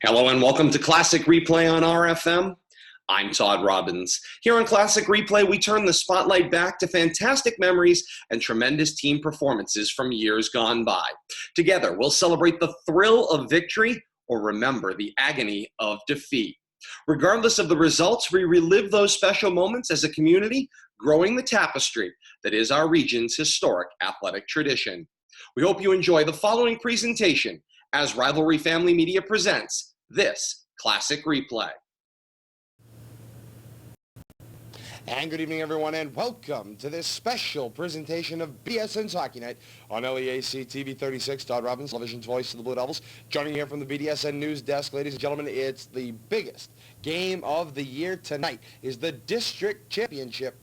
Hello and welcome to Classic Replay on RFM. I'm Todd Robbins. Here on Classic Replay, we turn the spotlight back to fantastic memories and tremendous team performances from years gone by. Together, we'll celebrate the thrill of victory or remember the agony of defeat. Regardless of the results, we relive those special moments as a community, growing the tapestry that is our region's historic athletic tradition. We hope you enjoy the following presentation as Rivalry Family Media presents this Classic Replay. And good evening, everyone, and welcome to this special presentation of BDSN's Hockey Night on LEAC TV 36. Todd Robbins, television's voice of the Blue Devils. Joining here from the BDSN News Desk, ladies and gentlemen, it's the biggest game of the year tonight. Is the District Championship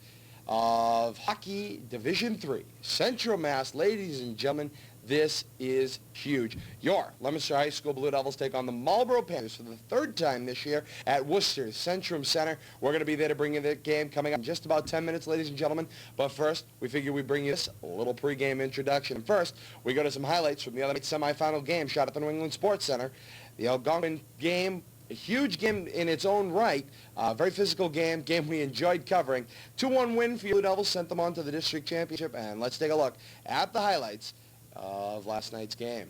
of Hockey Division 3. Central Mass, ladies and gentlemen, this is huge. Your Leominster High School Blue Devils take on the Marlborough Panthers for the third time this year at Worcester Centrum Centre. We're going to be there to bring you the game coming up in just about 10 minutes, ladies and gentlemen. But first, we figure we bring you this little pregame introduction. First, we go to some highlights from the other night semifinal game shot at the New England Sports Center. The Algonquin game, a huge game in its own right, very physical game we enjoyed covering. 2-1 win for you Blue Devils, sent them on to the district championship, and let's take a look at the highlights of last night's game.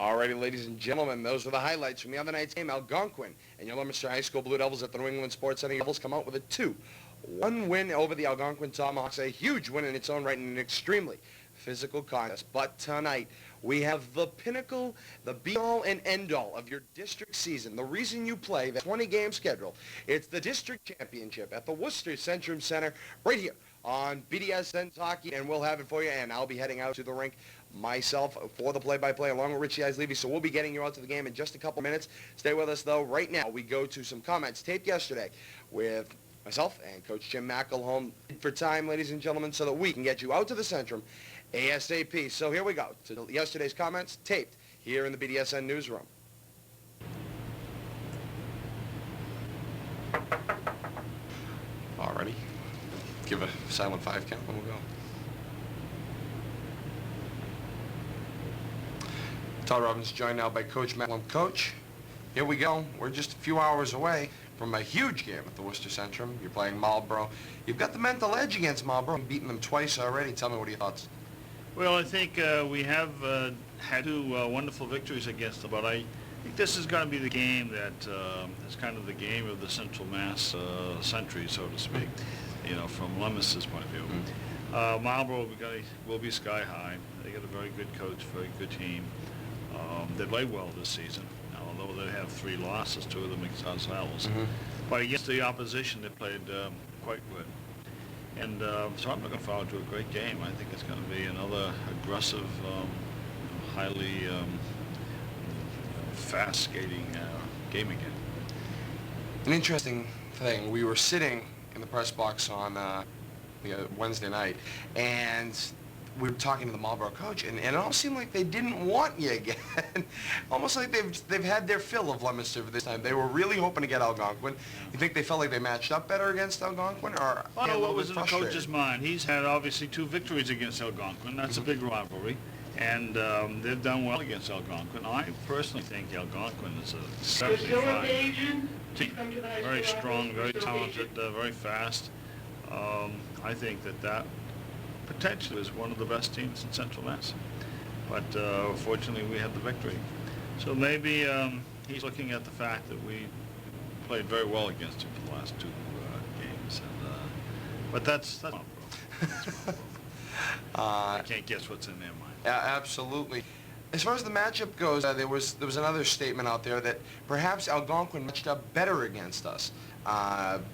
Alrighty, ladies and gentlemen, those were the highlights from the other night's game. Algonquin and your Leominster High School Blue Devils at the New England Sports Center. Devils come out with a 2-1 win over the Algonquin Tomahawks. A huge win in its own right in an extremely physical contest. But tonight, we have the pinnacle, the be-all and end-all of your district season. The reason you play the 20-game schedule. It's the district championship at the Worcester Centrum Centre right here on BDSN's Hockey, and we'll have it for you. And I'll be heading out to the rink myself for the play-by-play along with Richie Levy, so we'll be getting you out to the game in just a couple minutes. Stay with us, though. Right now, we go to some comments taped yesterday with myself and Coach Jim McElhone for time, ladies and gentlemen, so that we can get you out to the Centrum ASAP. So here we go to yesterday's comments taped here in the BDSN newsroom. Alrighty. Give a silent 5 count and we'll go. Todd Robbins joined now by Coach McElhone. Coach, here we go. We're just a few hours away from a huge game at the Worcester Centrum. You're playing Marlborough. You've got the mental edge against Marlborough. You've beaten them twice already. Tell me, what are your thoughts? Well, I think we have had 2 wonderful victories against them, but I think this is going to be the game that is kind of the game of the Central Mass century, so to speak, you know, from Leominster's point of view. Marlborough will be sky high. They got a very good coach, very good team. They played well this season. although they have 3 losses, 2 of them against ourselves. Mm-hmm. But against the opposition, they played quite good. And so I'm looking forward to a great game. I think it's going to be another aggressive, highly fast skating game again. An interesting thing, we were sitting in the press box on Wednesday night, and we were talking to the Marlborough coach, and it almost seemed like they didn't want you again. Almost like they've had their fill of Leominster for this time. They were really hoping to get Algonquin. You think they felt like they matched up better against Algonquin, or well, what was in the coach's mind? He's had obviously 2 victories against Algonquin. That's a big rivalry, and they've done well against Algonquin. I personally think Algonquin is a exceptionally fine team. Very strong, very talented, very fast. I think that potentially is one of the best teams in Central Mass. But fortunately, we had the victory. So maybe he's looking at the fact that we played very well against him for the last 2 games. And, but that's Marlborough. I can't guess what's in their mind. Absolutely. As far as the matchup goes, there was another statement out there that perhaps Algonquin matched up better against us,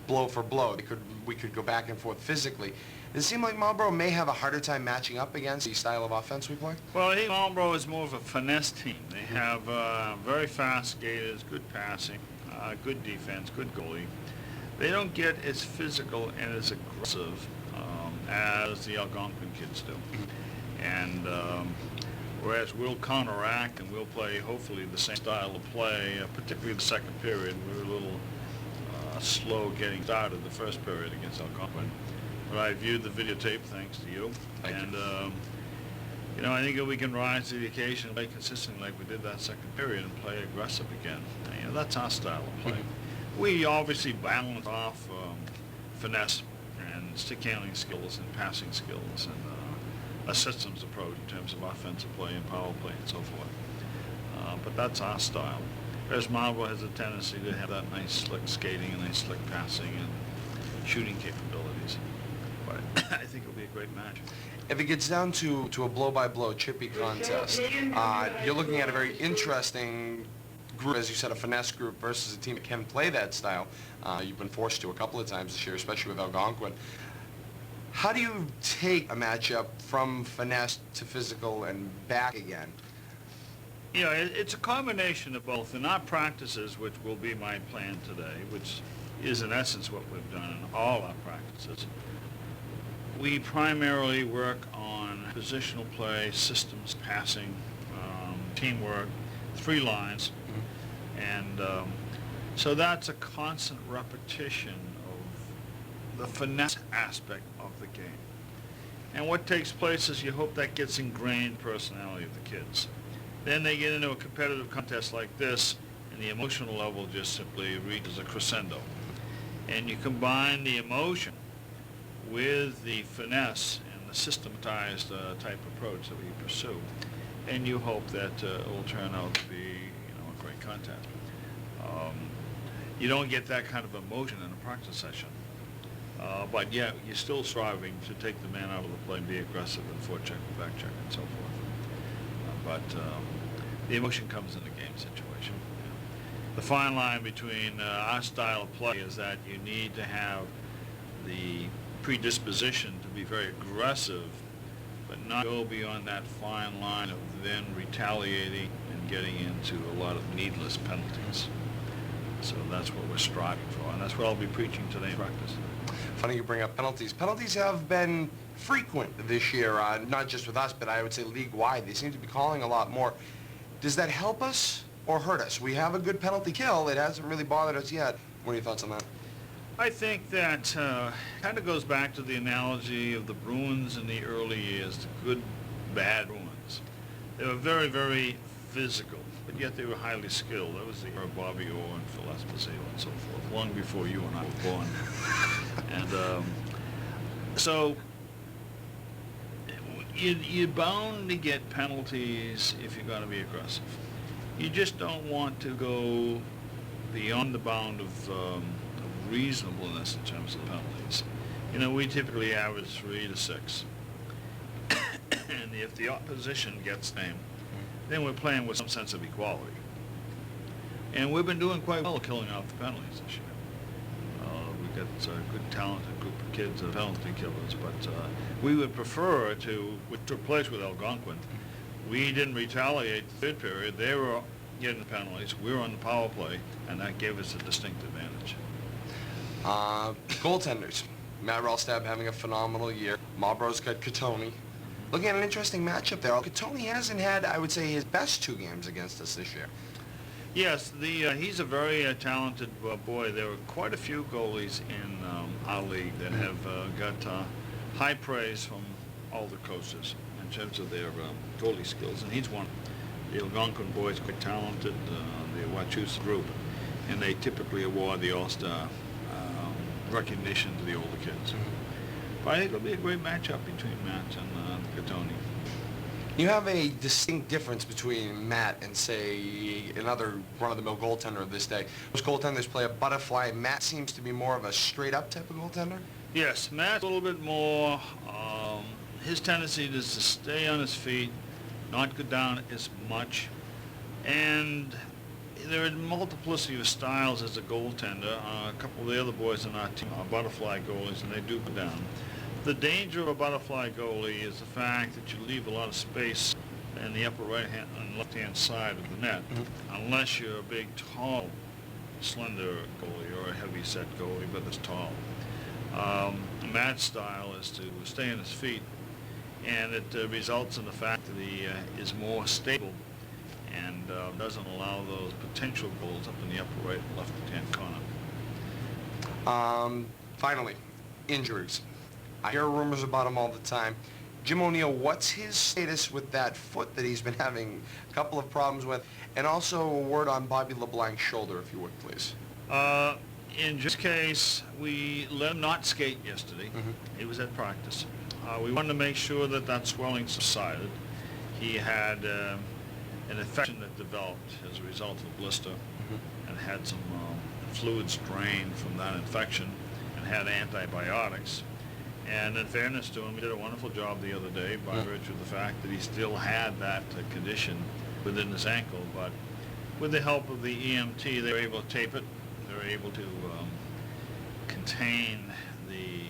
blow for blow. We could go back and forth physically. Does it seem like Marlborough may have a harder time matching up against the style of offense we play? Well, I think Marlborough is more of a finesse team. They have very fast skaters, good passing, good defense, good goalie. They don't get as physical and as aggressive as the Algonquin kids do. And whereas we'll counteract and we'll play hopefully the same style of play, particularly the second period. We were a little slow getting started the first period against Algonquin. But I viewed the videotape thanks to you. Thank you. You know, I think if we can rise to the occasion and play consistently like we did that second period and play aggressive again, you know, that's our style of play. We obviously balance off finesse and stick handling skills and passing skills and a systems approach in terms of offensive play and power play and so forth. But that's our style. Whereas Marlborough has a tendency to have that nice slick skating and nice slick passing and shooting capabilities. But I think it'll be a great match. If it gets down to a blow-by-blow chippy contest, you're looking at a very interesting group, as you said, a finesse group versus a team that can play that style. You've been forced to a couple of times this year, especially with Algonquin. How do you take a matchup from finesse to physical and back again? You know, it's a combination of both. In our practices, which will be my plan today, which is in essence what we've done in all our practices, we primarily work on positional play, systems, passing, teamwork, 3 lines, and so that's a constant repetition of the finesse aspect of the game. And what takes place is you hope that gets ingrained personality of the kids. Then they get into a competitive contest like this, and the emotional level just simply reaches a crescendo. And you combine the emotion with the finesse and the systematized type approach that we pursue, and you hope that it will turn out to be, you know, a great contest. You don't get that kind of emotion in a practice session, but yeah, you're still striving to take the man out of the play and be aggressive and forecheck and back check and so forth. But the emotion comes in the game situation. The fine line between our style of play is that you need to have the predisposition to be very aggressive, but not go beyond that fine line of then retaliating and getting into a lot of needless penalties. So that's what we're striving for, and that's what I'll be preaching today in practice. Funny you bring up penalties. Penalties have been frequent this year, not just with us, but I would say league-wide. They seem to be calling a lot more. Does that help us or hurt us? We have a good penalty kill. It hasn't really bothered us yet. What are your thoughts on that? I think that kind of goes back to the analogy of the Bruins in the early years, the good, bad Bruins. They were very, very physical, but yet they were highly skilled. That was the era of Bobby Orr and Phil Esposito and so forth, long before you and I were born. And so you're bound to get penalties if you're going to be aggressive. You just don't want to go beyond the bound of reasonableness in terms of penalties. You know, we typically average 3 to 6. And if the opposition gets named, then we're playing with some sense of equality. And we've been doing quite well killing off the penalties this year. We've got a good talented group of kids, penalty killers, but we would prefer to, what took place with Algonquin, we didn't retaliate the third period. They were getting the penalties. We were on the power play, and that gave us a distinct advantage. Goaltenders. Matt Rellstab having a phenomenal year. Marlborough's got Catoni. Looking at an interesting matchup there. Catoni hasn't had, I would say, his best 2 games against us this year. Yes, he's a very talented boy. There are quite a few goalies in our league that have got high praise from all the coaches in terms of their goalie skills, and he's one. The Algonquin boys quite talented, the Wachusett group, and they typically award the All-Star recognition to the older kids. But I think it'll be a great matchup between Matt and Catoni. You have a distinct difference between Matt and, say, another run-of-the-mill goaltender of this day. Most goaltenders play a butterfly. Matt seems to be more of a straight-up type of goaltender? Yes, Matt's a little bit more, his tendency is to stay on his feet, not go down as much, and there are a multiplicity of styles as a goaltender. A couple of the other boys on our team are butterfly goalies, and they do go down. The danger of a butterfly goalie is the fact that you leave a lot of space in the upper right-hand and left-hand side of the net, unless you're a big, tall, slender goalie or a heavy-set goalie, but it's tall. Matt's style is to stay on his feet, and it results in the fact that he is more stable and doesn't allow those potential goals up in the upper right and left-hand corner. Finally, injuries. I hear rumors about him all the time. Jim O'Neill, what's his status with that foot that he's been having a couple of problems with? And also a word on Bobby LeBlanc's shoulder, if you would, please. In Jim's case, we let him not skate yesterday. He was at practice. We wanted to make sure that that swelling subsided. He had an infection that developed as a result of a blister and had some fluids drained from that infection and had antibiotics. And in fairness to him, he did a wonderful job the other day by virtue of the fact that he still had that condition within his ankle. But with the help of the EMT, they were able to tape it. They were able to contain the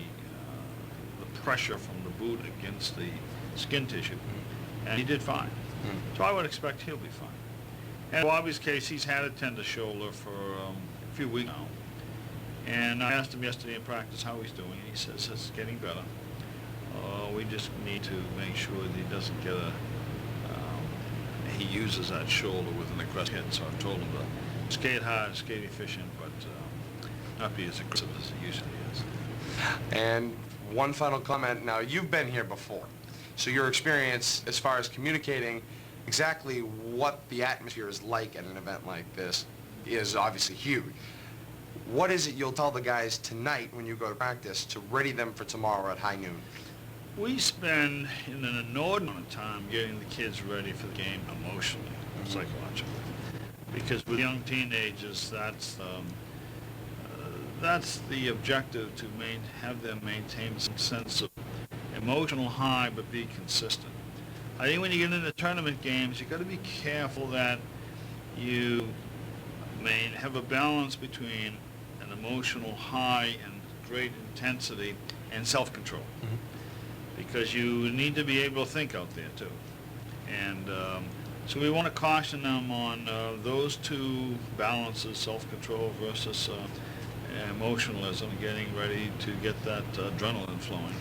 pressure from the boot against the skin tissue. And he did fine. So I would expect he'll be fine. And in Bobby's case, he's had a tender shoulder for a few weeks now. And I asked him yesterday in practice how he's doing, and he says it's getting better. We just need to make sure that he doesn't get he uses that shoulder with an aggressive hit. So I've told him to skate hard, skate efficient, but not be as aggressive as he usually is. And one final comment. Now, you've been here before, so your experience as far as communicating exactly what the atmosphere is like at an event like this is obviously huge. What is it you'll tell the guys tonight when you go to practice to ready them for tomorrow at high noon? We spend an inordinate amount of time getting the kids ready for the game emotionally, psychologically. Because with young teenagers, that's the objective, to have them maintain some sense of emotional high but be consistent. I think when you get into tournament games, you've got to be careful that you have a balance between an emotional high and great intensity and self-control. Because you need to be able to think out there too. And so we want to caution them on those two balances, self-control versus emotionalism, getting ready to get that adrenaline flowing.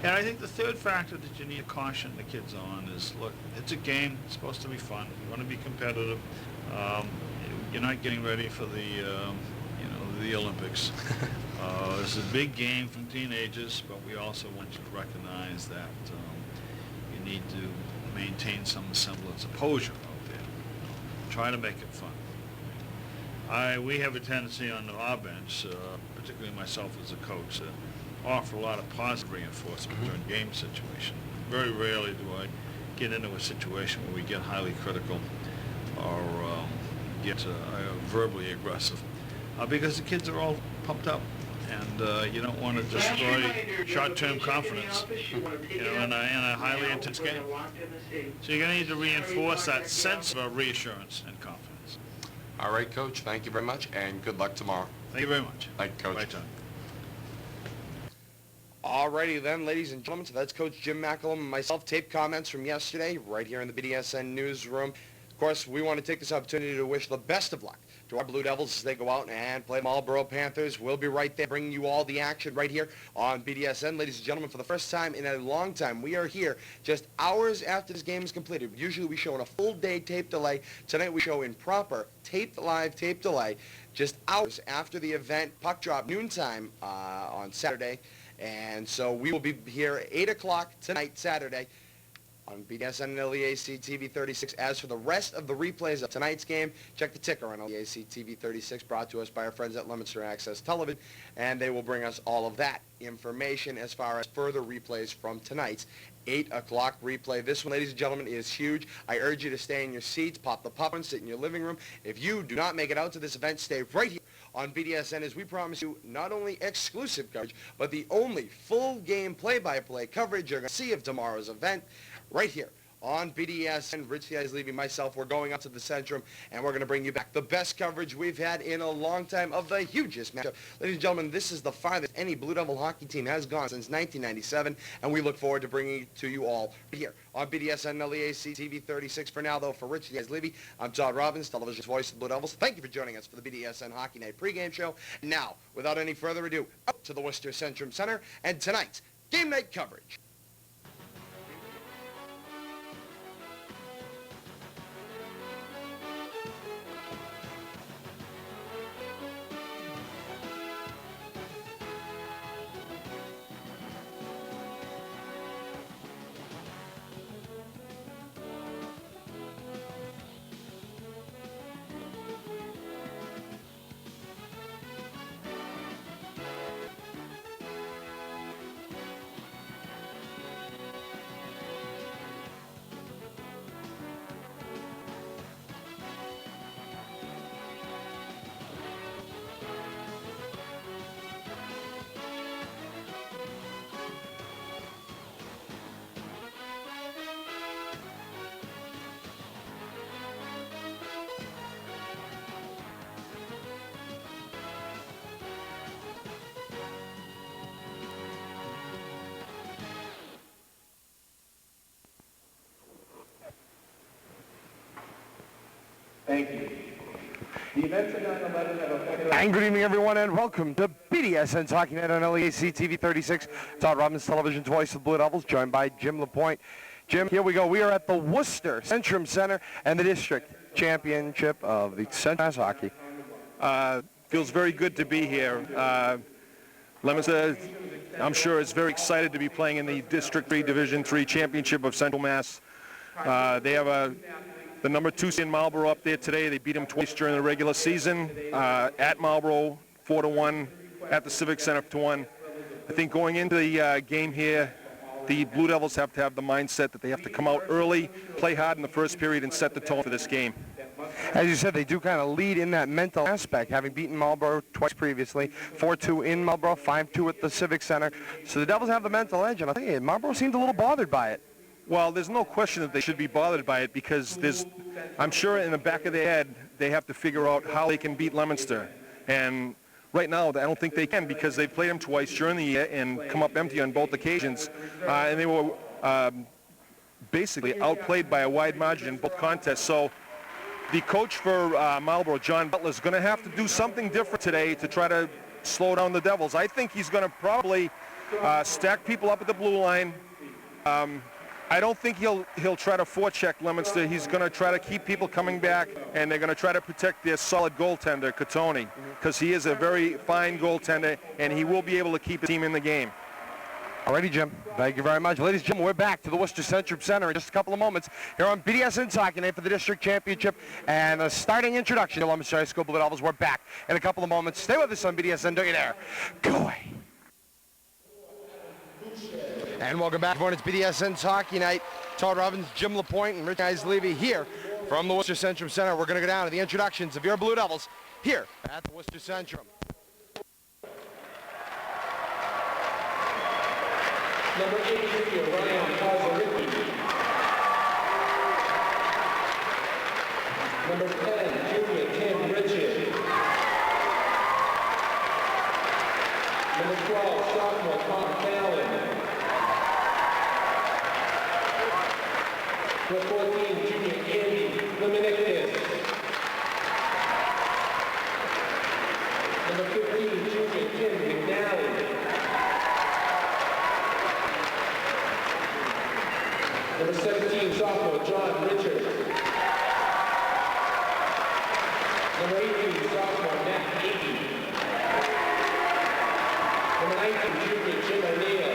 And I think the third factor that you need to caution the kids on is, look, it's a game, it's supposed to be fun, you want to be competitive. You're not getting ready for the Olympics. This is a big game from teenagers, but we also want you to recognize that you need to maintain some semblance of posure out there. Try to make it fun. We have a tendency on our bench, particularly myself as a coach, to offer a lot of positive reinforcement during game situation. Very rarely do I get into a situation where we get highly critical or get verbally aggressive, because the kids are all pumped up, and you don't want to destroy short-term confidence, in a highly intense game. So you're going to need to reinforce that sense of reassurance and confidence. All right, Coach. Thank you very much, and good luck tomorrow. Thank you very much. Thank you, Coach. Bye, Todd. Alrighty then, ladies and gentlemen, so that's Coach Jim McElham and myself. Tape comments from yesterday right here in the BDSN newsroom. Of course, we want to take this opportunity to wish the best of luck to our Blue Devils as they go out and play Marlborough Panthers. We'll be right there bringing you all the action right here on BDSN. Ladies and gentlemen, for the first time in a long time, we are here just hours after this game is completed. Usually we show in a full day tape delay. Tonight we show in proper live tape delay just hours after the event. Puck drop noontime on Saturday. And so we will be here 8 o'clock tonight, Saturday, on BDSN and LEAC TV 36. As for the rest of the replays of tonight's game, check the ticker on LEAC TV 36, brought to us by our friends at Leominster Access Television, and they will bring us all of that information as far as further replays from tonight's 8 o'clock replay. This one, ladies and gentlemen, is huge. I urge you to stay in your seats, pop the popcorn, sit in your living room. If you do not make it out to this event, stay right here on BDSN as we promise you not only exclusive coverage, but the only full game play-by-play coverage you're going to see of tomorrow's event right here on BDSN. Rich Levy, myself, we're going up to the Centrum, and we're going to bring you back the best coverage we've had in a long time of the hugest matchup. Ladies and gentlemen, this is the farthest any Blue Devil hockey team has gone since 1997, and we look forward to bringing it to you all here on BDSN and LEAC TV 36. For now, though, for Rich Levy, I'm Todd Robbins, television's voice of the Blue Devils. Thank you for joining us for the BDSN Hockey Night pregame show. Now, without any further ado, out to the Worcester Centrum Centre and tonight's game night coverage. Thank you. The events of 9/11 have affected... And good evening, everyone, and welcome to BDSN's Hockey Night on LEAC TV 36. Todd Robbins, television's voice of the Blue Devils, joined by Jim LaPointe. Jim, here we go. We are at the Worcester Centrum Centre and the District Championship of the Central Mass Hockey. Feels very good to be here. Leominster, I'm sure, is very excited to be playing in the District 3 Division 3 Championship of Central Mass. They have the number 2 seed in Marlborough up there today. They beat them twice during the regular season. At Marlborough, 4-1. At the Civic Center, 2-1. I think going into the game here, the Blue Devils have to have the mindset that they have to come out early, play hard in the first period, and set the tone for this game. As you said, they do kind of lead in that mental aspect, having beaten Marlborough twice previously, 4-2 in Marlborough, 5-2 at the Civic Center. So the Devils have the mental edge, and I think Marlborough seemed a little bothered by it. Well, there's no question that they should be bothered by it because I'm sure in the back of their head, they have to figure out how they can beat Leominster. And right now, I don't think they can because they've played them twice during the year and come up empty on both occasions. And they were basically outplayed by a wide margin in both contests. So the coach for Marlborough, John Butler, is going to have to do something different today to try to slow down the Devils. I think he's going to probably stack people up at the blue line. I don't think he'll try to forecheck Leominster. He's going to try to keep people coming back, and they're going to try to protect their solid goaltender, Catoni, because he is a very fine goaltender, and he will be able to keep the team in the game. Alrighty, Jim. Thank you very much. Ladies and gentlemen, we're back to the Worcester Centrum Centre in just a couple of moments here on BDSN Hockey Night for the District Championship and a starting introduction to Leominster High School Blue Devils. We're back in a couple of moments. Stay with us on BDSN. Don't you dare go away. And welcome back, everyone. It's BDSN's Hockey Night. Todd Robbins, Jim LaPointe, and Rich Levy here from the Worcester Centrum Centre. We're going to go down to the introductions of your Blue Devils here at the Worcester Centrum. Number 83, Ryan Kazaricki. Number 10, Julia Tim Number 12, sophomore Tom Fallon. Number 14, junior Andy Leominster. Number 15, junior Kim McNally. Number 17, sophomore John Richards. Number 18, sophomore Matt Aiken. Number 19, junior Jim O'Neill.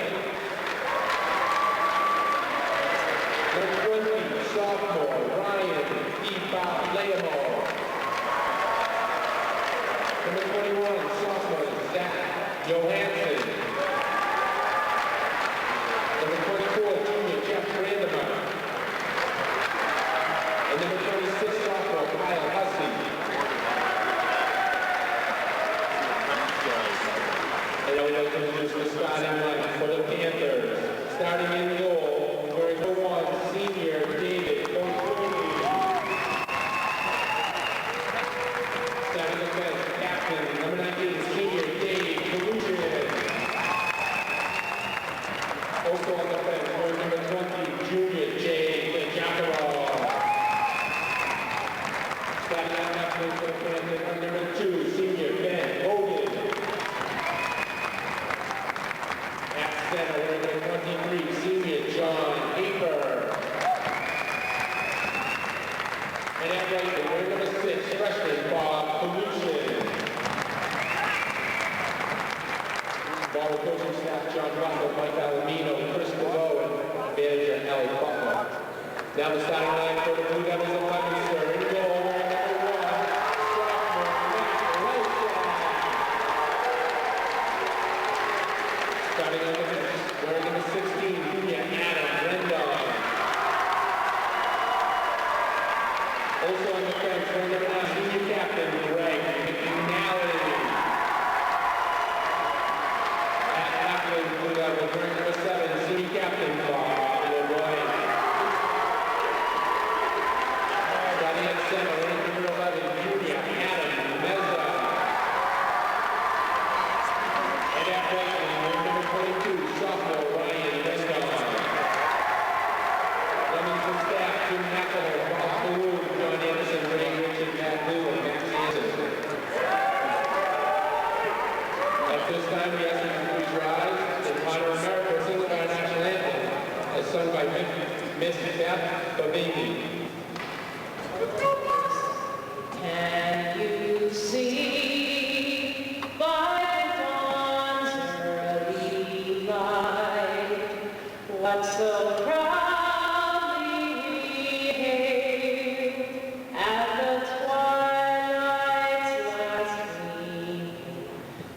Number 20, sophomore Ryan D. Bob Leamore. Number 21, sophomore Zach Johansson. Number 24, junior Jeff Brandemeyer. And number 26, sophomore Kyle Hussey. And I would like to introduce the starting line for the Panthers. Starting in goal, wearing number 1, senior David Bonfoni. Starting the bench, captain, number 19, senior Dave Kalusian. Also on the bench, wearing number 20, junior Jay Giacomo. Starting on captain for the Panthers, number 2, senior Ben Hogan. Center, wearing 23, senior John Haber. And at right, wearing number 6, freshman Bob Kalushin. Ball coaching staff, John Russell, Mike Alamino, Chris DeVoe, and manager Ellie Butler. Now the starting line for the Blue Devils of Leominster. In goal, wearing number 1, sophomore Matt Rosa. Starting on the bench, wearing number 16, junior Adam Rendon. Also on the bench, wearing number 9, senior captain Greg McNally. At Appleton, Blue Devils, wearing number 7, senior captain Bob LeRoy. Starting at center, wearing number 11, junior Adam Meza. And at right, number 22, sophomore Ryan Rendon. Leominster staff, Jim McElroy, Bob Balloon, John Anderson, Ray Richard, Matt Blue, and Max Anderson. At this time, we ask you to please rise in honor of America, sing our national anthem, as sung by Miss Beth Babini. Can you see by the dawn's early light what so proudly we hailed at the twilight's last gleam,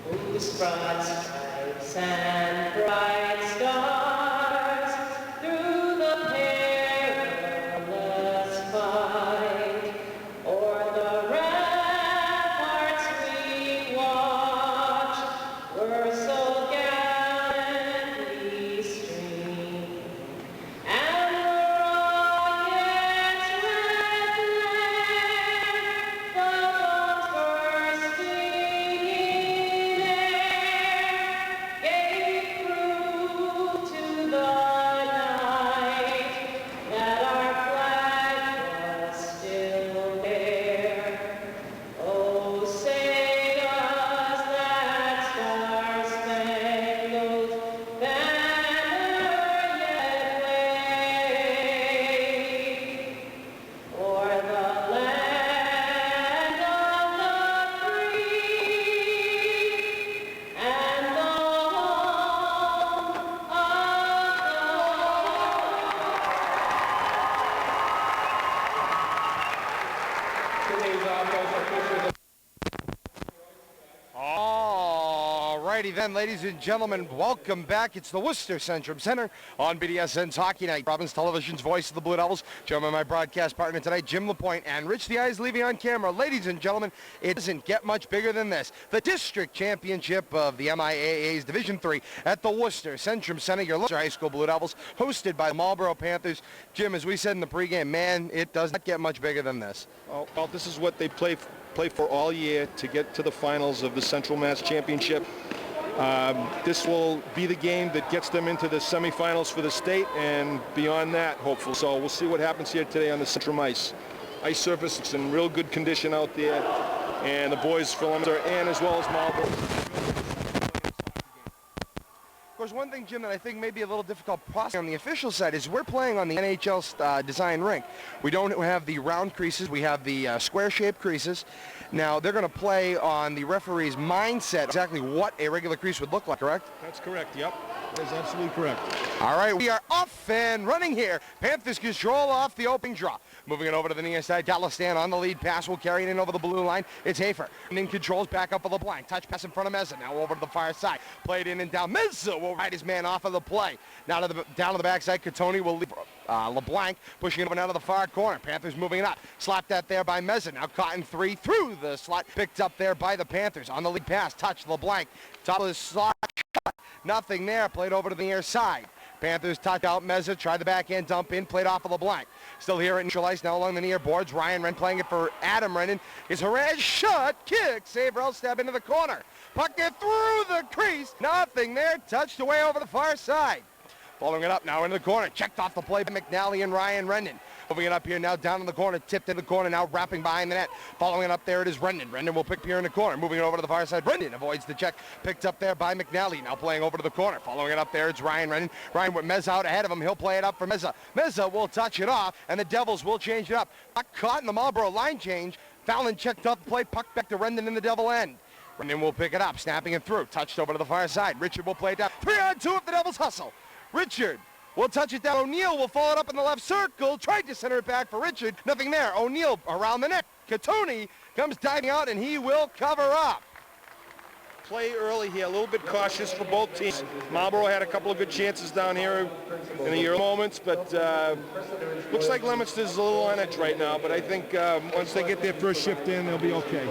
whose broad stripes and bright stars through the perilous fight o'er the ramparts we watched were so gallantly streamed, and the rocket's red glare, the bombs bursting in air, gave proof to the night that our flag was still there. Oh, say does that star-spangled banner yet wave o'er the land of the free and the home of Today's offensive officials. Alrighty then, ladies and gentlemen, welcome back. It's the Worcester Centrum Centre on BDSN's Hockey Night. Robbins Television's voice of the Blue Devils. Joined by my broadcast partner tonight, Jim LaPointe, and Rich the Eyes Levy on camera. Ladies and gentlemen, it doesn't get much bigger than this. The district championship of the MIAA's Division III at the Worcester Centrum Centre. Your Leominster High School Blue Devils, hosted by the Marlborough Panthers. Jim, as we said in the pregame, man, it does not get much bigger than this. Well, this is what they play for all year to get to the finals of the Central Mass Championship. This will be the game that gets them into the semifinals for the state and beyond that, hopefully. So we'll see what happens here today on the Centrum ice. Ice surface is in real good condition out there, and the boys from Leominster and as well as Marlborough. Of course, one thing, Jim, that I think may be a little difficult processing on the official side is we're playing on the NHL design rink. We don't have the round creases. We have the square-shaped creases. Now, they're going to play on the referee's mindset exactly what a regular crease would look like, correct? That's correct, yep. That is absolutely correct. All right, we are off and running here. Panthers control off the opening draw. Moving it over to the near side. Dallastan on the lead pass. Will carry it in over the blue line. It's Hafer. And in controls back up for LeBlanc. Touch pass in front of Meza. Now over to the far side. Played in and down. Meza will ride his man off of the play. Now down to the backside. Catoni will leave LeBlanc pushing it over now to the far corner. Panthers moving it up. Slapped that there by Meza. Now caught in three through the slot. Picked up there by the Panthers. On the lead pass. Touch LeBlanc. Top of the slot. Nothing there. Played over to the near side. Panthers touch out Meza, tried the backhand dump in, played off of LeBlanc. Still here at neutral ice now along the near boards. Ryan Wren playing it for Adam Rennan. His harass shot, kick, save, roll, stab into the corner. Puck it through the crease. Nothing there. Touched away over the far side. Following it up now into the corner. Checked off the play by McNally and Ryan Rennan. Moving it up here now down in the corner. Tipped in the corner now wrapping behind the net. Following it up there it is Rennan. Rennan will pick here in the corner. Moving it over to the far side. Rennan avoids the check. Picked up there by McNally. Now playing over to the corner. Following it up there it's Ryan Rennan. Ryan with Meza out ahead of him. He'll play it up for Meza. Meza will touch it off and the Devils will change it up. Puck caught in the Marlborough line change. Fallon checked off the play. Puck back to Rennan in the Devil end. Rennan will pick it up. Snapping it through. Touched over to the far side. Richard will play it down. 3-on-2 if the Devils hustle. Richard will touch it down. O'Neill will follow it up in the left circle. Tried to center it back for Richard. Nothing there. O'Neill around the net. Catoni comes diving out, and he will cover up. Play early here, a little bit cautious for both teams. Marlborough had a couple of good chances down here in the early moments, but looks like Leominster's a little on edge right now, but I think once they get their first shift in, they'll be okay.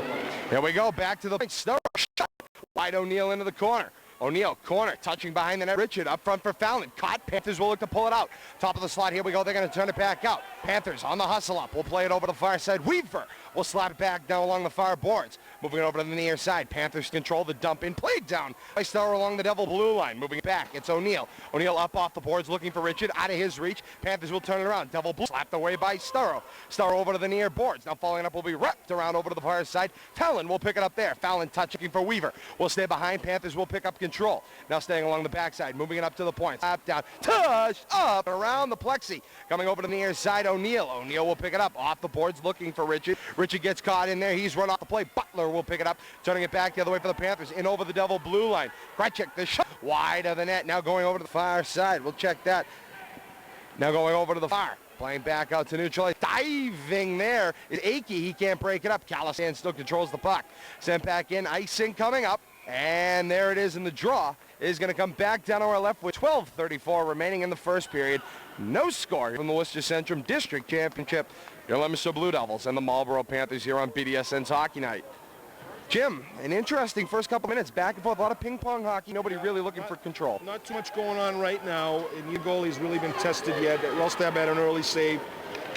Here we go. Back to the point. Snow shot. Wide O'Neill into the corner. O'Neill, corner, touching behind the net. Richard up front for Fallon. Caught. Panthers will look to pull it out. Top of the slot. Here we go. They're going to turn it back out. Panthers on the hustle up. We'll play it over the far side. Weaver will slap it back down along the far boards. Moving it over to the near side. Panthers control the dump in. Played down by Star along the Devil blue line. Moving it back. It's O'Neill. O'Neill up off the boards looking for Richard. Out of his reach. Panthers will turn it around. Devil blue slapped away by Starro. Starro over to the near boards. Now following up will be wrapped around over to the far side. Fallon will pick it up there. Fallon touching for Weaver. Will stay behind. Panthers will pick up control. Now staying along the backside. Moving it up to the point. Slap down. Touch up around the plexi. Coming over to the near side. O'Neill. O'Neill will pick it up off the boards looking for Richard. Richard gets caught in there. He's run off the play. Butler will pick it up. Turning it back the other way for the Panthers. In over the Devil blue line. Krejcik, the shot wide of the net. Now going over to the far side. We'll check that. Now going over to the far. Playing back out to neutral. Diving there is Akey. He can't break it up. Calisan still controls the puck. Sent back in. Icing coming up. And there it is in the draw. Is going to come back down to our left with 12:34 remaining in the first period. No score from the Worcester Centrum District Championship. Your Leominster Blue Devils and the Marlborough Panthers here on BDSN's Hockey Night. Jim, an interesting first couple minutes. Back and forth, a lot of ping-pong hockey. Nobody really looking for control. Not too much going on right now, and your goalie's really been tested yet. Relstab had an early save,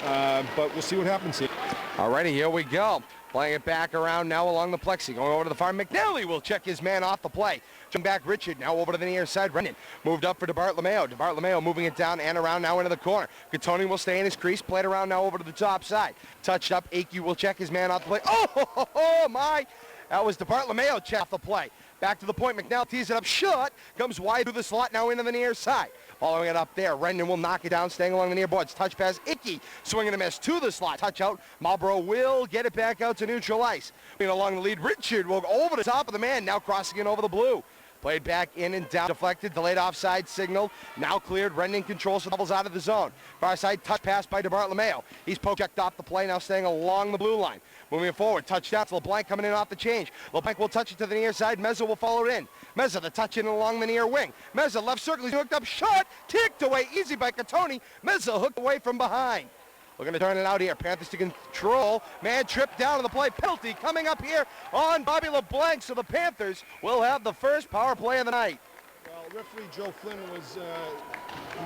but we'll see what happens here. All righty, here we go. Playing it back around now along the plexi. Going over to the far. McNally will check his man off the play. Turning back Richard. Now over to the near side. Rennan moved up for DeBartolomeo. DeBartolomeo moving it down and around now into the corner. Catoni will stay in his crease. Played around now over to the top side. Touched up. Akey will check his man off the play. Oh my. That was DeBartolomeo check off the play. Back to the point. McNally tees it up. Shot. Comes wide through the slot now into the near side. Following it up there. Rennan will knock it down, staying along the near boards. Touch pass. Icky swinging a miss to the slot. Touch out. Marlborough will get it back out to neutral ice. Moving along the lead. Richard will go over the top of the man. Now crossing it over the blue. Played back in and down. Deflected. Delayed offside signal. Now cleared. Rennan controls the Devils out of the zone. Far side touch pass by DeBartolomeo. He's checked off the play. Now staying along the blue line. Moving forward. Touchdown. LeBlanc coming in off the change. LeBlanc will touch it to the near side. Meza will follow it in. Meza the touch in along the near wing. Meza left circle. He's hooked up. Shot. Kicked away. Easy by Catoni. Meza hooked away from behind. We're going to turn it out here. Panthers to control. Man tripped down to the play. Penalty coming up here on Bobby LeBlanc. So the Panthers will have the first power play of the night. Well, referee Joe Flynn was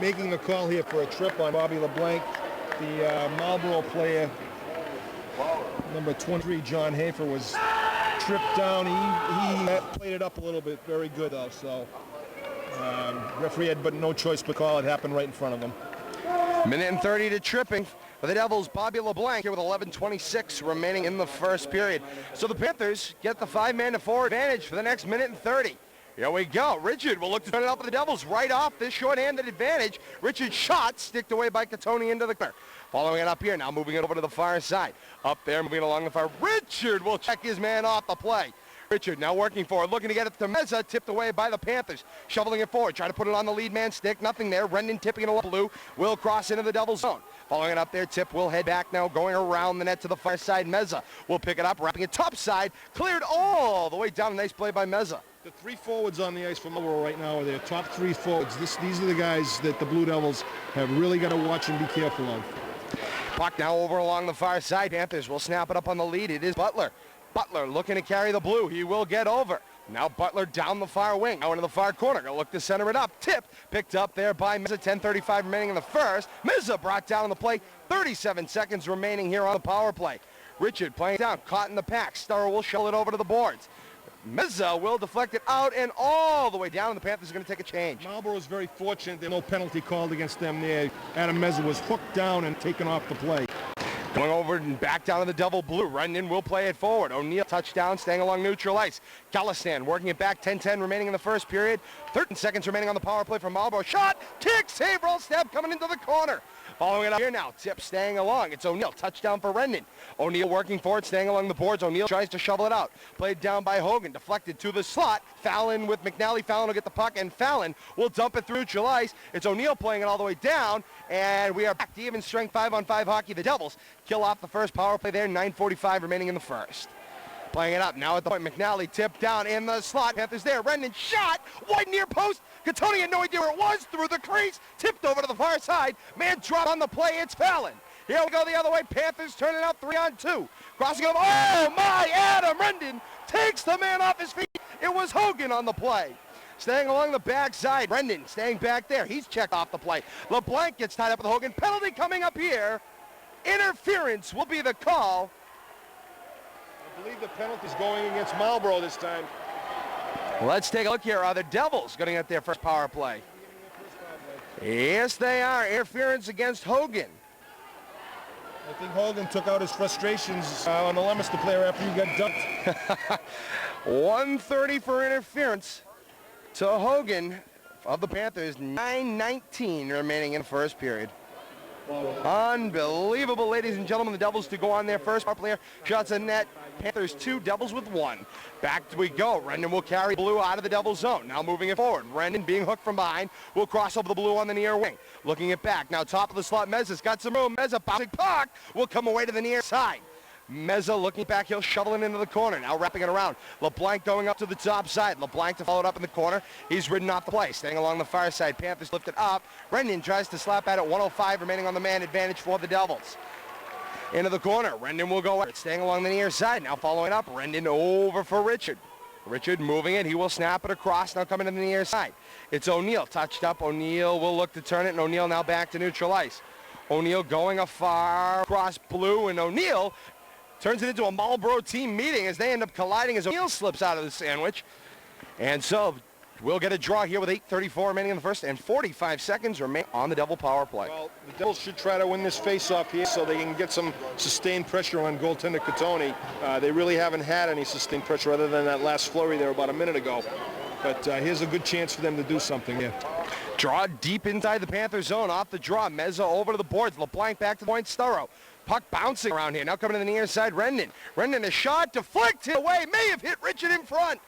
making the call here for a trip on Bobby LeBlanc. The Marlborough player, number 23, John Hafer, was tripped down. He played it up a little bit. Very good, though. So referee had but no choice but call. It happened right in front of him. Minute and 30 to tripping for the Devils. Bobby LeBlanc here with 11:26 remaining in the first period. So the Panthers get the 5-man to 4 advantage for the next minute and 30. Here we go. Richard will look to turn it up for the Devils right off this short-handed advantage. Richard's shot sticked away by Catoni into the corner. Following it up here, now moving it over to the far side. Up there, moving along the far. Richard will check his man off the play. Richard now working forward, looking to get it to Meza, tipped away by the Panthers. Shoveling it forward, trying to put it on the lead man stick. Nothing there. Rendon tipping it along blue. Will cross into the Devils zone. Following it up there, tip will head back now, going around the net to the far side. Meza will pick it up, wrapping it top side. Cleared all the way down. Nice play by Meza. The 3 forwards on the ice for Marlborough right now are their top 3 forwards. These are the guys that the Blue Devils have really got to watch and be careful of. Puck now over along the far side. Panthers will snap it up on the lead. It is Butler. Butler looking to carry the blue. He will get over. Now Butler down the far wing. Now into the far corner. Gonna look to center it up. Tipped. Picked up there by Meza. 10:35 remaining in the first. Meza brought down on the play. 37 seconds remaining here on the power play. Richard playing down. Caught in the pack. Starr will shell it over to the boards. Meza will deflect it out and all the way down, and the Panthers are going to take a change. Marlborough is very fortunate there's no penalty called against them there. Adam Meza was hooked down and taken off the play. Going over and back down to the double blue. Rendon will play it forward. O'Neill touchdown, staying along neutral ice. Calistan working it back. 10-10 remaining in the first period. 13 seconds remaining on the power play from Marlborough. Shot, kick, save, roll, step coming into the corner. Following it up here now. Tip staying along. It's O'Neill. Touchdown for Rendon. O'Neill working forward, staying along the boards. O'Neill tries to shovel it out. Played down by Hogan. Deflected to the slot. Fallon with McNally. Fallon will get the puck, and Fallon will dump it through neutral ice. It's O'Neill playing it all the way down, and we are back to even strength 5-on-5 hockey. The Devils kill off the first power play there. 9:45 remaining in the first. Playing it up now at the point. McNally tipped down in the slot. Panthers there. Rendon shot. Wide near post. Catoni had no idea where it was. Through the crease. Tipped over to the far side. Man drop on the play. It's Fallon. Here we go the other way. Panthers turning out 3-on-2. Crossing over. Oh, my. Adam Rendon takes the man off his feet. It was Hogan on the play. Staying along the backside. Rendon staying back there. He's checked off the play. LeBlanc gets tied up with Hogan. Penalty coming up here. Interference will be the call. I believe the penalty's going against Marlborough this time. Let's take a look here. Are the Devils going to get their first power play? Yes, they are. Interference against Hogan. I think Hogan took out his frustrations on the Leominster player after he got dunked. 1:30 for interference to Hogan of the Panthers. 9:19 remaining in the first period. Unbelievable, ladies and gentlemen. The Devils to go on their first power play. Shots on net. Panthers 2, Devils with 1. Back we go. Rendon will carry blue out of the Devils zone. Now moving it forward. Rendon being hooked from behind will cross over the blue on the near wing. Looking it back. Now top of the slot. Meza's got some room. Meza bouncing puck will come away to the near side. Meza looking back, he'll shovel it into the corner. Now wrapping it around. LeBlanc going up to the top side. LeBlanc to follow it up in the corner. He's ridden off the play. Staying along the far side. Panthers lift it up. Rendon tries to slap at it. 1:05 remaining on the man advantage for the Devils. Into the corner. Rendon will go. Staying along the near side. Now following up. Rendon over for Richard. Richard moving it. He will snap it across. Now coming to the near side. It's O'Neill. Touched up. O'Neill will look to turn it. And O'Neill now back to neutral ice. O'Neill going afar across blue. And O'Neill turns it into a Marlborough team meeting as they end up colliding as O'Neill slips out of the sandwich. And so we'll get a draw here with 8:34 remaining in the first and 45 seconds remain on the Devil power play. Well, the Devils should try to win this face-off here so they can get some sustained pressure on goaltender Catoni. They really haven't had any sustained pressure other than that last flurry there about a minute ago. But here's a good chance for them to do something here. Draw deep inside the Panther zone. Off the draw. Meza over to the boards. LeBlanc back to the point. Starro. Puck bouncing around here. Now coming to the near side. Rendon. Rendon a shot. Deflected away. May have hit Richard in front.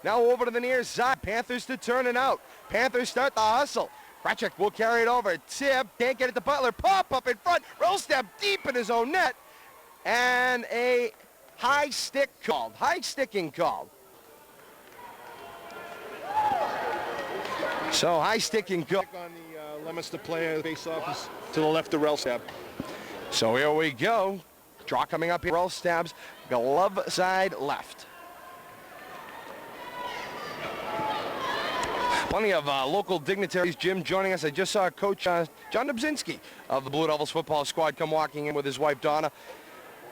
Now over to the near side. Panthers to turn it out. Panthers start the hustle. Kratchik will carry it over. Tip. Can't get it to Butler. Pop up in front. Roll step deep in his own net. And a high stick called. High sticking called. So high sticking called. On the Leominster player face-off is to the left of Relstab. So here we go. Draw coming up here. Roll stabs. Glove side left. Plenty of local dignitaries, Jim, joining us. I just saw Coach John Dobzinski of the Blue Devils football squad come walking in with his wife, Donna.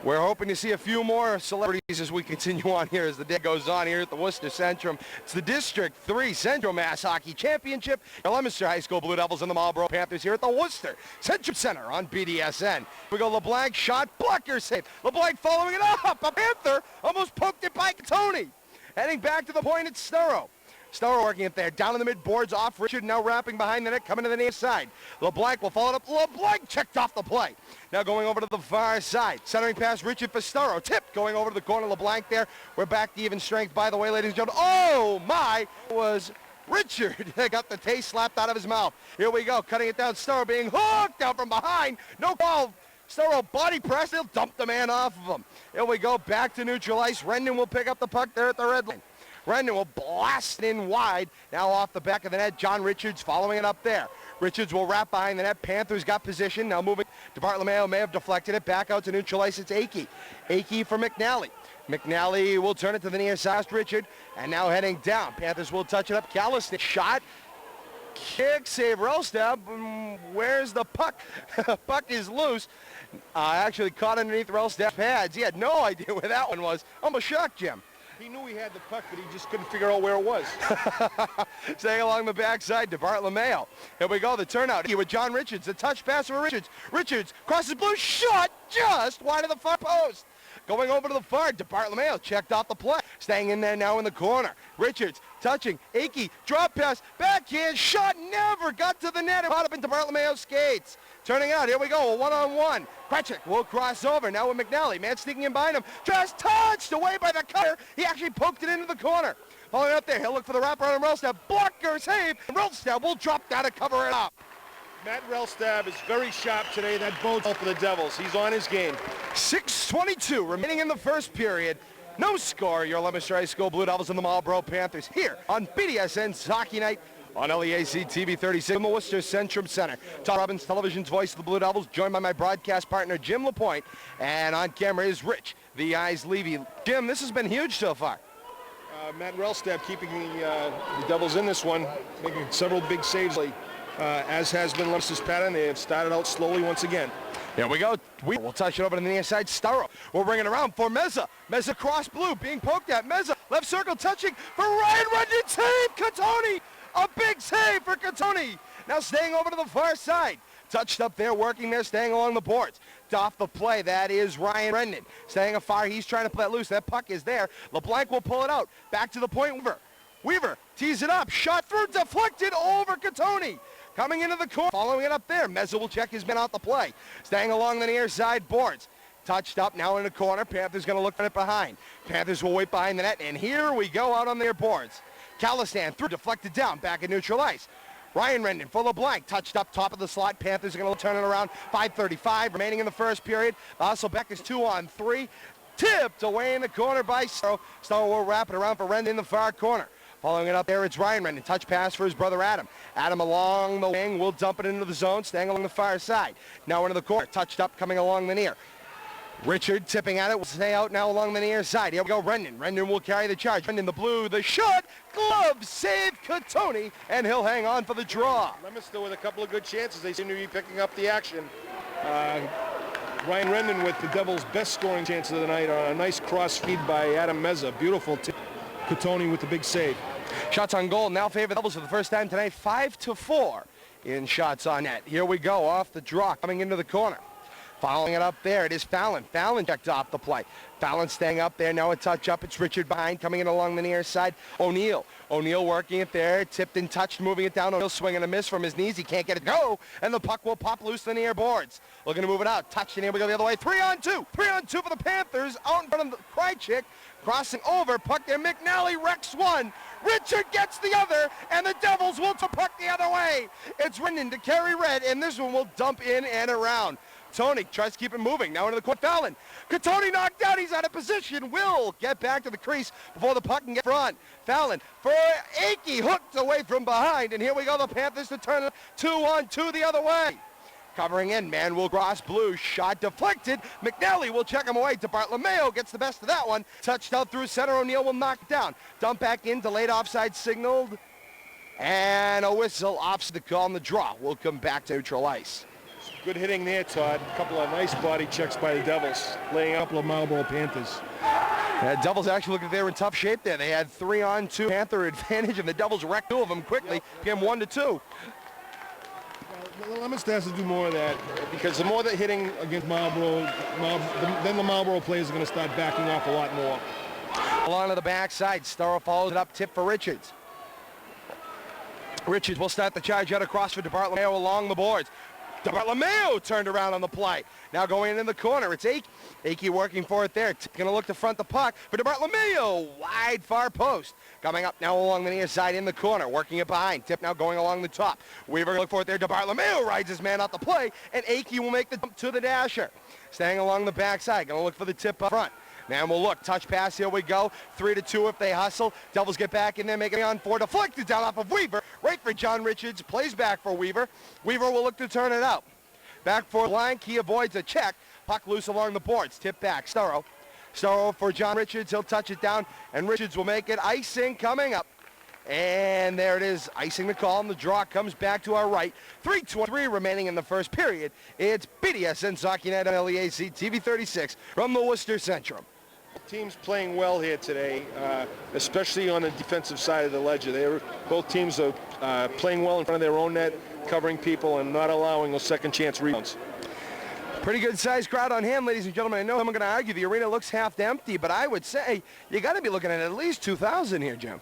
We're hoping to see a few more celebrities as we continue on here as the day goes on here at the Worcester Centrum. It's the District 3 Central Mass Hockey Championship. The Leominster High School Blue Devils and the Marlborough Panthers here at the Worcester Centrum Centre on BDSN. We go LeBlanc shot, blocker save. LeBlanc following it up. A Panther almost poked it by Tony. Heading back to the point, it's Sturrow. Sturrow working it there, down in the mid-boards, off Richard, now wrapping behind the net, coming to the near side. LeBlanc will follow it up. LeBlanc checked off the play. Now going over to the far side. Centering pass, Richard for Sturrow. Tipped going over to the corner, LeBlanc there. We're back to even strength, by the way, ladies and gentlemen. Oh, my, was Richard. Got the taste slapped out of his mouth. Here we go, cutting it down. Sturrow being hooked down from behind. No call. Sturrow body press. He'll dump the man off of him. Here we go, back to neutral ice. Rendon will pick up the puck there at the red line. Rendon will blast it in wide. Now off the back of the net, John Richards following it up there. Richards will wrap behind the net. Panthers got position. Now moving to Bartolomeo. May have deflected it. Back out to neutral ice. It's Akey. Akey for McNally. McNally will turn it to the near side. Richard. And now heading down. Panthers will touch it up. Calliston shot. Kick save. Rellstab. Where's the puck? Puck is loose. Actually caught underneath Rellstab's pads. He had no idea where that one was. Almost shocked Jim. He knew he had the puck, but he just couldn't figure out where it was. Staying along the backside to Bartolomeo. Here we go, the turnout here with John Richards. The touch pass for Richards. Richards crosses blue, shot just wide of the far post. Going over to the far to Bartolomeo, checked off the play. Staying in there now in the corner. Richards touching, Akey, drop pass, backhand, shot, never got to the net. It caught up into Bartolomeo's skates. Turning out, here we go, a one-on-one. Kretschik will cross over, now with McNally. Man sneaking in behind him, just touched away by the cutter. He actually poked it into the corner. Following up there, he'll look for the wraparound on Rellstab. Blocker save, Rellstab will drop down to cover it up. Matt Rellstab is very sharp today. That bodes well for the Devils. He's on his game. 6:22 remaining in the first period. No score, your Leominster High School Blue Devils and the Marlborough Panthers here on BDSN's Hockey Night on LEAC TV 36 in the Worcester Centrum Centre. Todd Robbins, television's voice of the Blue Devils, joined by my broadcast partner, Jim LaPointe, and on camera is Rich, the Eyes Levy. Jim, this has been huge so far. Matt Rellstab keeping the Devils in this one, making several big saves, as has been Leominster's pattern. They have started out slowly once again. Here we go. We'll touch it over to the near side. Sturrow will bring it around for Meza. Meza cross blue, being poked at. Meza, left circle, touching for Ryan Rendon. Save, Catoni. A big save for Catoni. Now staying over to the far side. Touched up there, working there, staying along the boards. Off the play, that is Ryan Rendon. Staying afar, he's trying to play it loose. That puck is there. LeBlanc will pull it out. Back to the point, Weaver. Weaver tees it up. Shot through, deflected over Catoni. Coming into the corner, following it up there. Meza will check his men out the play. Staying along the near side boards. Touched up now in the corner. Panthers going to look for it behind. Panthers will wait behind the net, and here we go out on their boards. Callistan through, deflected down, back at neutral ice. Ryan Rendon for LeBlanc, touched up top of the slot. Panthers are going to turn it around. 5:35 remaining in the first period. Hasselbeck is 2-on-3. Tipped away in the corner by Sturrow. Sturrow will wrap it around for Rendon in the far corner. Following it up there, it's Ryan Rendon. Touch pass for his brother Adam. Adam along the wing will dump it into the zone, staying along the far side. Now into the corner, touched up, coming along the near. Richard tipping at it, will stay out now along the near side. Here we go, Rendon. Rendon will carry the charge. Rendon the blue, the shot, glove, save, Catoni, and he'll hang on for the draw. Leominster with a couple of good chances. They seem to be picking up the action. Ryan Rendon with the Devils' best scoring chance of the night on a nice cross feed by Adam Meza. Beautiful tip. Catoni with the big save. Shots on goal now favor the Devils for the first time tonight, 5-4 in shots on net. Here we go, off the draw, coming into the corner. Following it up there, it is Fallon. Fallon checked off the play. Fallon staying up there, now a touch up. It's Richard behind, coming in along the near side. O'Neal. O'Neal working it there, tipped and touched, moving it down. O'Neal swinging a miss from his knees. He can't get it go, and the puck will pop loose in the near boards. Looking to move it out, touched, and here we go the other way. 3-on-2. 3-on-2 for the Panthers, out in front of the Kreichik. Crossing over, puck there, McNally wrecks one. Richard gets the other, and the Devils will to puck the other way. It's Rendon to carry red, and this one will dump in and around. Tony tries to keep it moving. Now into the corner. Fallon. Catoni knocked out. He's out of position. Will get back to the crease before the puck can get front. Fallon for Akey. Hooked away from behind. And here we go. The Panthers to turn it 2-on-2 the other way. Covering in. Man will cross blue. Shot deflected. McNally will check him away to Bartolomeo. Gets the best of that one. Touched out through center. O'Neal will knock it down. Dump back in. Delayed offside signaled. And a whistle offs the call on the draw. We'll come back to neutral ice. Good hitting there, Todd. A couple of nice body checks by the Devils, laying up a couple of Marlborough Panthers. Devils actually looked like they were in tough shape there. They had 3-on-2 Panther advantage, and the Devils wrecked 2 of them quickly, became 1-2. Well, Leominster has to do more of that because the more they're hitting against Marlborough, then the Marlborough players are going to start backing off a lot more. Along to the backside, Starro follows it up, tip for Richards. Richards will start the charge out across for DeBartolomeo along the boards. DeBartolomeo turned around on the play. Now going in the corner, it's Akey. Akey working for it there. Going to look to front the puck for DeBartolomeo. Wide far post. Coming up now along the near side in the corner, working it behind. Tip now going along the top. Weaver going to look for it there. DeBartolomeo rides his man out the play, and Akey will make the jump to the dasher. Staying along the backside, going to look for the tip up front. Man will look, touch pass, here we go. 3-2 if they hustle. Devils get back in there, making it on 4, deflected down off of Weaver. Right for John Richards, plays back for Weaver. Weaver will look to turn it out. Back for blank, he avoids a check. Puck loose along the boards, tip back, Starro. Starro for John Richards, he'll touch it down, and Richards will make it. Icing coming up. And there it is, icing the call, and the draw comes back to our right. 3:23 remaining in the first period. It's BDSN Hockey Night on LEAC TV 36 from the Worcester Centrum. Teams playing well here today, especially on the defensive side of the ledger. Both teams are playing well in front of their own net, covering people and not allowing those second chance rebounds. Pretty good sized crowd on hand, ladies and gentlemen. I know I'm going to argue the arena looks half empty, but I would say you got to be looking at least 2,000 here, Jim.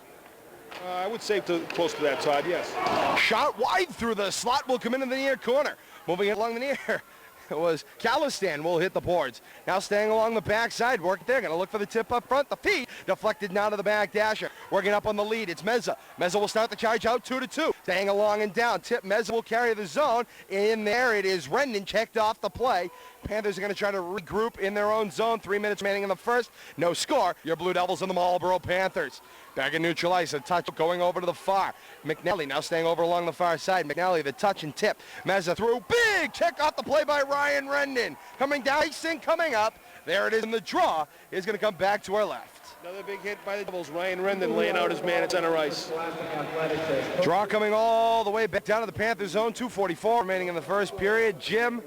I would say close to that, Todd, yes. Shot wide through the slot will come into the near corner. Moving it along the near. It was Calistan will hit the boards. Now staying along the backside, work there. Going to look for the tip up front. The feed deflected now to the back dasher. Working up on the lead. It's Meza. Meza will start the charge out 2-2. Staying along and down. Tip Meza will carry the zone. In there it is Rendon checked off the play. Panthers are going to try to regroup in their own zone. 3 minutes remaining in the first. No score. Your Blue Devils and the Marlborough Panthers. Back in neutral ice, a touch going over to the far. McNally now staying over along the far side. McNally the touch and tip. Meza through. Big check off the play by Ryan Rendon. Coming down, icing coming up. There it is, and the draw is going to come back to our left. Another big hit by the Devils. Ryan Rendon laying out his man at center ice. Draw coming all the way back down to the Panther zone. 2:44 remaining in the first period. Jim,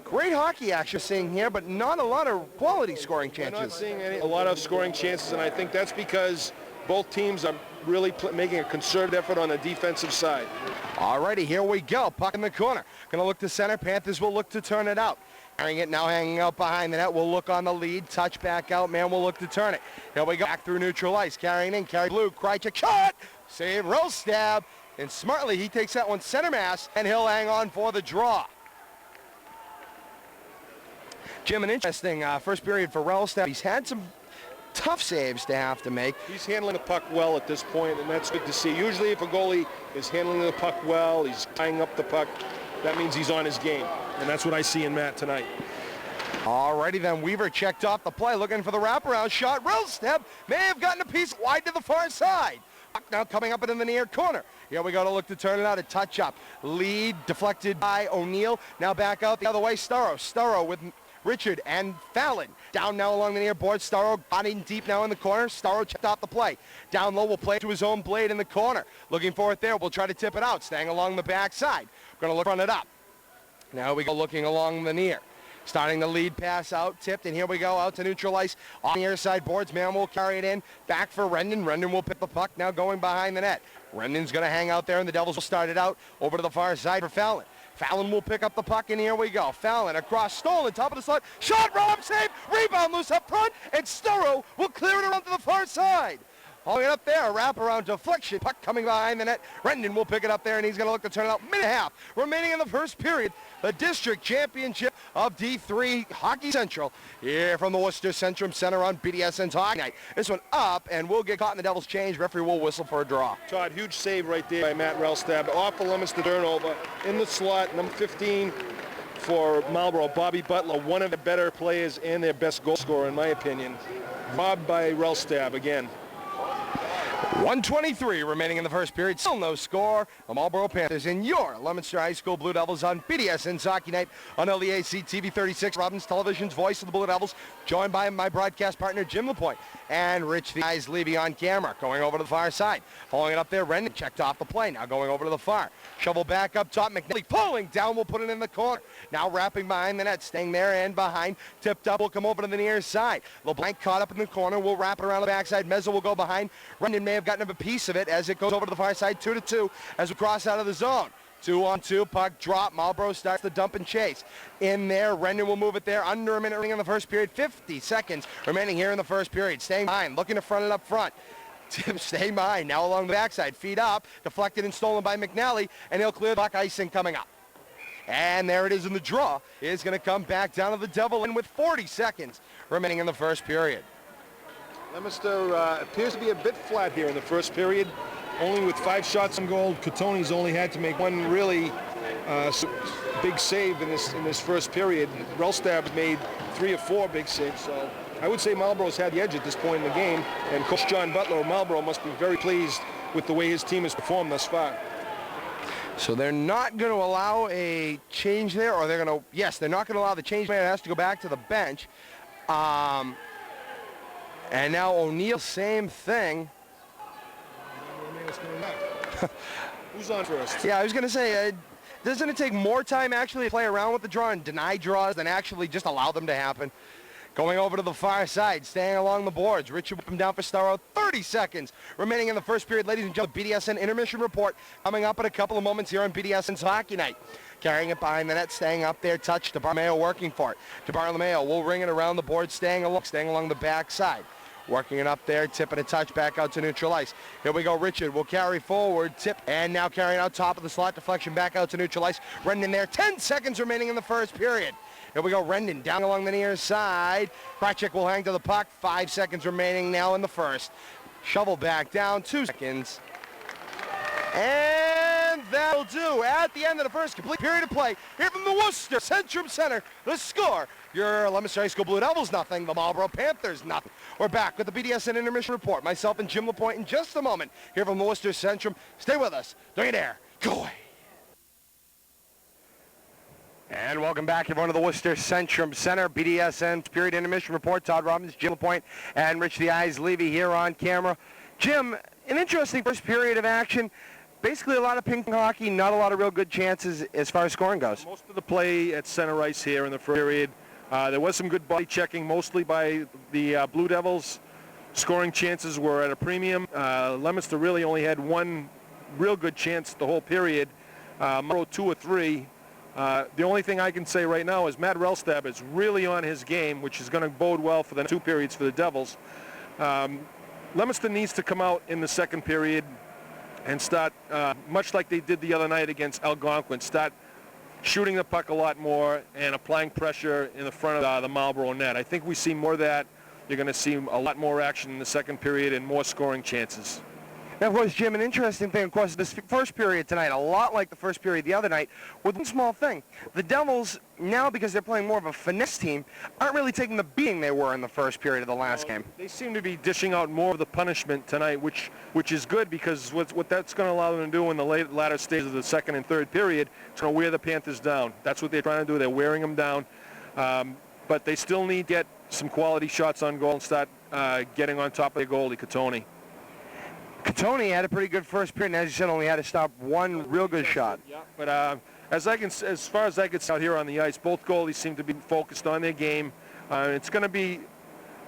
great hockey action seeing here, but not a lot of quality scoring chances. We're not seeing a lot of scoring chances, and I think that's because both teams are really making a concerted effort on the defensive side. Alrighty, here we go. Puck in the corner. Gonna look to center. Panthers will look to turn it out. Carrying it now, hanging out behind the net. We'll look on the lead. Touch back out. Man will look to turn it. Here we go. Back through neutral ice. Carrying in. Carry blue. Krychek shot. Save. Roll stab. And smartly, he takes that one center mass, and he'll hang on for the draw. Jim, an interesting first period for Rellstab. He's had some tough saves to have to make. He's handling the puck well at this point, and that's good to see. Usually if a goalie is handling the puck well, he's tying up the puck, that means he's on his game. And that's what I see in Matt tonight. Alrighty then, Weaver checked off the play, looking for the wraparound shot. Rellstab may have gotten a piece wide to the far side. Puck now coming up in the near corner. Here we go to look to turn it out, a touch up. Lead deflected by O'Neill. Now back out the other way, Starro. Starro with Richard and Fallon. Down now along the near board. Starro got in deep now in the corner. Starro checked off the play. Down low will play to his own blade in the corner. Looking for it there. We'll try to tip it out. Staying along the backside. Going to look front it up. Now we go looking along the near. Starting the lead pass out, tipped, and here we go out to neutral ice. On the near side boards, man will carry it in. Back for Rendon. Rendon will pick the puck now going behind the net. Rendon's going to hang out there, and the Devils will start it out over to the far side for Fallon. Fallon will pick up the puck, and here we go. Fallon across, stolen, top of the slot. Shot, Rob, save, rebound loose up front, and Starro will clear it around to the far side. Hauling it up there, a wraparound deflection. Puck coming behind the net. Rendon will pick it up there, and he's going to look to turn it out. Minute and a half remaining in the first period. The district championship of D3 Hockey Central here from the Worcester Centrum Centre on BDSN Hockey Night. This one up, and we'll get caught in the Devil's change. Referee will whistle for a draw. Todd, huge save right there by Matt Rellstab. Off the Leominster turnover. In the slot, number 15 for Marlborough, Bobby Butler, one of the better players and their best goal scorer, in my opinion. Robbed by Rellstab again. 1:23 remaining in the first period. Still no score. The Marlborough Panthers in your Leominster High School Blue Devils on BDSN Hockey Night on LEAC TV 36. Robbins Television's voice of the Blue Devils, joined by my broadcast partner Jim LaPointe and Rich the Eyes Levy on camera. Going over to the far side. Following it up there, Rendon checked off the play. Now going over to the far. Shovel back up top. McNally pulling down. Will put it in the corner. Now wrapping behind the net. Staying there and behind. Tipped up. Will come over to the near side. LeBlanc caught up in the corner. Will wrap it around the backside. Mezzo will go behind. Rendon may have gotten a piece of it as it goes over to the far side. 2-2 as we cross out of the zone. 2-on-2, puck drop. Marlborough starts the dump and chase. In there, Rendon will move it there. Under a minute remaining in the first period. 50 seconds remaining here in the first period. Staying behind, looking to front it up front. Staying behind, now along the backside. Feet up, deflected and stolen by McNally, and he'll clear the puck. Icing coming up. And there it is in the draw. It's going to come back down to the Devil in with 40 seconds remaining in the first period. Leominster appears to be a bit flat here in the first period. Only with 5 shots on goal. Cotone's only had to make one really big save in this first period. Relstab made 3 or 4 big saves. So I would say Marlborough's had the edge at this point in the game. And Coach John Butler of Marlborough must be very pleased with the way his team has performed thus far. So they're not going to allow a change there, or they're going to, yes, they're not going to allow the change. Man has to go back to the bench. And now O'Neill, same thing. Who's on first? Yeah, I was going to say, doesn't it take more time actually to play around with the draw and deny draws than actually just allow them to happen? Going over to the far side, staying along the boards. Richard whip him down for Starro. 30 seconds remaining in the first period. Ladies and gentlemen, BDSN intermission report coming up in a couple of moments here on BDSN's Hockey Night. Carrying it behind the net, staying up there, touch. DeBartolomeo working for it. DeBartolomeo will ring it around the board, staying along the back side. Working it up there, tipping a touch back out to neutral ice. Here we go, Richard will carry forward, tip, and now carrying out top of the slot, deflection back out to neutral ice. Rendon there, 10 seconds remaining in the first period. Here we go, Rendon down along the near side. Kratchik will hang to the puck, 5 seconds remaining now in the first. Shovel back down, 2 seconds. And that'll do. At the end of the first complete period of play, here from the Worcester Centrum Centre, the score, your Leominster High School Blue Devils nothing, the Marlborough Panthers nothing. We're back with the BDSN intermission report. Myself and Jim LaPointe in just a moment here from the Worcester Centrum. Stay with us. Don't you dare. Go away. And welcome back, everyone, to the Worcester Centrum Centre, BDSN period intermission report. Todd Robbins, Jim LaPointe, and Rich the Eyes Levy here on camera. Jim, an interesting first period of action. Basically a lot of ping pong hockey, not a lot of real good chances as far as scoring goes. Most of the play at center ice here in the first period. There was some good body checking, mostly by the Blue Devils. Scoring chances were at a premium. Leominster really only had one real good chance the whole period. Marlborough 2 or 3. The only thing I can say right now is Matt Relstab is really on his game, which is going to bode well for the 2 periods for the Devils. Leominster needs to come out in the second period and start, much like they did the other night against Algonquin, start shooting the puck a lot more and applying pressure in the front of the Marlborough net. I think we see more of that. You're going to see a lot more action in the second period and more scoring chances. Now, of course, Jim, an interesting thing, of course, this first period tonight, a lot like the first period the other night, with one small thing. The Devils, now because they're playing more of a finesse team, aren't really taking the beating they were in the first period of the last game. They seem to be dishing out more of the punishment tonight, which is good, because what that's going to allow them to do in the latter stages of the second and third period is going to wear the Panthers down. That's what they're trying to do. They're wearing them down. But they still need to get some quality shots on goal and start getting on top of their goalie, Cotone. Cotone had a pretty good first period, and as you said, only had to stop one real good shot. Yeah, but as far as I can see out here on the ice, both goalies seem to be focused on their game. It's going to be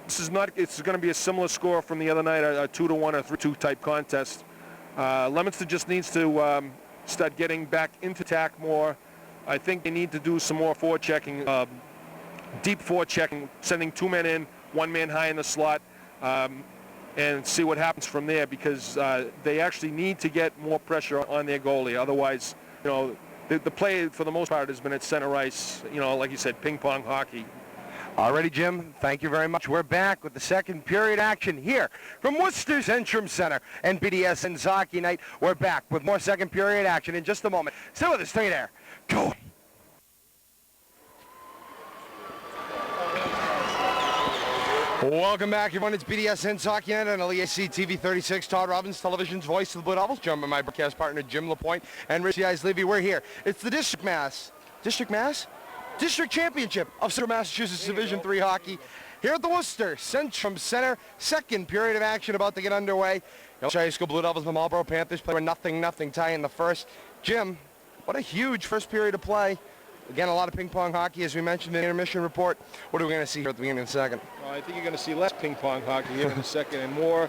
a similar score from the other night, a 2-1 or 3-2 type contest. Leominster just needs to start getting back into attack more. I think they need to do some more forechecking, deep forechecking, sending 2 men in, 1 man high in the slot. And see what happens from there, because they actually need to get more pressure on their goalie. Otherwise, the play for the most part has been at center ice, like you said, ping pong hockey. Alrighty, Jim, thank you very much. We're back with the second period action here from Worcester Centrum Centre and BDSN's Hockey Night. We're back with more second period action in just a moment. Stay with us, stay there. Go. Welcome back, everyone. It's BDSN Hockey Night on LEAC TV 36. Todd Robbins, television's voice of the Blue Devils, joined by my broadcast partner Jim LaPointe and Levy. We're here. It's the District Championship of Central Massachusetts Division III Hockey here at the Worcester Centrum Centre. Second period of action about to get underway. Leominster High School Blue Devils and the Marlborough Panthers play a 0-0 tie in the first. Jim, what a huge first period of play. Again, a lot of ping-pong hockey, as we mentioned in the intermission report. What are we going to see here at the beginning of the second? Well, I think you're going to see less ping-pong hockey here in the second and more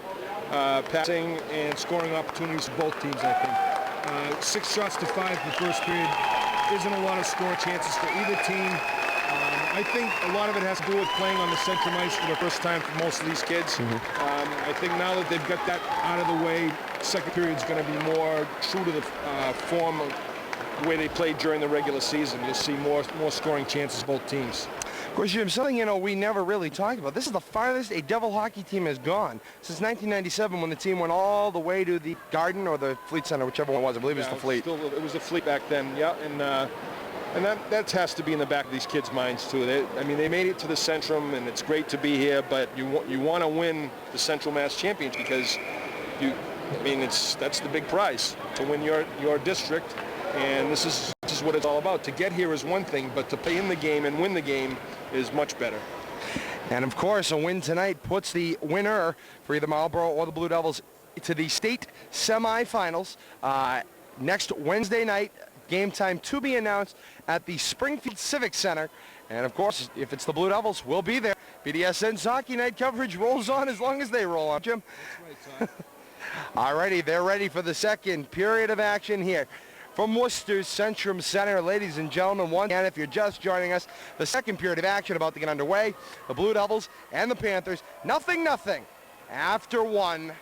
passing and scoring opportunities for both teams, I think. 6 shots to 5 in the first period isn't a lot of score chances for either team. I think a lot of it has to do with playing on the Centrum ice for the first time for most of these kids. I think now that they've got that out of the way, second period is going to be more true to the form of the way they played during the regular season. You'll see more scoring chances both teams. Of course, Jim, something we never really talked about. This is the farthest a Devil hockey team has gone since 1997, when the team went all the way to the Garden or the Fleet Center, whichever one it was. I believe it was the Fleet. It was the Fleet back then, yeah. And that has to be in the back of these kids' minds too. They made it to the Centrum, and it's great to be here. But you want to win the Central Mass Championship because that's the big prize, to win your district. And this is what it's all about. To get here is one thing, but to play in the game and win the game is much better. And of course, a win tonight puts the winner for either Marlborough or the Blue Devils to the state semifinals next Wednesday night. Game time to be announced at the Springfield Civic Center. And of course, if it's the Blue Devils, we'll be there. BDSN's Hockey Night coverage rolls on as long as they roll on, Jim. That's right, Alrighty, they're ready for the second period of action here from Worcester Centrum Centre. Ladies and gentlemen, once again, if you're just joining us, the second period of action about to get underway. The Blue Devils and the Panthers, 0-0 after one.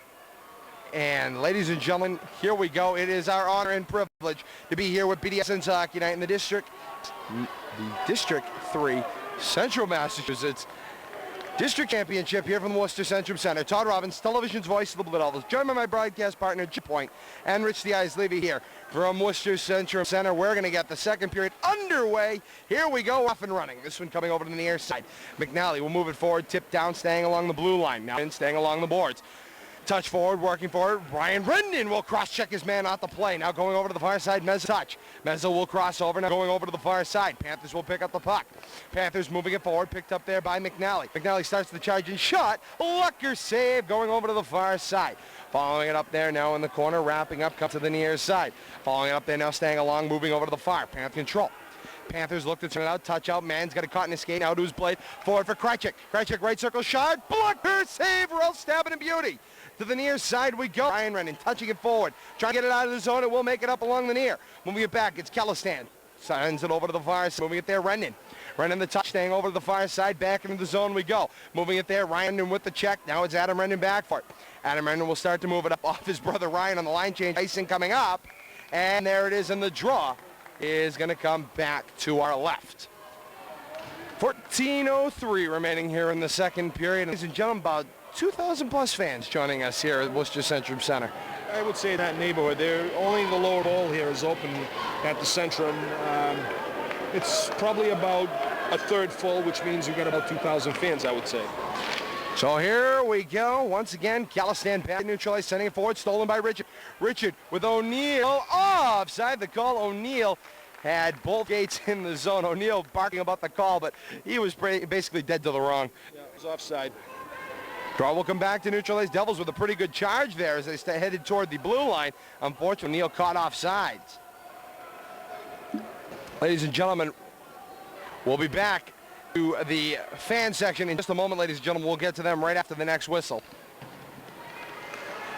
And ladies and gentlemen, here we go. It is our honor and privilege to be here with BDSN's Hockey Night in the District 3 Central Massachusetts District Championship here from the Worcester Centrum Centre. Todd Robbins, television's voice of the Blue Devils, joined by my broadcast partner, Jim LaPointe, and Rich the Eyes Levy here from Worcester Centrum Centre. We're going to get the second period underway. Here we go, off and running. This one coming over to the near side. McNally will move it forward, tip down, staying along the blue line. Now in, staying along the boards. Touch forward, working forward. Ryan Rendon will cross-check his man off the play. Now going over to the far side, Mezza touch. Mezza will cross over, now going over to the far side. Panthers will pick up the puck. Panthers moving it forward, picked up there by McNally. McNally starts the charge and shot. Lucker save, going over to the far side. Following it up there now in the corner, wrapping up, comes to the near side. Following it up there now, staying along, moving over to the far. Panther control. Panthers look to turn it out, touch out. Man's got a caught in his skate, now to his blade. Forward for Krychek. Krychek right circle shot. Blocker save, Rel stabbing in beauty. To the near side we go. Ryan Rendon touching it forward. Trying to get it out of the zone. It will make it up along the near. Moving it back. It's Kellistan. Sends it over to the far side. Moving it there. Rendon. Rendon the touch. Staying over to the far side. Back into the zone we go. Moving it there. Ryan Rendon with the check. Now it's Adam Rendon back for it. Adam Rendon will start to move it up off his brother Ryan on the line change. Icing coming up. And there it is. And the draw is going to come back to our left. 14:03 remaining here in the second period. Ladies and gentlemen, about 2,000 plus fans joining us here at Worcester Centrum Centre. I would say that neighborhood. Only the lower bowl here is open at the Centrum. It's probably about a third full, which means you've got about 2,000 fans, I would say. So here we go. Once again, Callistan back neutralized, sending it forward, stolen by Richard. Richard with O'Neill offside. The call, O'Neill had both gates in the zone. O'Neill barking about the call, but he was basically dead to the wrong. Yeah, it was offside. Draw will come back to neutralize. Devils with a pretty good charge there as they headed toward the blue line. Unfortunately, O'Neill caught off sides. Ladies and gentlemen, we'll be back to the fan section in just a moment, ladies and gentlemen. We'll get to them right after the next whistle.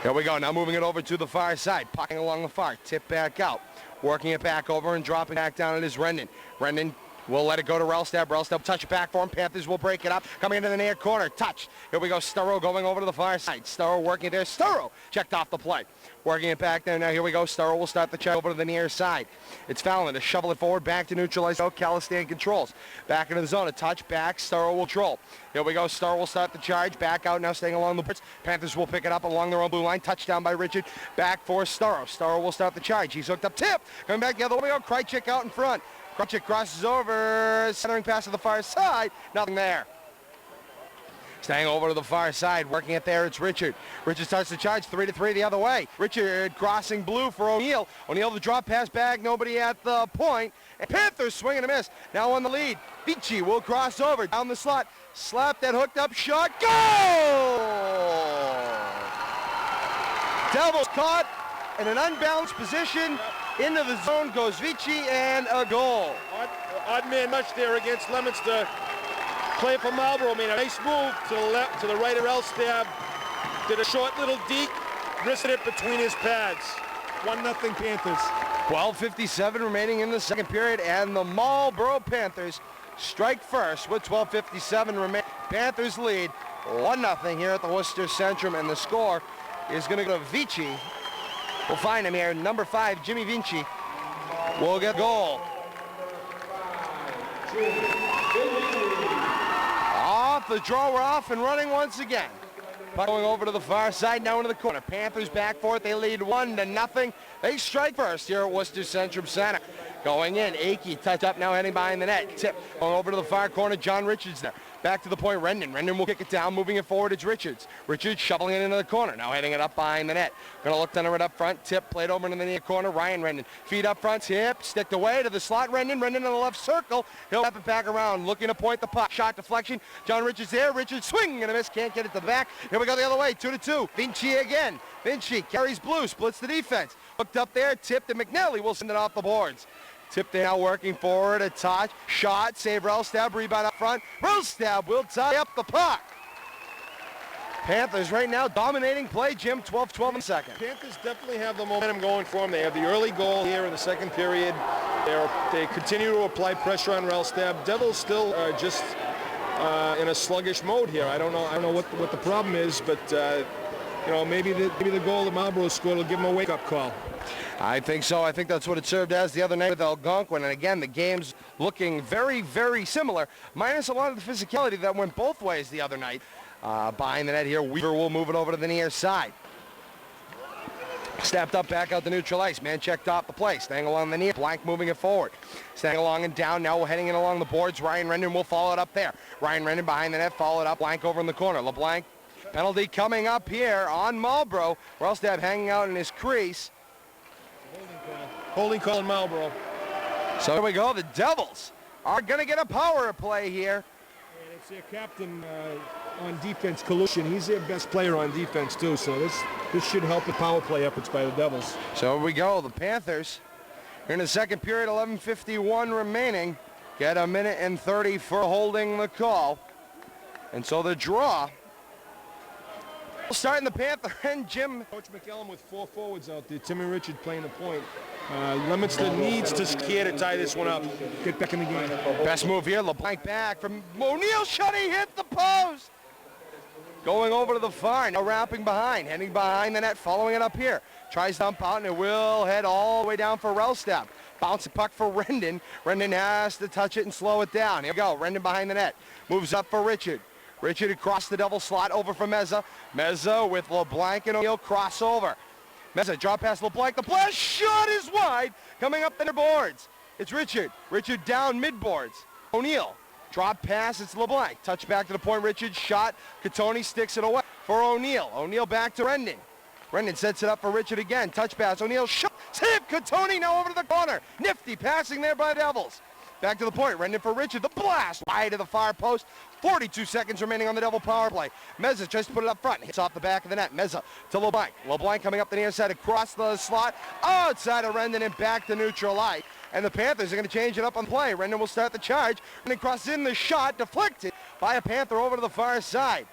Here we go. Now moving it over to the far side. Pucking along the far. Tip back out. Working it back over and dropping back down. It is Rendon. Rendon will let it go to Relstab. Relstab touch it back for him. Panthers will break it up. Coming into the near corner. Touch. Here we go. Sturrow going over to the far side. Sturrow working there. Sturrow checked off the play. Working it back there. Now here we go. Sturrow will start the check over to the near side. It's Fallon to shovel it forward. Back to neutralize. Oh, Callistan controls. Back into the zone. A touch back. Sturrow will troll. Here we go. Sturrow will start the charge. Back out now, staying along the boards. Panthers will pick it up along their own blue line. Touchdown by Richard. Back for Sturrow. Sturrow will start the charge. He's hooked up. Tip. Coming back the other way. Krychek out in front. Krychek crosses over. Centering pass to the far side. Nothing there. Staying over to the far side, working it there, it's Richard. Richard starts to charge, 3-3 the other way. Richard crossing blue for O'Neal. O'Neal the drop pass back, nobody at the point. And Panthers swing and a miss, now on the lead. Vici will cross over, down the slot, slap that hooked up shot, goal! Devils caught in an unbalanced position, into the zone goes Vici, and a goal. Odd man much there against Leominster. Play for Marlborough, made a nice move to the left, to the right of Elstab. Did a short little deke, wristed it between his pads. 1-0 Panthers. 12:57 remaining in the second period, and the Marlborough Panthers strike first with 12:57 remaining. Panthers lead 1-0 here at the Worcester Centrum, and the score is going to go to Vici. We'll find him here. Number 5, Jimmy Vinci, will get goal. Off the draw, we're off and running once again. Puck going over to the far side, now into the corner. Panthers back for it. They lead 1-0. They strike first here at Worcester Centrum Centre. Going in, Akey touch up now, heading behind the net. Tip going over to the far corner. John Richards there. Back to the point, Rendon. Rendon will kick it down, moving it forward. It's Richards. Richards shoveling it into the corner. Now heading it up behind the net. Going to look down it up front. Tip played over into the near corner. Ryan Rendon. Feet up front. Hip sticked away to the slot. Rendon. Rendon in the left circle. He'll wrap it back around. Looking to point the puck. Shot deflection. John Richards there. Richards swing and a miss. Can't get it to the back. Here we go the other way. 2-2. Vinci again. Vinci carries blue. Splits the defense. Hooked up there. Tipped and McNally will send it off the boards. Tip there now working forward, a touch, shot, save Relstab, rebound up front. Relstab will tie up the puck. Panthers right now dominating play, Jim, 12-12 in the second. Panthers definitely have the momentum going for them. They have the early goal here in the second period. They continue to apply pressure on Relstab. Devils still are just in a sluggish mode here. I don't know what the problem is, but you know, maybe the goal that Marlborough scored will give them a wake-up call. I think so. I think that's what it served as the other night with Algonquin. And again, the game's looking very, very similar, minus a lot of the physicality that went both ways the other night. Behind the net here, Weaver will move it over to the near side. Stepped up back out the neutral ice. Man checked off the play. Staying along the near. Blank moving it forward. Staying along and down. Now we're heading in along the boards. Ryan Rendon will follow it up there. Ryan Rendon behind the net. Followed up. Blank over in the corner. LeBlanc. Penalty coming up here on Marlborough. Relstab hanging out in his crease. Holding call in Marlborough. So here we go. The Devils are going to get a power play here. And it's their captain on defense, Kalushin. He's their best player on defense, too. So this should help the power play efforts by the Devils. So here we go. The Panthers are in the second period, 11:51 remaining. Get a minute and 30 for holding the call. And so the draw. Starting the Panther end, Jim. Coach McEllen with 4 forwards out there. Timmy Richard playing the point. Leominster needs to scare to tie this one up. Get back in the game. Best move here. LeBlanc back from O'Neal. Shot. He hit the post. Going over to the far. Now wrapping behind. Heading behind the net. Following it up here. Tries to dump out and it will head all the way down for Relstab. Bouncing puck for Rendon. Rendon has to touch it and slow it down. Here we go. Rendon behind the net. Moves up for Richard. Richard across the double slot over for Meza. Meza with LeBlanc and O'Neal crossover. Meza drop past LeBlanc. The blast shot is wide. Coming up the boards. It's Richard. Richard down mid-boards. O'Neal. Drop pass. It's LeBlanc. Touch back to the point. Richard shot. Catoni sticks it away for O'Neal. O'Neal back to Rendon. Rendon sets it up for Richard again. Touch pass. O'Neal shot. Save. Catoni now over to the corner. Nifty passing there by the Devils. Back to the point. Rendon for Richard. The blast wide to the far post. 42 seconds remaining on the Devil power play. Meza tries to put it up front. Hits off the back of the net. Meza to LeBlanc. LeBlanc coming up the near side across the slot. Outside of Rendon and back to neutral ice. And the Panthers are going to change it up on play. Rendon will start the charge. Rendon crosses in the shot. Deflected by a Panther over to the far side.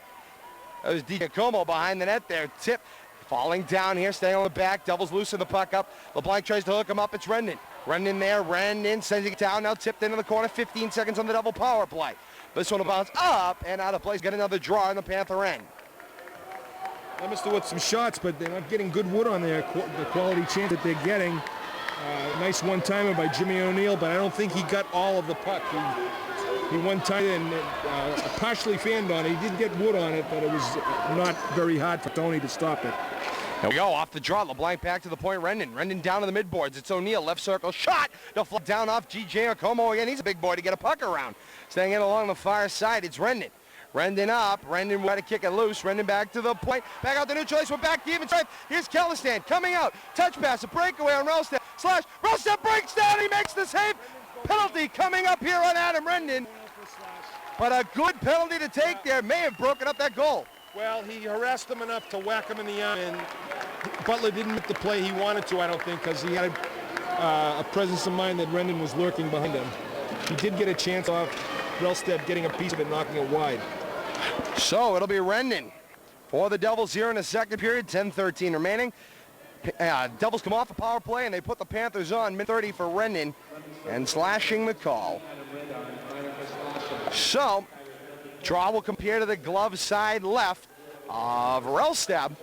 That was DiGiacomo behind the net there. Tip falling down here. Staying on the back. Devils loosen the puck up. LeBlanc tries to hook him up. It's Rendon. Rendon there. Rendon sending it down. Now tipped into the corner. 15 seconds on the Devil power play. This one will bounce up and out of place. Get another draw in the Panther end. Leominster with some shots, but they're not getting good wood on the quality chance that they're getting. Nice one-timer by Jimmy O'Neal, but I don't think he got all of the puck. He one-timed and partially fanned on it. He did get wood on it, but it was not very hard for Tony to stop it. Here we go, off the draw. LeBlanc back to the point. Rendon down to the midboards. It's O'Neal, left circle, shot. Deflect down off Giacomo again. He's a big boy to get a puck around. Staying in along the far side, it's Rendon. Rendon up. Rendon got to kick it loose. Rendon back to the point. Back out the neutral ice. We're back to even strength. Here's Kellistan coming out. Touch pass. A breakaway on Rellstad. Slash. Rellstad breaks down. He makes the save. Penalty coming up here on Adam Rendon. But a good penalty to take there. May have broken up that goal. Well, he harassed him enough to whack him in the arm, and Butler didn't make the play he wanted to, I don't think, because he had a presence of mind that Rendon was lurking behind him. He did get a chance off Rellstad getting a piece of it, knocking it wide. So it'll be Rendon for the Devils here in the second period. 10:13 remaining. Devils come off a power play, and they put the Panthers on mid-30 for Rendon, and slashing the call. So, draw will compare to the glove side left of Rellstab.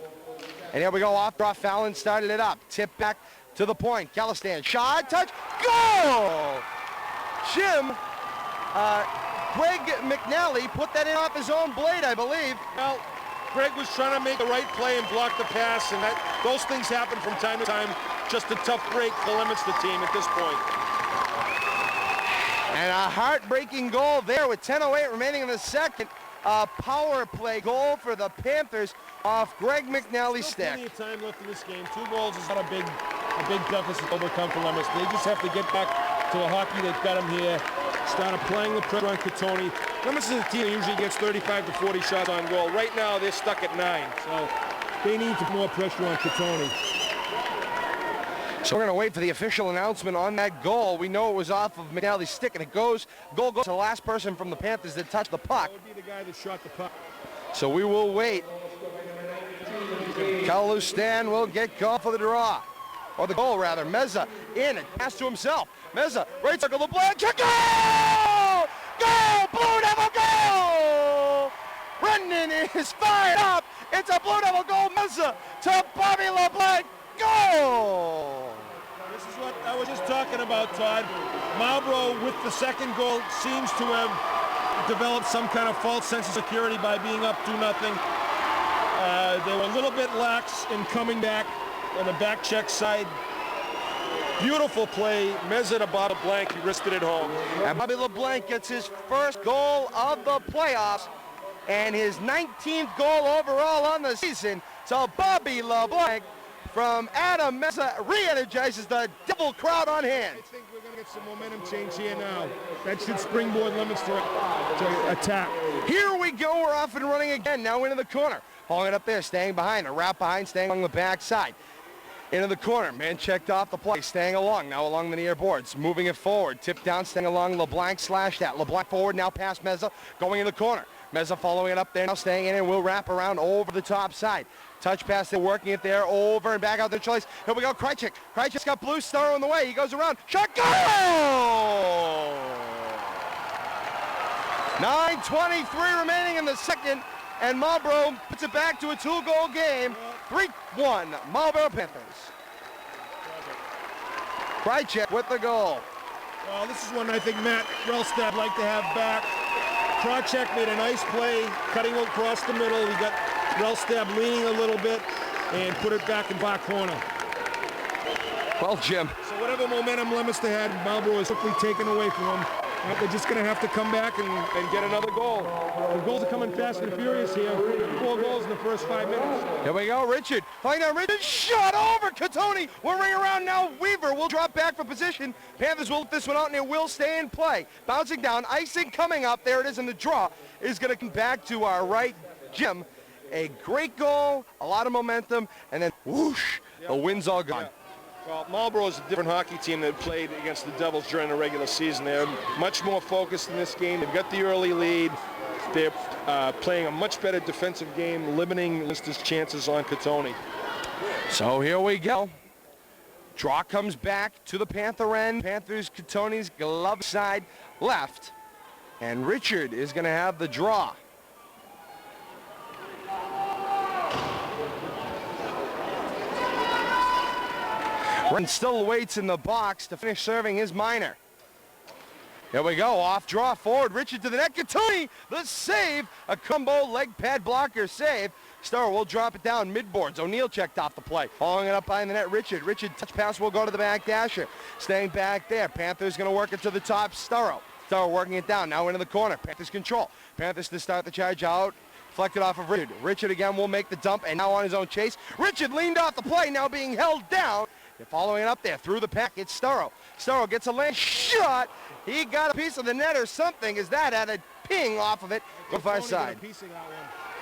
And here we go, off draw. Fallon started it up. Tip back to the point. Kellistan, shot, touch, goal! Jim, Greg McNally put that in off his own blade, I believe. Well, Greg was trying to make the right play and block the pass, and those things happen from time to time. Just a tough break for the Leominster team at this point. And a heartbreaking goal there with 10:08 remaining in the second. A power play goal for the Panthers off Greg McNally's stick. Plenty of time left in this game. 2 goals is not a big deficit to overcome for Leominster. They just have to get back to the hockey that got them here. Start applying the pressure on Catoni. Leominster's a team that usually gets 35 to 40 shots on goal. Right now, they're stuck at 9, so they need to put more pressure on Catoni. So we're going to wait for the official announcement on that goal. We know it was off of McNally's stick, and goal goes to the last person from the Panthers that touched the puck. That would be the guy that shot the puck. So we will wait. Kellistan will get called for the draw. Or the goal, rather. Meza in and pass to himself. Meza, right circle, LeBlanc, kick, goal! Goal! Blue Devil goal! Rendon is fired up. It's a Blue Devil goal. Meza to Bobby LeBlanc. Goal! This is what I was just talking about, Todd. Marlborough, with the second goal, seems to have developed some kind of false sense of security by being up 2-0. They were a little bit lax in coming back on the back check side. Beautiful play. Meza to Bobby LeBlanc. He risked it at home. And Bobby LeBlanc gets his first goal of the playoffs and his 19th goal overall on the season. So Bobby LeBlanc from Adam Meza re-energizes the Devil crowd on hand. I think we're going to get some momentum change here now. That should springboard Leominster to attack. Here we go. We're off and running again. Now into the corner. Hauling it up there, staying behind. A wrap behind, staying along the back side. Into the corner. Man checked off the play. Staying along. Now along the near boards. Moving it forward. Tipped down, staying along. LeBlanc slashed at. LeBlanc forward. Now past Meza. Going in the corner. Meza following it up there. Now staying in and will wrap around over the top side. Touch pass, they're working it there, over and back out the choice. Here we go, Krychek. Krychek's got Blue Star on the way. He goes around, shot, goal! 9:23 remaining in the second, and Marlborough puts it back to a 2-goal game. 3-1, Marlborough Panthers. Krychek with the goal. Well, this is one I think Matt Rellstad would like to have back. Krychek made a nice play, cutting across the middle. He got Rellstab leaning a little bit and put it back in back corner. Well, Jim. So whatever momentum Leominster had, Marlborough is quickly taken away from them. They're just going to have to come back and get another goal. The goals are coming fast and furious here. 4 goals in the first 5 minutes. Here we go, Richard. Find out Richard, shot over Catoni. We'll ring around now. Weaver will drop back for position. Panthers will let this one out and it will stay in play. Bouncing down, icing coming up. There it is in the draw. Is going to come back to our right, Jim. A great goal, a lot of momentum, and then whoosh, the wind's all gone. Well, Marlborough is a different hockey team that played against the Devils during the regular season. They're much more focused in this game. They've got the early lead. They're playing a much better defensive game, limiting Leominster's chances on Catoni. So here we go. Draw comes back to the Panther end. Panthers, Catoni's glove side left. And Richard is going to have the draw. Ren still waits in the box to finish serving his minor. Here we go, off draw, forward, Richard to the net, Catoni, the save, a combo leg pad blocker save. Star will drop it down mid-boards. O'Neill checked off the play. Following it up behind the net, Richard touch pass will go to the back dasher. Staying back there, Panthers going to work it to the top, Starro. Starro working it down, now into the corner. Panthers control. Panthers to start the charge out. Deflected off of Richard. Richard again will make the dump, and now on his own chase. Richard leaned off the play, now being held down. They're following it up there through the pack. It's Starro. Starro gets a lane shot. He got a piece of the net or something, as that had a ping off of it to the far side.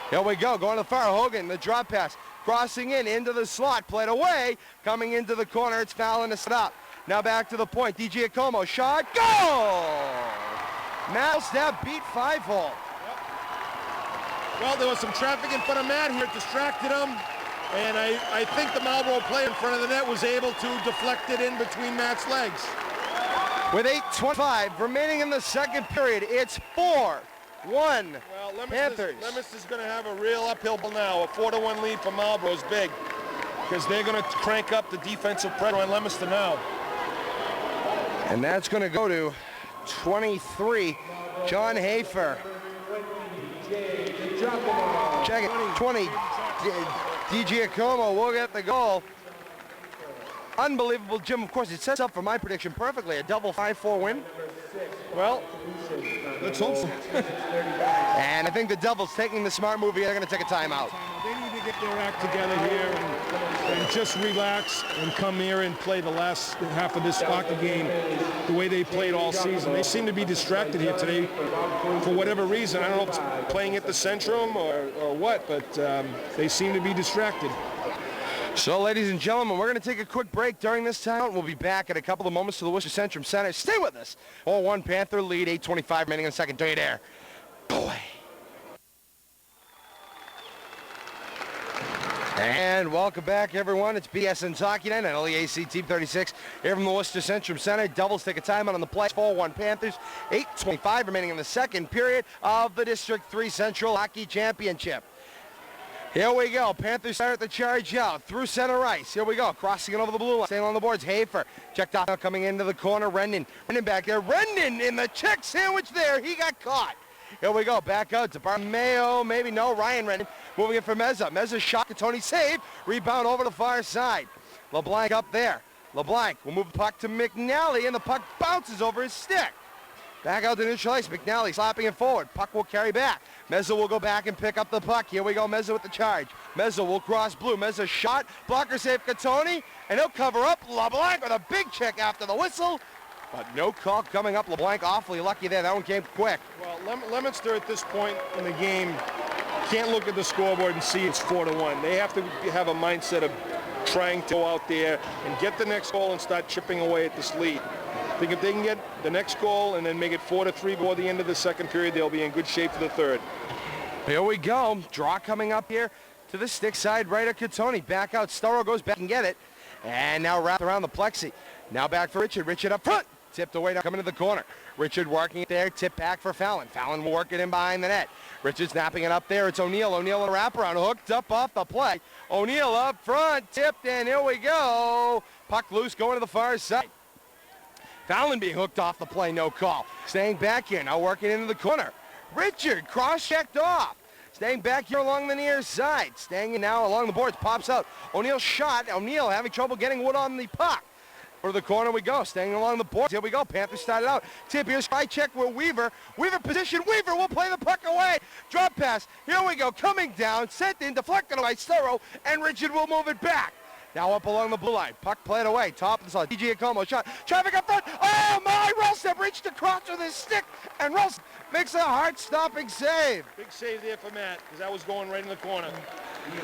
Here we go, going to the far. Hogan, the drop pass. Crossing into the slot, played away. Coming into the corner, it's Fallon to set up. Now back to the point. DJ Acomo, shot, goal! Mal Stab beat 5-hole. Well, there was some traffic in front of Matt here. It distracted him. And I think the Marlborough player in front of the net was able to deflect it in between Matt's legs. With 8:25 remaining in the second period, it's 4-1 Well, Panthers. Leominster's going to have a real uphill now. A 4-1 lead for Marlborough is big because they're going to crank up the defensive pressure on Leominster now. And that's going to go to 23, John Hafer. Check it, 20, DJ Acomo will get the goal. Unbelievable, Jim. Of course, it sets up for my prediction perfectly. A double 5-4 win. Well, let's hope so. And I think the Devils taking the smart move here. They're going to take a timeout. They need to get their act together here and just relax and come here and play the last half of this hockey game the way they played all season. They seem to be distracted here today for whatever reason. I don't know if it's playing at the Centrum or what, but they seem to be distracted. So, ladies and gentlemen, we're going to take a quick break during this time. We'll be back in a couple of moments to the Worcester Centrum Centre. Stay with us. 4-1 Panther lead, 8:25 remaining in the second. Don't you dare. Go away. And welcome back, everyone. It's BDSN Hockey Night on LEAC Team 36 here from the Worcester Centrum Centre. Devils take a timeout on the play. 4-1 Panthers. 8:25 remaining in the second period of the District 3 Central Hockey Championship. Here we go. Panthers start the charge out through center ice. Here we go. Crossing it over the blue line. Staying on the boards. Hafer checked off. Now coming into the corner. Rendon back there. Rendon in the check sandwich there. He got caught. Here we go. Back out to Barmeo. Maybe no. Ryan Rendon moving it for Meza. Meza shot to Tony. Save. Rebound over the far side. LeBlanc up there. LeBlanc will move the puck to McNally, and the puck bounces over his stick. Back out to neutral ice. McNally slapping it forward. Puck will carry back. Meza will go back and pick up the puck. Here we go. Meza with the charge. Meza will cross blue. Meza shot. Blocker save Catoni. And he'll cover up. LeBlanc with a big check after the whistle. But no call coming up. LeBlanc awfully lucky there. That one came quick. Well, Leominster at this point in the game can't look at the scoreboard and see it's 4-1. They have to have a mindset of trying to go out there and get the next goal and start chipping away at this lead. I think if they can get the next goal and then make it 4-3 before the end of the second period, they'll be in good shape for the third. Here we go. Draw coming up here to the stick side right of Catoni. Back out. Starro goes back and get it. And now wrapped around the plexi. Now back for Richard. Richard up front. Tipped away now coming to the corner. Richard working it there. Tip back for Fallon. Fallon will work it in behind the net. Richard snapping it up there. It's O'Neill. O'Neill in a wraparound. Hooked up off the play. O'Neill up front. Tipped and here we go. Puck loose going to the far side. Fallon being hooked off the play, no call. Staying back here, now working into the corner. Richard cross-checked off. Staying back here along the near side. Staying in now along the boards, pops out. O'Neill shot. O'Neill having trouble getting wood on the puck. For the corner we go, staying along the boards. Here we go, Panthers started out. Tip, here's try check with Weaver. Weaver position, Weaver will play the puck away. Drop pass, here we go, coming down, sent in, deflected away, Starro, and Richard will move it back. Now up along the blue line. Puck played away. Top of the slot. DJ Acomo shot. Traffic up front. Oh my! Ralston reached across with his stick. And Ralston makes a heart-stopping save. Big save there for Matt, because that was going right in the corner.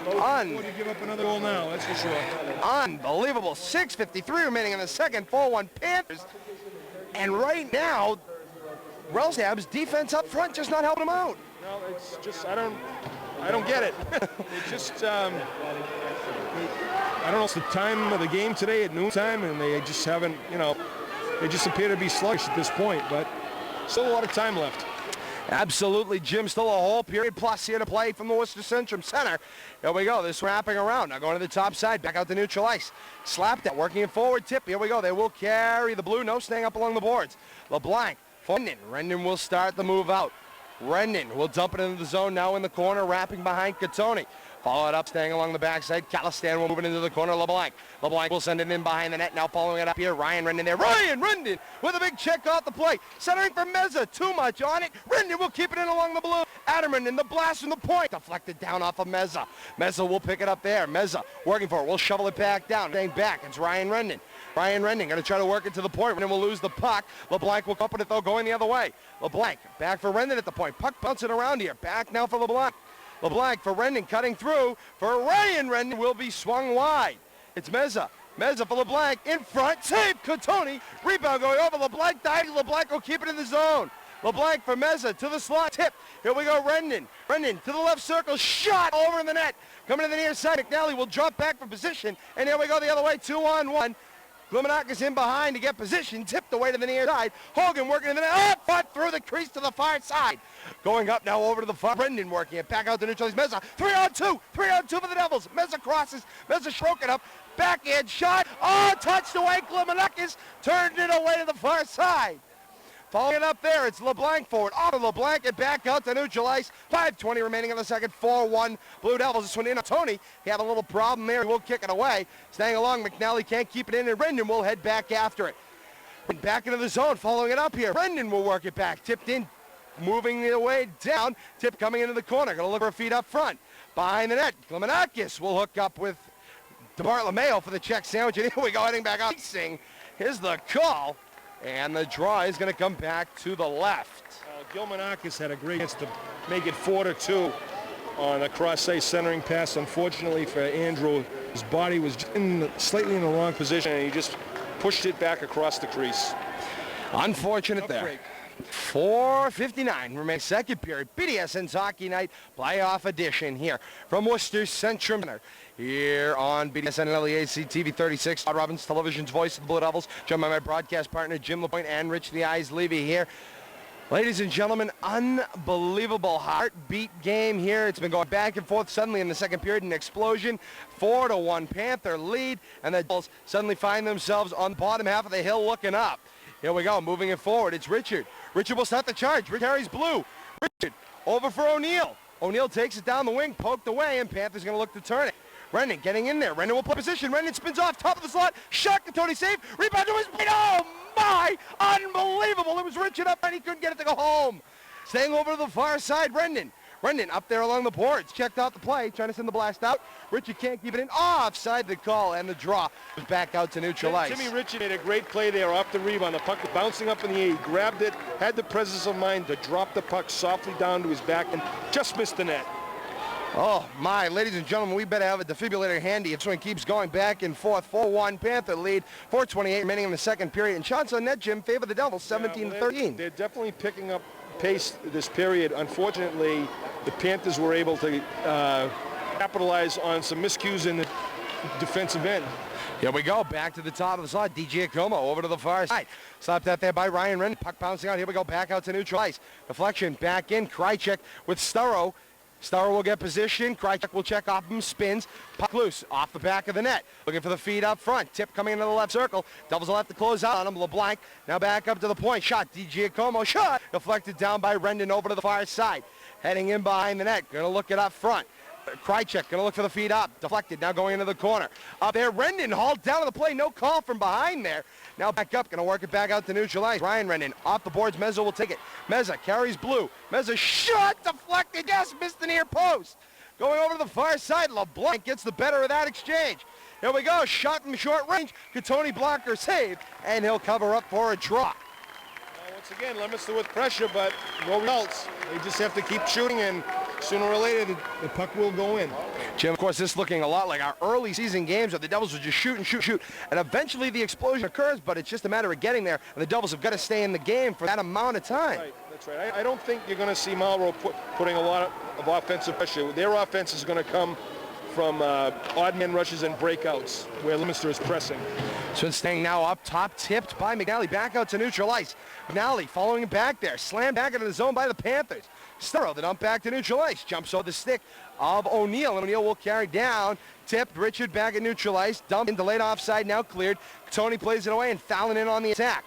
To give up another goal now, that's for sure. Unbelievable. 6:53 remaining in the second. 4-1 Panthers. And right now, Ralston's defense up front just not helping him out. No, it's just, I don't get it. It just, I don't know, it's the time of the game today at noontime, and they just haven't, they just appear to be sluggish at this point, but still a lot of time left. Absolutely, Jim. Still a whole period plus here to play from the Worcester Centrum Centre. Here we go. This wrapping around. Now going to the top side. Back out to neutral ice. Slapped it. Working it forward. Tip. Here we go. They will carry the blue. No staying up along the boards. LeBlanc. Rendon. Rendon will start the move out. Rendon will dump it into the zone now in the corner, wrapping behind Catoni. Follow it up, staying along the backside. Calistan will move it into the corner. LeBlanc. LeBlanc will send it in behind the net. Now following it up here. Ryan Rendon there. Ryan Rendon with a big check off the play. Centering for Meza. Too much on it. Rendon will keep it in along the blue. Adderman in the blast from the point. Deflected down off of Meza. Meza will pick it up there. Meza working for it. We'll shovel it back down. Staying back. It's Ryan Rendon. Ryan Rendon going to try to work it to the point. Rendon will lose the puck. LeBlanc will come up with it though, going the other way. LeBlanc back for Rendon at the point. Puck bouncing around here. Back now for LeBlanc. LeBlanc for Rendon cutting through for Ryan Rendon will be swung wide. It's Meza. Meza for LeBlanc in front. Save Cotoni. Rebound going over. LeBlanc diving. LeBlanc will keep it in the zone. LeBlanc for Meza to the slot. Tip. Here we go. Rendon. Rendon to the left circle. Shot over in the net. Coming to the near side. McNally will drop back for position. And here we go the other way. 2-on-1. Glumanakis in behind to get position, tipped away to the near side. Hogan working in the net, up front through the crease to the far side. Going up now over to the far, Rendon working it, back out to neutralize Meza. 3-on-2 for the Devils. Meza crosses, Meza stroking up, backhand shot, touched away, Glumanakis turned it away to the far side. Following it up there, it's LeBlanc forward. Auto LeBlanc and back out to neutralize. 5:20 remaining in the second. 4-1 Blue Devils. This one in on Tony. He had a little problem there. He will kick it away. Staying along, McNally can't keep it in, and Rendon will head back after it. And back into the zone, following it up here. Rendon will work it back. Tipped in, moving it away down. Tip coming into the corner. Going to look for a feed up front. Behind the net, Glumanakis will hook up with DeBartolomeo for the check sandwich. And here we go, heading back out. Here's the call. And the draw is going to come back to the left. Gilmanakis had a great chance to make it 4-2 on a cross-ice centering pass. Unfortunately for Andrew, his body was slightly in the wrong position, and he just pushed it back across the crease. Unfortunate there. 4:59 remains second period. BDSN's Hockey Night playoff edition here from Worcester Centrum Centre. Here on BDSN and LEAC TV 36, Todd Robbins, television's voice of the Blue Devils, joined by my broadcast partner Jim LaPointe and Rich the Eyes Levy here. Ladies and gentlemen, unbelievable heartbeat game here. It's been going back and forth. Suddenly in the second period, an explosion. 4-1 Panther lead, and the Devils suddenly find themselves on the bottom half of the hill looking up. Here we go, moving it forward. It's Richard. Richard will start the charge. Richard carries blue. Richard over for O'Neill. O'Neill takes it down the wing, poked away, and Panther's going to look to turn it. Rendon getting in there. Rendon will play position. Rendon spins off, top of the slot. Shot, Tony save. Rebound to his feet. Oh, my. Unbelievable. It was Richard up, and he couldn't get it to go home. Staying over to the far side, Rendon. Rendon up there along the boards. Checked out the play, trying to send the blast out. Richard can't keep it in. Offside the call, and the draw was back out to neutral ice. Timmy Richard made a great play there off the rebound. The puck bouncing up in the air. He grabbed it, had the presence of mind to drop the puck softly down to his back, and just missed the net. Oh, my. Ladies and gentlemen, we better have a defibrillator handy. If swing keeps going back and forth. 4-1 Panther lead. 4:28 remaining in the second period. And shots on net, Jim, favor the Devils, 17-13. They're definitely picking up pace this period. Unfortunately, the Panthers were able to capitalize on some miscues in the defensive end. Here we go, back to the top of the slot. DJ Como over to the far side. Stopped that there by Ryan Rendon. Puck bouncing out. Here we go, back out to neutral ice. Deflection back in. Krychek with Sturrow. Sturrow will get position. Krychek will check off him. Spins. Puck loose off the back of the net. Looking for the feed up front. Tip coming into the left circle. Devils will have to close out on him. LeBlanc now back up to the point. Shot. DJ Como. Shot. Deflected down by Rendon over to the far side. Heading in behind the net. Going to look it up front. Krychek going to look for the feed up. Deflected. Now going into the corner. Up there. Rendon hauled down to the play. No call from behind there. Now back up. Going to work it back out to neutral ice. Ryan Rendon off the boards. Meza will take it. Meza carries blue. Meza shot. Deflected. Yes. Missed the near post. Going over to the far side. LeBlanc gets the better of that exchange. Here we go. Shot from short range. Cotoni blocker save. And he'll cover up for a draw. Once again, Leominster with pressure, but no results. They just have to keep shooting, and sooner or later, the puck will go in. Jim, of course, this is looking a lot like our early season games where the Devils will just shoot and shoot, shoot, and eventually the explosion occurs, but it's just a matter of getting there, and the Devils have got to stay in the game for that amount of time. Right, that's right. I don't think you're going to see Marlborough putting a lot of offensive pressure. Their offense is going to come from odd man rushes and breakouts, where Leominster is pressing. So it's staying now up top, tipped by McNally, back out to neutral ice. McNally following him back there, slammed back into the zone by the Panthers. Sturrow, the dump back to neutral ice, jumps over the stick of O'Neill, and O'Neill will carry down. Tipped, Richard back at neutral ice, dumped into late offside, now cleared. Tony plays it away and fouling in on the attack.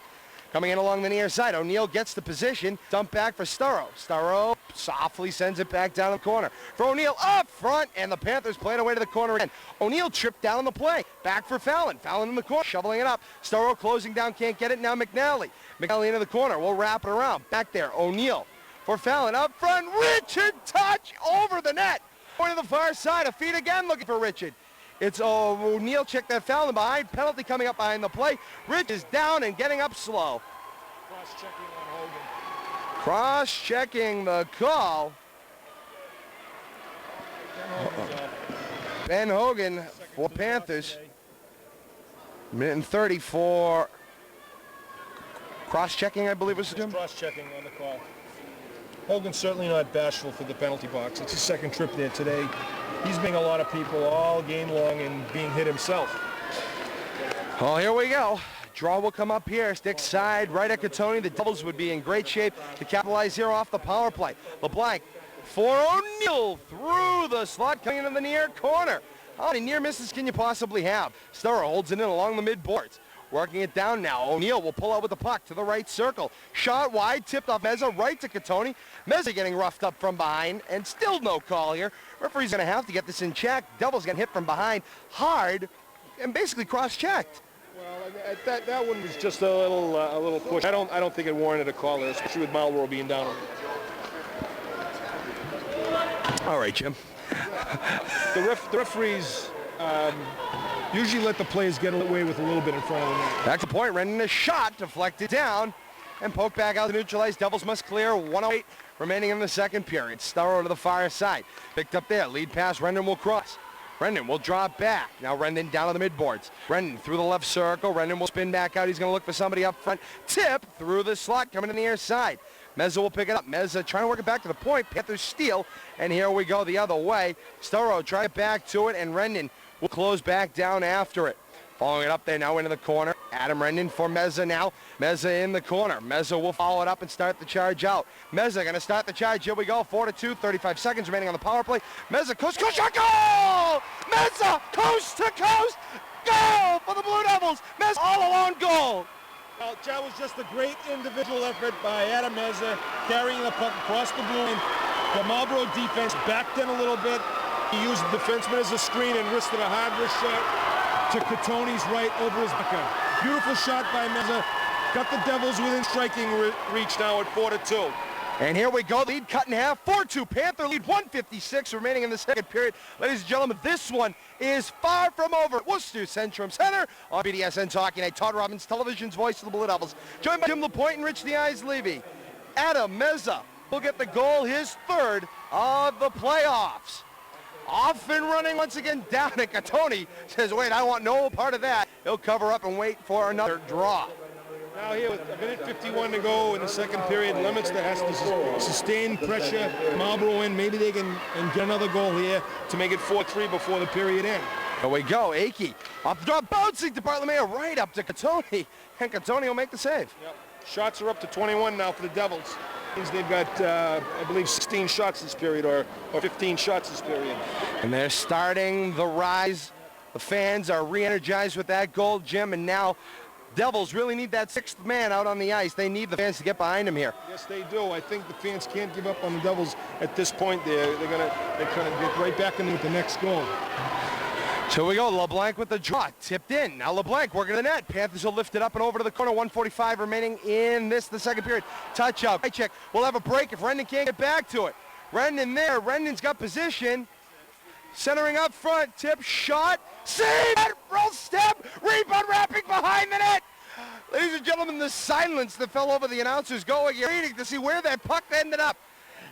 Coming in along the near side, O'Neill gets the position, dump back for Sturrow. Sturrow softly sends it back down the corner. For O'Neill up front, and the Panthers playing away to the corner again. O'Neill tripped down the play. Back for Fallon. Fallon in the corner, shoveling it up. Storrow closing down, can't get it. Now McNally. McNally into the corner. We'll wrap it around. Back there, O'Neill. For Fallon up front, Richard touch over the net. Going to the far side, a feed again looking for Richard. It's O'Neill, check that Fallon behind. Penalty coming up behind the play. Rich is down and getting up slow. Cross-checking on Hogan. Cross-checking the call. Ben Hogan for Panthers. Minute and 30 for cross-checking, I believe was Jim. Cross-checking on the call. Hogan's certainly not bashful for the penalty box. It's his second trip there today. He's being a lot of people all game long and being hit himself. Oh, here we go. Draw will come up here. Stick side right at Catoni. The Devils would be in great shape to capitalize here off the power play. LeBlanc for O'Neill through the slot coming into the near corner. How many near misses can you possibly have? Storrow holds it in along the mid-boards. Working it down now. O'Neill will pull out with the puck to the right circle. Shot wide, tipped off Meza right to Catoni. Meza getting roughed up from behind, and still no call here. Referee's going to have to get this in check. Devils getting hit from behind hard and basically cross-checked. Well, that one was just a little push. I don't think it warranted a call there, especially with Marlborough being down. All right, Jim. The referees usually let the players get away with a little bit in front of the net. Back to point. Rendon a shot, deflected down, and poked back out to neutralize. Devils must clear. 1:08 remaining in the second period. Storrow to the far side. Picked up there. Lead pass. Rendon will cross. Rendon will drop back. Now Rendon down to the midboards. Rendon through the left circle. Rendon will spin back out. He's going to look for somebody up front. Tip through the slot coming to the near side. Meza will pick it up. Meza trying to work it back to the point. Panthers steal. And here we go the other way. Storrow try it back to it, and Rendon will close back down after it. Following it up there now into the corner. Adam Rendon for Meza now. Meza in the corner. Meza will follow it up and start the charge out. Meza going to start the charge. Here we go. 4-2, 35 seconds remaining on the power play. Meza coast, shot, goal! Meza coast to coast. Goal for the Blue Devils. Meza all alone goal. Well, that was just a great individual effort by Adam Meza, carrying the puck across the blue line. The Marlborough defense backed in a little bit. He used the defenseman as a screen and risked a hard wrist shot to Catoni's right over his back. Beautiful shot by Meza. Got the Devils within striking reach now at 4-2. And here we go. Lead cut in half. 4-2. Panther lead. 1:56 remaining in the second period. Ladies and gentlemen, this one is far from over. Worcester Centrum Centre on BDSN Hockey Night. Todd Robbins, television's voice of the Blue Devils. Joined by Jim LaPointe and Rich the Eyes Levy. Adam Meza will get the goal, his third of the playoffs. Off and running once again down at Catoni. Says, wait, I want no part of that. He'll cover up and wait for another draw. Now here with a minute 51 to go in the second period, Leominster has to sustain pressure. Marlborough in, maybe they can get another goal here to make it 4-3 before the period ends. Here we go, Akey. Off the draw, bouncing to Bartolomeo, right up to Catoni. And Catoni will make the save. Yep. Shots are up to 21 now for the Devils. Means they've got, I believe, 16 shots this period, or 15 shots this period. And they're starting the rise. The fans are re-energized with that goal, Jim, and now Devils really need that sixth man out on the ice. They need the fans to get behind them here. Yes, they do. I think the fans can't give up on the Devils at this point. They're gonna get right back in with the next goal. So we go. LeBlanc with the draw. Tipped in. Now LeBlanc working the net. Panthers will lift it up and over to the corner. 1:45 remaining in the second period. Touch out. Right check. We'll have a break if Rendon can't get back to it. Rendon there. Rendon's got position. Centering up front. Tip. Shot. Save. Roll step. Rebound wrapping behind the net. Ladies and gentlemen, the silence that fell over the announcers going here, waiting to see where that puck ended up.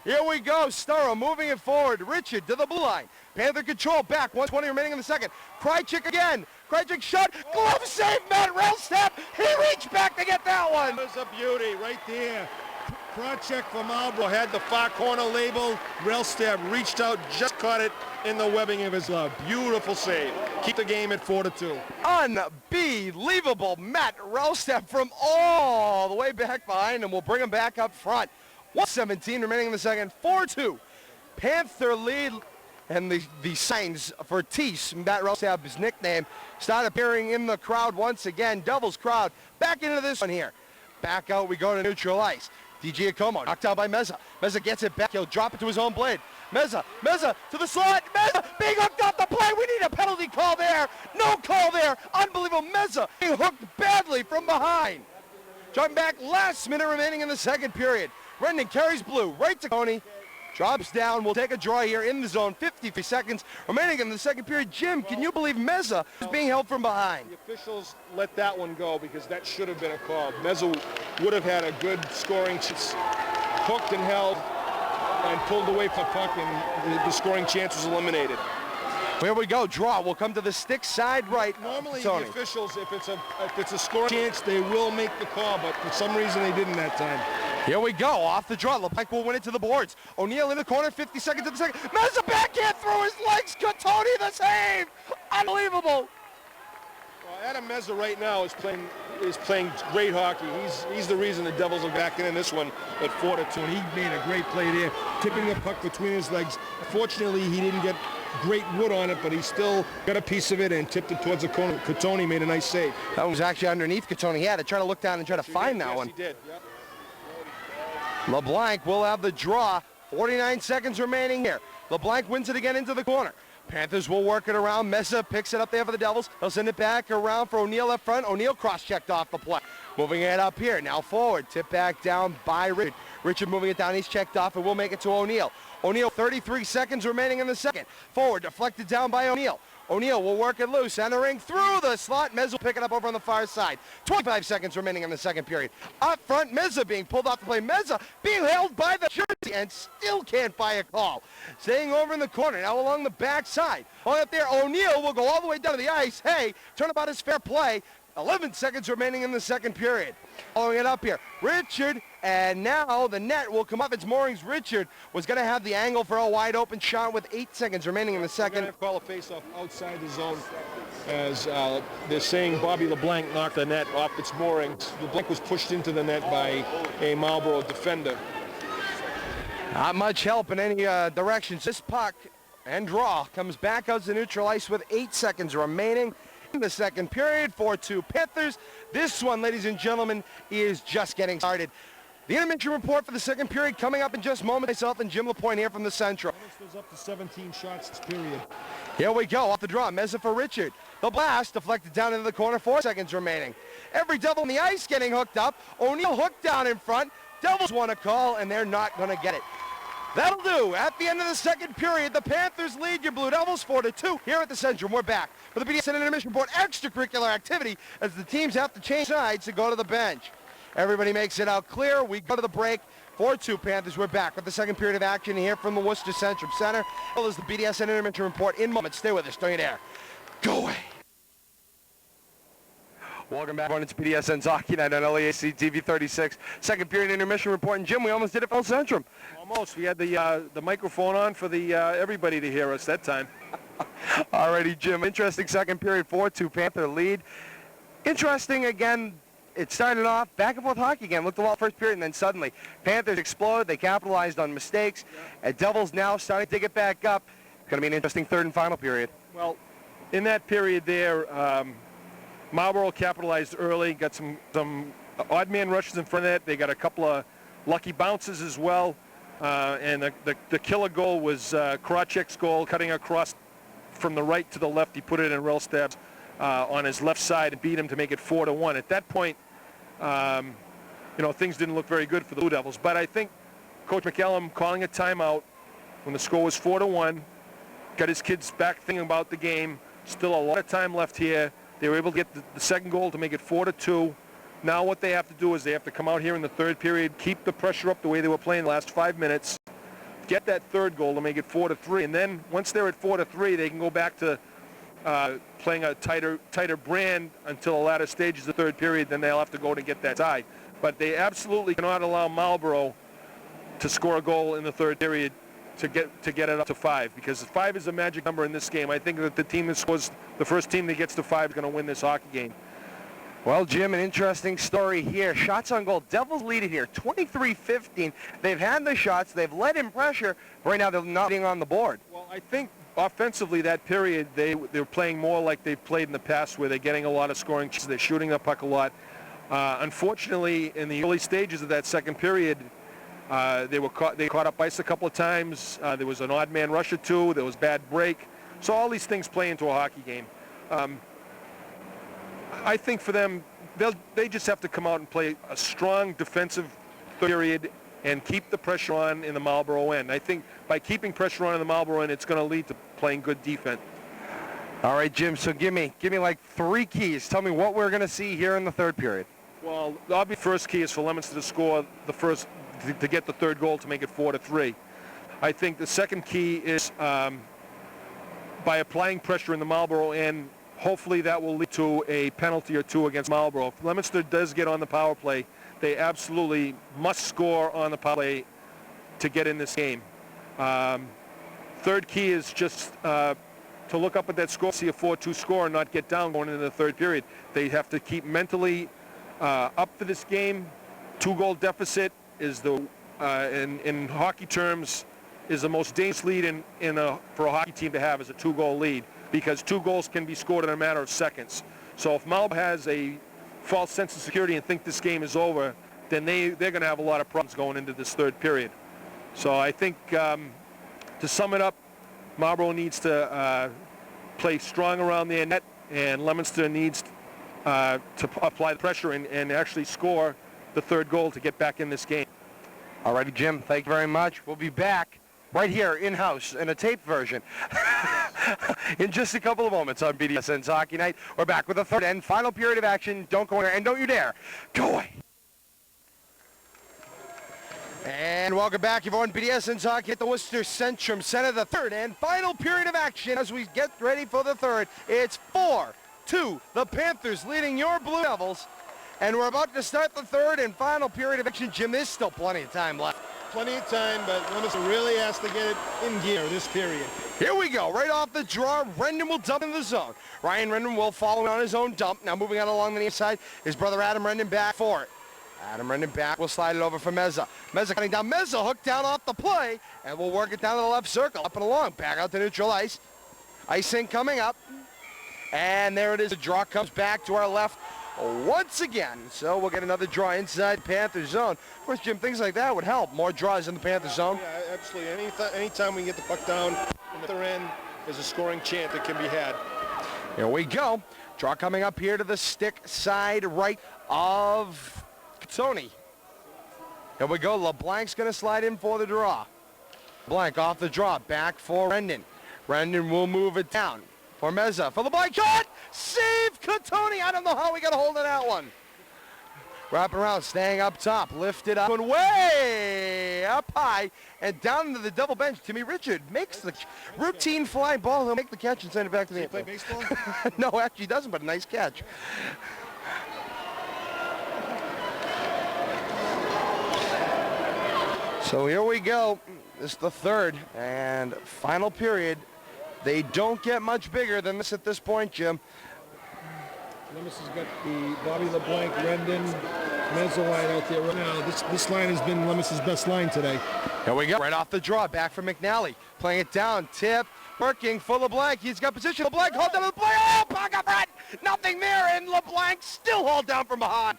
Here we go. Storrow moving it forward. Richard to the blue line. Panther control back. 1:20 remaining in the second. Krychik again. Krychik shot. Glove save. Matt rail step. He reached back to get that one. That was a beauty right there. Krychik for Marlborough had the far corner label. Rail step reached out, just caught it in the webbing of his glove. Beautiful save. Keep the game at 4-2. Unbelievable. Matt rail step from all the way back behind him. We'll bring him back up front. 1:17 remaining in the second. 4-2. Panther lead. And the signs for Teese, Matt Relstab's nickname, start appearing in the crowd once again. Devils crowd back into this one here. Back out we go to neutral ice. DJ Como knocked out by Meza. Meza gets it back. He'll drop it to his own blade. Meza to the slot. Meza being hooked off the play. We need a penalty call there. No call there. Unbelievable. Meza being hooked badly from behind. Dropping back, last minute remaining in the second period. Brendan carries blue right to Coney. Drops down. We'll take a draw here in the zone. 53 seconds remaining in the second period. Jim, can you believe Meza is being held from behind? The officials let that one go because that should have been a call. Meza would have had a good scoring chance. Hooked and held and pulled away from the puck, and the scoring chance was eliminated. Here we go. Draw. We'll come to the stick side right. Normally Tony. the officials, if it's a scoring chance, they will make the call, but for some reason they didn't that time. Here we go. Off the draw. LaPointe will win it to the boards. O'Neal in the corner. 50 seconds in the second. Meza backhand through his legs. Tony the save. Unbelievable. Well, Adam Meza right now is playing great hockey. He's the reason the Devils are backing in this one at 4-2. And he made a great play there, tipping the puck between his legs. Fortunately, he didn't get great wood on it, but he still got a piece of it and tipped it towards the corner. Catoni made a nice save. That one was actually underneath Catoni. He had to try to look down and try to find that yes, one. He did. Yep. LeBlanc will have the draw. 49 seconds remaining here. LeBlanc wins it again into the corner. Panthers will work it around. Meza picks it up there for the Devils. They'll send it back around for O'Neal up front. O'Neal cross-checked off the play. Moving it up here. Now forward. Tip back down by Richard. Richard moving it down. He's checked off and will make it to O'Neal. O'Neal, 33 seconds remaining in the second. Forward, deflected down by O'Neal. O'Neal will work it loose, entering through the slot. Meza will pick it up over on the far side. 25 seconds remaining in the second period. Up front, Meza being pulled off the play. Meza being held by the jersey and still can't buy a call. Staying over in the corner, now along the back side. On up there, O'Neal will go all the way down to the ice. Hey, turnabout is fair play. 11 seconds remaining in the second period. Following it up here, Richard, and now the net will come up. It's moorings. Richard was going to have the angle for a wide open shot with 8 seconds remaining in the second. They're going to call a face-off outside the zone as they're saying Bobby LeBlanc knocked the net off its moorings. LeBlanc was pushed into the net by a Marlborough defender. Not much help in any directions. This puck and draw comes back out to neutral ice with 8 seconds remaining in the second period. 4-2 Panthers. This one, ladies and gentlemen, is just getting started. The intermission report for the second period coming up in just moments. Myself and Jim LaPointe here from the Central. Goes up to 17 shots this period. Here we go, off the draw, Meza for Richard. The blast deflected down into the corner, 4 seconds remaining. Every Devil on the ice getting hooked up. O'Neal hooked down in front. Devils want a call, and they're not going to get it. That'll do. At the end of the second period, the Panthers lead your Blue Devils 4-2 here at the Centrum. We're back for the BDSN intermission report, extracurricular activity as the teams have to change sides to go to the bench. Everybody makes it out clear. We go to the break. 4-2 Panthers. We're back with the second period of action here from the Worcester Centrum Centre. Well, as the BDSN intermission report in moments. Stay with us. Don't you dare. Go away. Welcome back on. It's BDSN's Hockey Night on LAAC TV 36. Second period intermission report. And Jim, we almost did it for Centrum. Almost. We had the microphone on for the everybody to hear us that time. Alrighty, Jim. Interesting second period. 4-2 Panther lead. Interesting again. It started off back and forth hockey again. Looked a lot first period, and then suddenly Panthers exploded. They capitalized on mistakes. And Devils now starting to get back up. Going to be an interesting third and final period. Well, in that period there, Marlborough capitalized early, got some odd man rushes in front of it. They got a couple of lucky bounces as well. And the killer goal was Krawczyk's goal, cutting across from the right to the left. He put it in rail stabs on his left side and beat him to make it 4-1. At that point, things didn't look very good for the Blue Devils. But I think Coach McCallum calling a timeout when the score was 4-1, got his kids back thinking about the game. Still a lot of time left here. They were able to get the second goal to make it 4-2. Now what they have to do is they have to come out here in the third period, keep the pressure up the way they were playing the last 5 minutes, get that third goal to make it 4-3, and then once they're at 4-3, they can go back to playing a tighter brand until the latter stages of the third period. Then they'll have to go to get that tie. But they absolutely cannot allow Marlborough to score a goal in the third period to get it up to 5, because 5 is a magic number in this game. I think that the team that scores, the first team that gets to 5 is going to win this hockey game. Well, Jim, an interesting story here. Shots on goal. Devils lead it here, 23-15. They've had the shots. They've led in pressure. Right now, they're not being on the board. Well, I think offensively that period, they're playing more like they've played in the past, where they're getting a lot of scoring. They're shooting the puck a lot. Unfortunately, in the early stages of that second period, they caught up ice a couple of times. There was an odd man rush or two. There was bad break. So all these things play into a hockey game. I think for them, they just have to come out and play a strong defensive third period and keep the pressure on in the Marlborough end. I think by keeping pressure on in the Marlborough end, it's going to lead to playing good defense. All right, Jim, so give me like 3 keys. Tell me what we're going to see here in the third period. Well, the obvious first key is for Leominster to score to get the third goal to make it 4-3. I think the second key is by applying pressure in the Marlborough end, hopefully that will lead to a penalty or 2 against Marlborough. If Leominster does get on the power play, they absolutely must score on the power play to get in this game. Third key is just to look up at that score, see a 4-2 score, and not get down going into the third period. They have to keep mentally up for this game. 2-goal deficit is in hockey terms, is the most dangerous lead for a hockey team to have, is a 2-goal lead, because 2 goals can be scored in a matter of seconds. So if Marlborough has a false sense of security and think this game is over, then they're going to have a lot of problems going into this third period. So I think to sum it up, Marlborough needs to play strong around their net, and Leominster needs to apply the pressure and actually score the third goal to get back in this game. All righty, Jim, thank you very much. We'll be back right here in-house in a taped version in just a couple of moments on BDSN's Hockey Night. We're back with the third and final period of action. Don't go anywhere, and don't you dare go away. And welcome back, everyone. BDSN's Hockey at the Worcester Centrum Centre. The third and final period of action as we get ready for the third. It's 4-2, the Panthers leading your Blue Devils. And we're about to start the third and final period of action. Jim, there's still plenty of time left. Plenty of time, but Leominster really has to get it in gear this period. Here we go, right off the draw, Rendon will dump in the zone. Ryan Rendon will follow on his own dump. Now moving on along the near side, his brother Adam Rendon back for it. Adam Rendon back, will slide it over for Meza. Meza cutting down, Meza hooked down off the play, and we'll work it down to the left circle, up and along, back out to neutral ice. Icing coming up, and there it is. The draw comes back to our left once again. So we'll get another draw inside Panther zone. Of course, Jim, things like that would help. More draws in the Panther zone. Yeah, absolutely. Anytime we can get the puck down in the other end, there's a scoring chance that can be had. Here we go. Draw coming up here to the stick side right of Tony. Here we go. LeBlanc's going to slide in for the draw. Blanc off the draw. Back for Rendon. Rendon will move it down. For Meza, for LeBlanc, shot! Save Catoni! I don't know how we got a hold of that one. Wrap around, staying up top, lifted up and way up high, and down into the double bench. Timmy Richard makes the routine fly ball. He'll make the catch and send it back to the Does he play baseball? No, actually he doesn't, but a nice catch. So here we go. This is the third and final period. They don't get much bigger than this at this point, Jim. Leominster's got the Bobby LeBlanc, Rendon, Meza line out there right now. This line has been Leominster's best line today. Here we go. Right off the draw, back for McNally. Playing it down, tip, working for LeBlanc. He's got position. LeBlanc hauled down to the play. Oh, puck up front. Nothing there, and LeBlanc still hauled down from behind.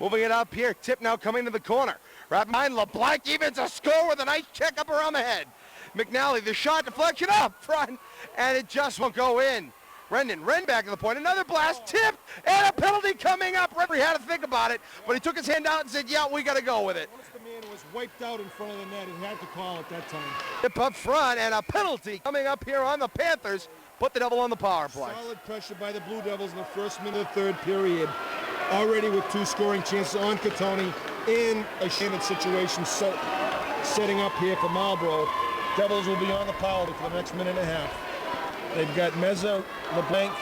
Moving it up here. Tip now coming to the corner. Right behind LeBlanc, evens a score with a nice check up around the head. McNally, the shot deflection up front, and it just won't go in. Rendon back to the point, another blast, tipped, and a penalty coming up. Referee had to think about it, but he took his hand out and said, yeah, we got to go with it. Once the man was wiped out in front of the net, he had to call at that time. Tip up front, and a penalty coming up here on the Panthers. Put the Devil on the power play. Solid pressure by the Blue Devils in the first minute of the third period. Already with 2 scoring chances on Catoni in a shaded situation, setting up here for Marlborough. Devils will be on the power for the next minute and a half. They've got Meza, LeBlanc,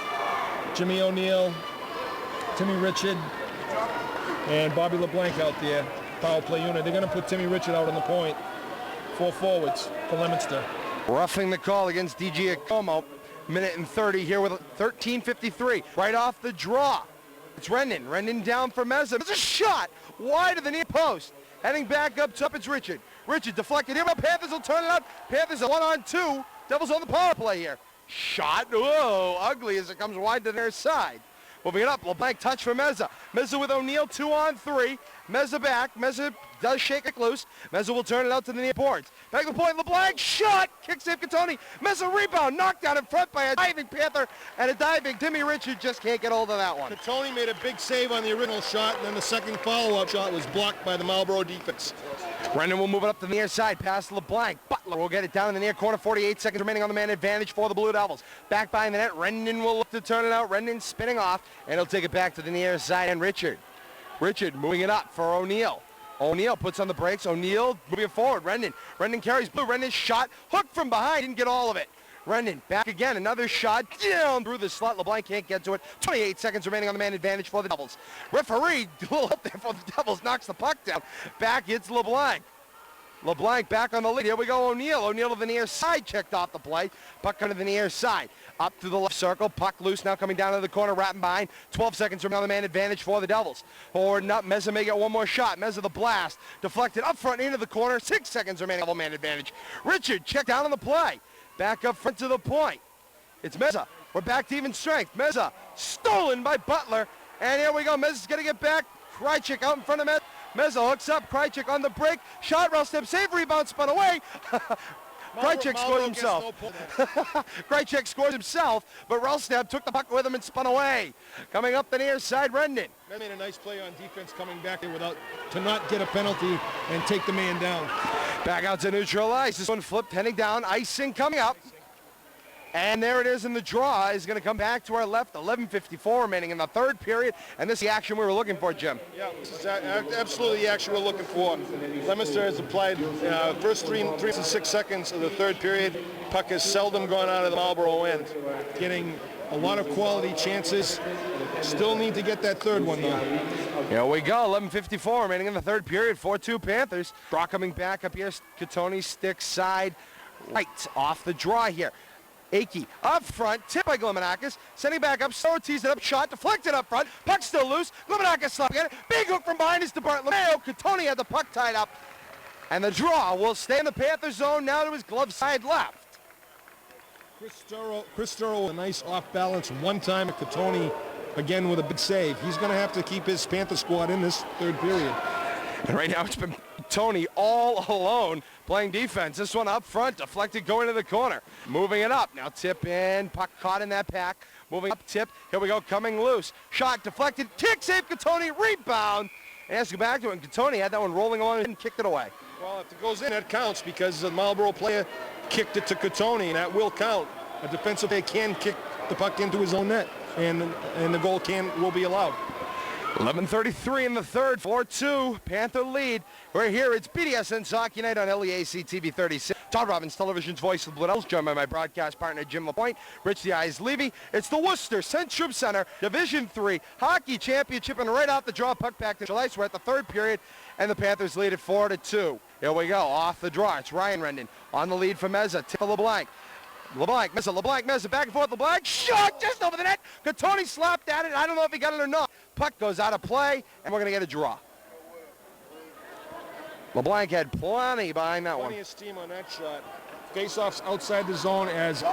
Jimmy O'Neill, Timmy Richard, and Bobby LeBlanc out there, power play unit. They're going to put Timmy Richard out on the point. 4 forwards for Leominster. Roughing the call against DG Acomo. Minute and 30 here with 13:53. Right off the draw. It's Rendon. Rendon down for Meza. It's a shot wide of the near post. Heading back up top, it's Richard. Richard deflected here, but Panthers will turn it out. Panthers are 1-on-2. Devils on the power play here. Shot. Whoa, ugly as it comes wide to their side. Moving it up, LeBlanc touch for Meza. Meza with O'Neal, 2-on-3. Meza back. Meza does shake it loose. Meza will turn it out to the near boards. Back to the point, LeBlanc, shot! Kick save Catoni. Meza rebound, knocked down in front by a diving Panther and a diving Timmy Richard. Just can't get hold of that one. Catoni made a big save on the original shot, and then the second follow-up shot was blocked by the Marlborough defense. Brendan will move it up to the near side, past LeBlanc. Butler will get it down in the near corner, 48 seconds remaining on the man advantage for the Blue Devils. Back behind the net, Rendon will look to turn it out. Rendon spinning off, and he'll take it back to the near side, and Richard moving it up for O'Neal. O'Neal puts on the brakes. O'Neal moving it forward. Rendon carries blue. Rendon's shot, hooked from behind, didn't get all of it. Rendon back again, another shot down through the slot. LeBlanc can't get to it. 28 seconds remaining on the man advantage for the Devils. Referee, a little up there for the Devils, knocks the puck down. Back hits LeBlanc. LeBlanc back on the lead. Here we go, O'Neal. O'Neal to the near side, checked off the play. Puck under the near side. Up to the left circle. Puck loose, now coming down to the corner, wrapping behind. 12 seconds remaining on the man advantage for the Devils. Forward and up. Meza may get one more shot. Meza the blast. Deflected up front into the corner. 6 seconds remaining, double man advantage. Richard checked down on the play. Back up front to the point. It's Meza. We're back to even strength. Meza stolen by Butler. And here we go. Meza's going to get back. Krychek out in front of Meza. Meza hooks up. Krychek on the break. Shot, rail step, save, rebound, spun away. Krychek scores himself. Krychek scores himself, but Relstab took the puck with him and spun away. Coming up the near side, Rendon. That made a nice play on defense coming back there to not get a penalty and take the man down. Back out to neutral ice. This one flipped, heading down. Icing coming up. And there it is, and the draw is going to come back to our left. 11:54 remaining in the third period. And this is the action we were looking for, Jim. Yeah, this is absolutely the action we're looking for. Leominster has applied first 3 and 6 seconds of the third period. Puck has seldom gone out of the Marlborough end. Getting a lot of quality chances. Still need to get that third one, though. Here we go, 11:54 remaining in the third period. 4-2 Panthers. Draw coming back up here. Catoni stick side right off the draw here. Akey up front, tip by Glimonakis, sending back up, so tees it up, shot, deflected up front, puck still loose, Glimonakis slapping it, big hook from behind is to Bart LeMayo, Catoni had the puck tied up, and the draw will stay in the Panther zone now to his glove side left. Chris Sturrow, a nice off balance one time at Catoni, again with a big save. He's going to have to keep his Panther squad in this third period. And right now it's been Tony all alone playing defense. This one up front, deflected going to the corner. Moving it up. Now tip in. Puck caught in that pack. Moving up, tip. Here we go, coming loose. Shot deflected. Kick save, Catoni. Rebound. And has to go back to it. And Catoni had that one rolling along and kicked it away. Well, if it goes in, that counts because the Marlborough player kicked it to Catoni, and that will count. A defensive player can kick the puck into his own net, and the goal will be allowed. 11:33 in the third, 4-2, Panther lead. We're here, it's BDSN Hockey Night on LEAC TV 36. Todd Robbins, television's voice of the Blue Devils, joined by my broadcast partner Jim LaPointe, Rich the Eyes Levy. It's the Worcester Centrum Centre Division III Hockey Championship, and right off the draw, puck back to July. We're at the third period, and the Panthers lead at 4-2. Here we go, off the draw, it's Ryan Rendon on the lead for Meza, tip of LeBlanc. LeBlanc, Meza, back and forth, LeBlanc, shot just over the net. Catoni slapped at it, I don't know if he got it or not. Puck goes out of play, and we're going to get a draw. LeBlanc had plenty behind that one. Plenty of steam on that shot. Face-offs outside the zone as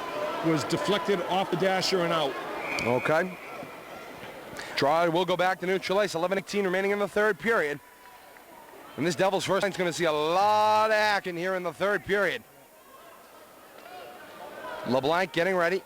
was deflected off the dasher and out. Okay. Draw will go back to neutral ice, 11:18 remaining in the third period. And this Devils first line is going to see a lot of action here in the third period. LeBlanc getting ready.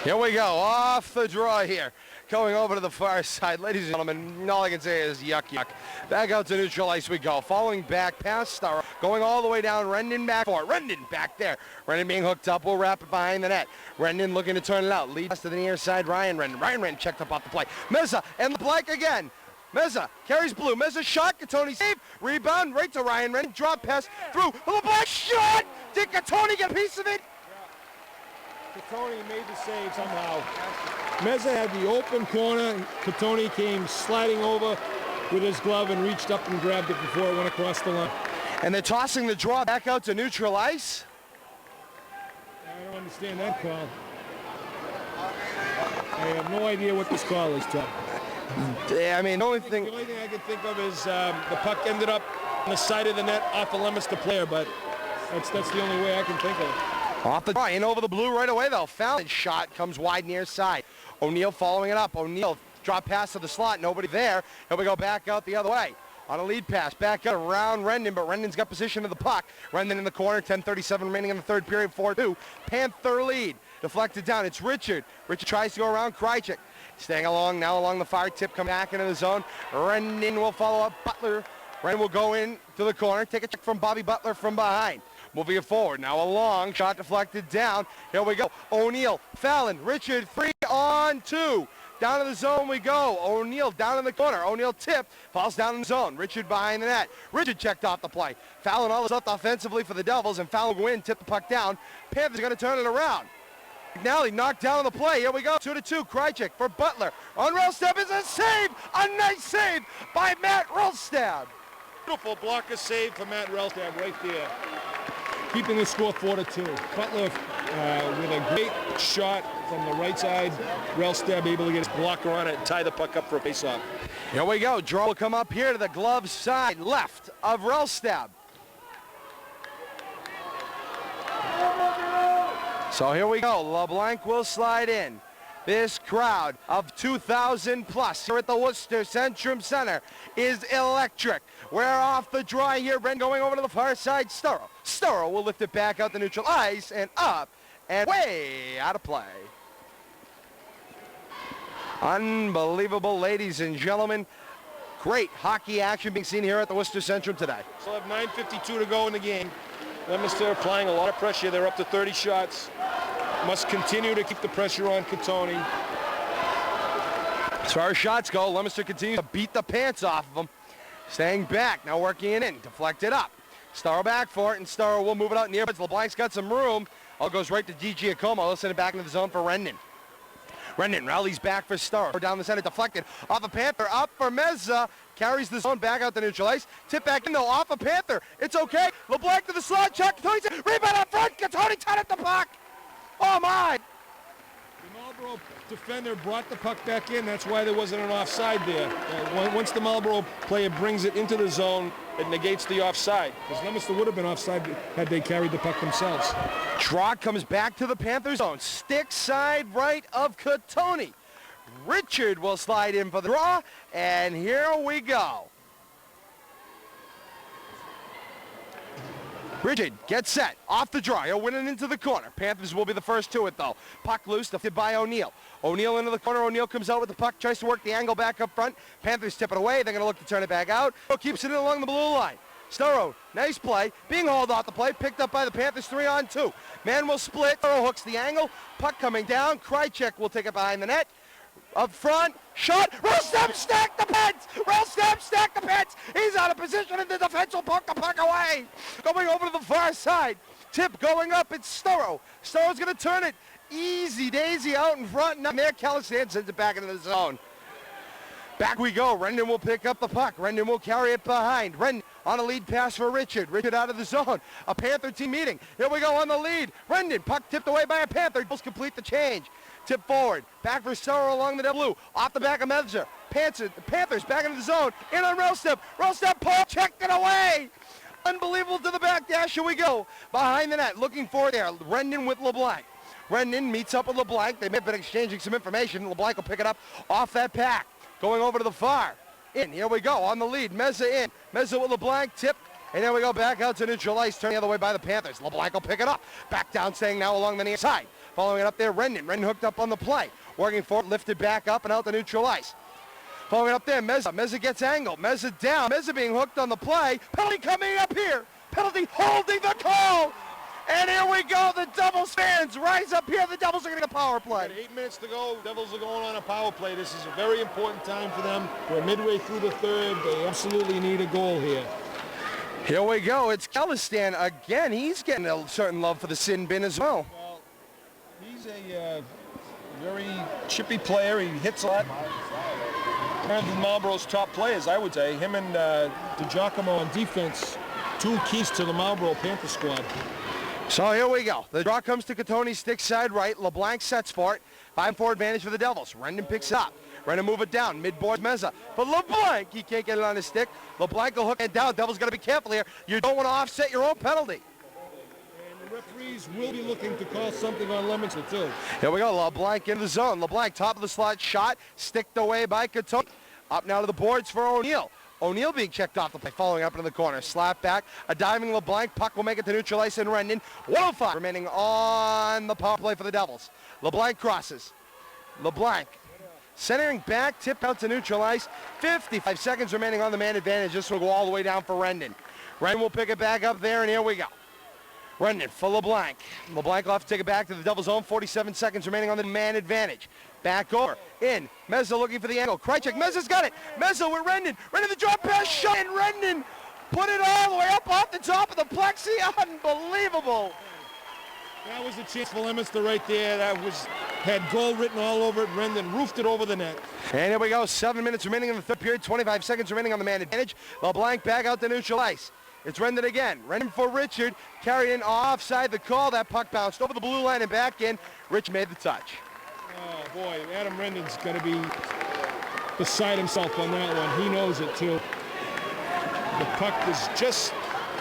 Here we go, off the draw here. Going over to the far side. Ladies and gentlemen, all I can say is yuck, yuck. Back out to neutral ice we go. Following back past Starro. Going all the way down. Rendon back for it. Rendon back there. Rendon being hooked up. We'll wrap it behind the net. Rendon looking to turn it out. Leads to the near side. Ryan Rendon. Ryan Rendon checked up off the play. Meza and LeBlanc again. Meza carries blue. Meza shot. Catoni save. Rebound right to Ryan Rendon. Drop pass through. LeBlanc shot. Did Catoni get a piece of it? Catoni made the save somehow. Meza had the open corner. Catoni came sliding over with his glove and reached up and grabbed it before it went across the line. And they're tossing the draw back out to neutral ice. I don't understand that call. I have no idea what this call is, Todd. I mean, the only thing... The only thing I can think of is the puck ended up on the side of the net off the Leominster player, but that's the only way I can think of. Off the draw, in over the blue right away, though. Fallon's shot comes wide near side. O'Neal following it up. O'Neal drop pass to the slot, nobody there. Here we go back out the other way. On a lead pass, back out around Rendon, but Rendon's got position of the puck. Rendon in the corner, 10:37 remaining in the third period, 4-2. Panther lead, deflected down. It's Richard. Richard tries to go around Krychek. Staying along, now along the far tip, come back into the zone. Rendon will follow up Butler. Rendon will go in to the corner, take a check from Bobby Butler from behind. Moving it forward, now a long shot deflected down. Here we go, O'Neal, Fallon, Richard, 3-on-2. Down to the zone we go. O'Neal down in the corner. O'Neal tipped, falls down in the zone. Richard behind the net. Richard checked off the play. Fallon all is up offensively for the Devils, and Fallon will win, tip the puck down. Panthers are going to turn it around. McNally knocked down on the play. Here we go, 2-2. Krychek for Butler. On Rellstab is a save. A nice save by Matt Rellstab. Beautiful blocker save for Matt Rellstab right there. Keeping the score 4-2. Butler with a great shot from the right side. Rellstab able to get his blocker on it and tie the puck up for a face-off. Here we go. Draw will come up here to the glove side left of Rellstab. So here we go. LeBlanc will slide in. This crowd of 2,000 plus here at the Worcester Centrum Centre is electric. We're off the draw here. Ren going over to the far side. Sturrow will lift it back out the neutral ice and up and way out of play. Unbelievable, ladies and gentlemen. Great hockey action being seen here at the Worcester Centrum today. Still have 9:52 to go in the game. Leominster applying a lot of pressure. They're up to 30 shots. Must continue to keep the pressure on Catoni. As far as shots go, Leominster continues to beat the pants off of them. Staying back, now working it in, deflected up. Starro back for it, and Starro will move it out near, but LeBlanc's got some room. All goes right to Giacomo. He'll send it back into the zone for Rendon. Rendon rallies back for Starro. Down the center, deflected off a Panther, up for Meza. Carries the zone back out to neutral ice. Tip back in though, off a Panther. It's okay. LeBlanc to the slot, Chuck. Rebound up front. Catoni tied at the puck. Oh my! The Marlborough defender brought the puck back in. That's why there wasn't an offside there. Once the Marlborough player brings it into the zone, it negates the offside. Because Leominster would have been offside had they carried the puck themselves. Draw comes back to the Panthers zone. Stick side right of Catoni. Richard will slide in for the draw, and here we go. Richard gets set, off the draw, he'll win it into the corner. Panthers will be the first to it though. Puck loose, defended by O'Neal. O'Neal into the corner, O'Neal comes out with the puck, tries to work the angle back up front. Panthers tip it away, they're going to look to turn it back out. Keeps it in along the blue line. Starro, nice play, being hauled off the play, picked up by the Panthers, 3-on-2. Man will split, Starro hooks the angle, puck coming down, Krychek will take it behind the net. Up front, shot, Rellstab stacked the pens! Rellstab stacked the pens! He's out of position and the defense will poke the puck away! Going over to the far side, tip going up, it's Starro. Starro's gonna turn it, easy daisy out in front, and there Calistan sends it back into the zone. Back we go, Rendon will pick up the puck, Rendon will carry it behind. Rendon on a lead pass for Richard. Richard out of the zone, a Panther team meeting. Here we go on the lead, Rendon, puck tipped away by a Panther, he'll complete the change. Tip forward, back for Starro along the blue, off the back of Meza. Panthers back into the zone, in on Rellstab. Rellstab Paul checked it away. Unbelievable to the back dash, here we go. Behind the net, looking for there, Rendon with LeBlanc. Rendon meets up with LeBlanc. They may have been exchanging some information. LeBlanc will pick it up off that pack. Going over to the far. In, here we go, on the lead, Meza in. Meza with LeBlanc, tip. And then we go back out to neutral ice, turning the other way by the Panthers. LeBlanc will pick it up. Back down, staying now along the near side. Following it up there, Rendon. Rendon hooked up on the play. Working for it, lifted back up and out to neutral ice. Following it up there, Meza. Meza gets angled. Meza down. Meza being hooked on the play. Penalty coming up here. Penalty holding the call. And here we go. The Devils fans rise up here. The Devils are going to get a power play. 8 minutes to go. Devils are going on a power play. This is a very important time for them. We're midway through the third. They absolutely need a goal here. Here we go. It's Calistan again. He's getting a certain love for the sin bin as well. Well, he's a very chippy player. He hits a lot. One of Marlborough's top players, I would say. Him and DiGiacomo on defense, two keys to the Marlborough Panther squad. So here we go. The draw comes to Catoni, stick side right. LeBlanc sets for it. 5-4 advantage for the Devils. Rendon picks it up. Ready to move it down. Mid-board Meza. But LeBlanc, he can't get it on his stick. LeBlanc will hook it down. Devils got to be careful here. You don't want to offset your own penalty. And the referees will be looking to call something on Leominster, too. Here we go. LeBlanc in the zone. LeBlanc, top of the slot shot. Sticked away by Catoni. Up now to the boards for O'Neal. O'Neal being checked off the play, following up into the corner. Slap back, a diving LeBlanc. Puck will make it to neutral ice and Rendon. 105 remaining on the power play for the Devils. LeBlanc crosses. LeBlanc centering back, tip out to neutral ice. 55 seconds remaining on the man advantage. This will go all the way down for Rendon. Rendon will pick it back up there, and here we go. Rendon for LeBlanc. LeBlanc will have to take it back to the Devils' zone. 47 seconds remaining on the man advantage. Back over. In. Meza looking for the angle. Krychek. Meza's got it. Meza with Rendon. Rendon the drop pass shot. And Rendon put it all the way up off the top of the plexi. Unbelievable. That was a chance for Leominster right there. Had goal written all over it. Rendon roofed it over the net. And here we go. 7 minutes remaining in the third period. 25 seconds remaining on the man advantage. LeBlanc back out to neutral ice. It's Rendon again. Rendon for Richard. Carried in offside the call. That puck bounced over the blue line and back in. Rich made the touch. Oh, boy. Adam Rendon's going to be beside himself on that one. He knows it, too. The puck was just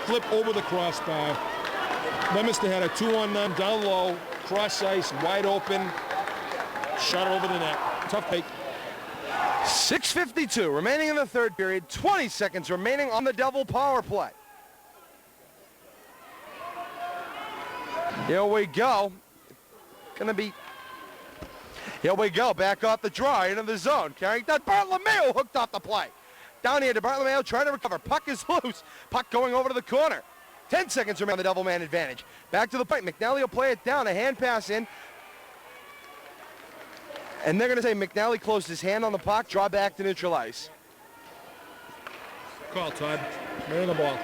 flipped over the crossbar. Leominster had a 2-on-9 down low, cross ice, wide open, shot over the net. Tough take. 6:52 remaining in the third period. 20 seconds remaining on the Devil power play. Here we go. Here we go. Back off the draw into the zone. Carrying that. Bartolomeo hooked off the play. Down here to Bartolomeo trying to recover. Puck is loose. Puck going over to the corner. 10 seconds remaining on the Devil man advantage. Back to the point. McNally will play it down. A hand pass in. And they're going to say McNally closed his hand on the puck. Draw back to neutral ice. Call, Todd. Man the ball.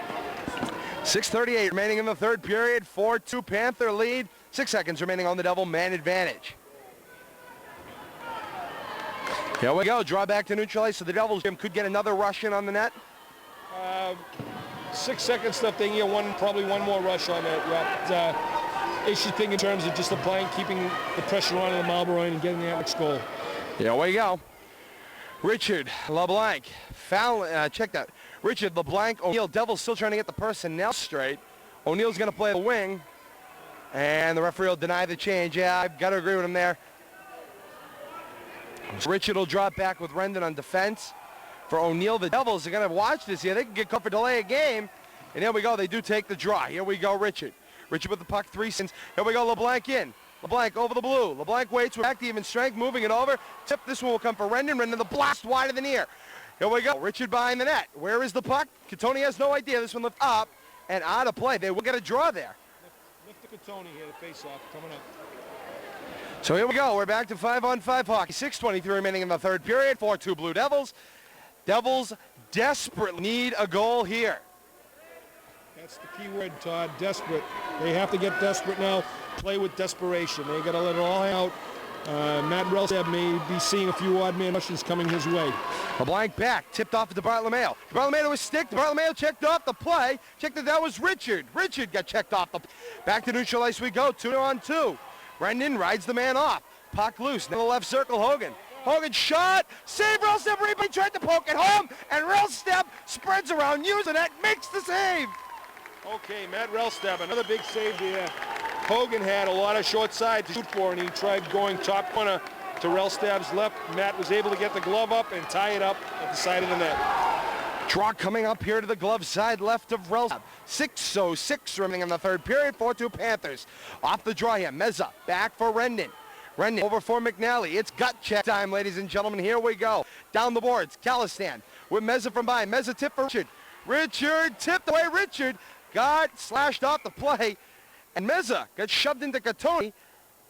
6:38 remaining in the third period. 4-2 Panther lead. 6 seconds remaining on the Devil man advantage. Here we go. Draw back to neutral ice. So the Devils could get another rush in on the net. 6 seconds left. They can get probably one more rush on that. Yeah, they should think in terms of just applying, keeping the pressure on the Marlborough and getting the next goal. Here we go. Richard LeBlanc. Foul. Check that. Richard LeBlanc. O'Neal. Devils still trying to get the personnel straight. O'Neal's going to play the wing. And the referee will deny the change. Yeah, I've got to agree with him there. Richard will drop back with Rendon on defense. For O'Neal, the Devils are going to watch this here. They can get caught for delay a game. And here we go. They do take the draw. Here we go, Richard. Richard with the puck, 3 seconds. Here we go, LeBlanc in. LeBlanc over the blue. LeBlanc waits with back to even strength, moving it over. Tip, this one will come for Rendon. Rendon the blast wide of the near. Here we go. Richard behind the net. Where is the puck? Catoni has no idea. This one lift up and out of play. They will get a draw there. Lift the Catoni here to face off coming up. So here we go. We're back to 5-on-5 hockey. 6:23 remaining in the third period. 4-2 Blue Devils. Devils desperately need a goal here. That's the key word, Todd. Desperate. They have to get desperate now. Play with desperation. They got to let it all out. Matt Relstab may be seeing a few odd man rushes coming his way. Okay, Matt Relstab, another big save there. Hogan had a lot of short side to shoot for, and he tried going top corner to Relstab's left. Matt was able to get the glove up and tie it up at the side of the net. Draw coming up here to the glove side left of Relstab. 6:06 remaining in the third period. 4-2 Panthers. Off the draw here. Meza back for Rendon. Rendon over for McNally. It's gut check time, ladies and gentlemen. Here we go. Down the boards. Calistan with Meza from behind. Meza tip for Richard. Richard tipped away. Richard got slashed off the play. And Meza got shoved into Catoni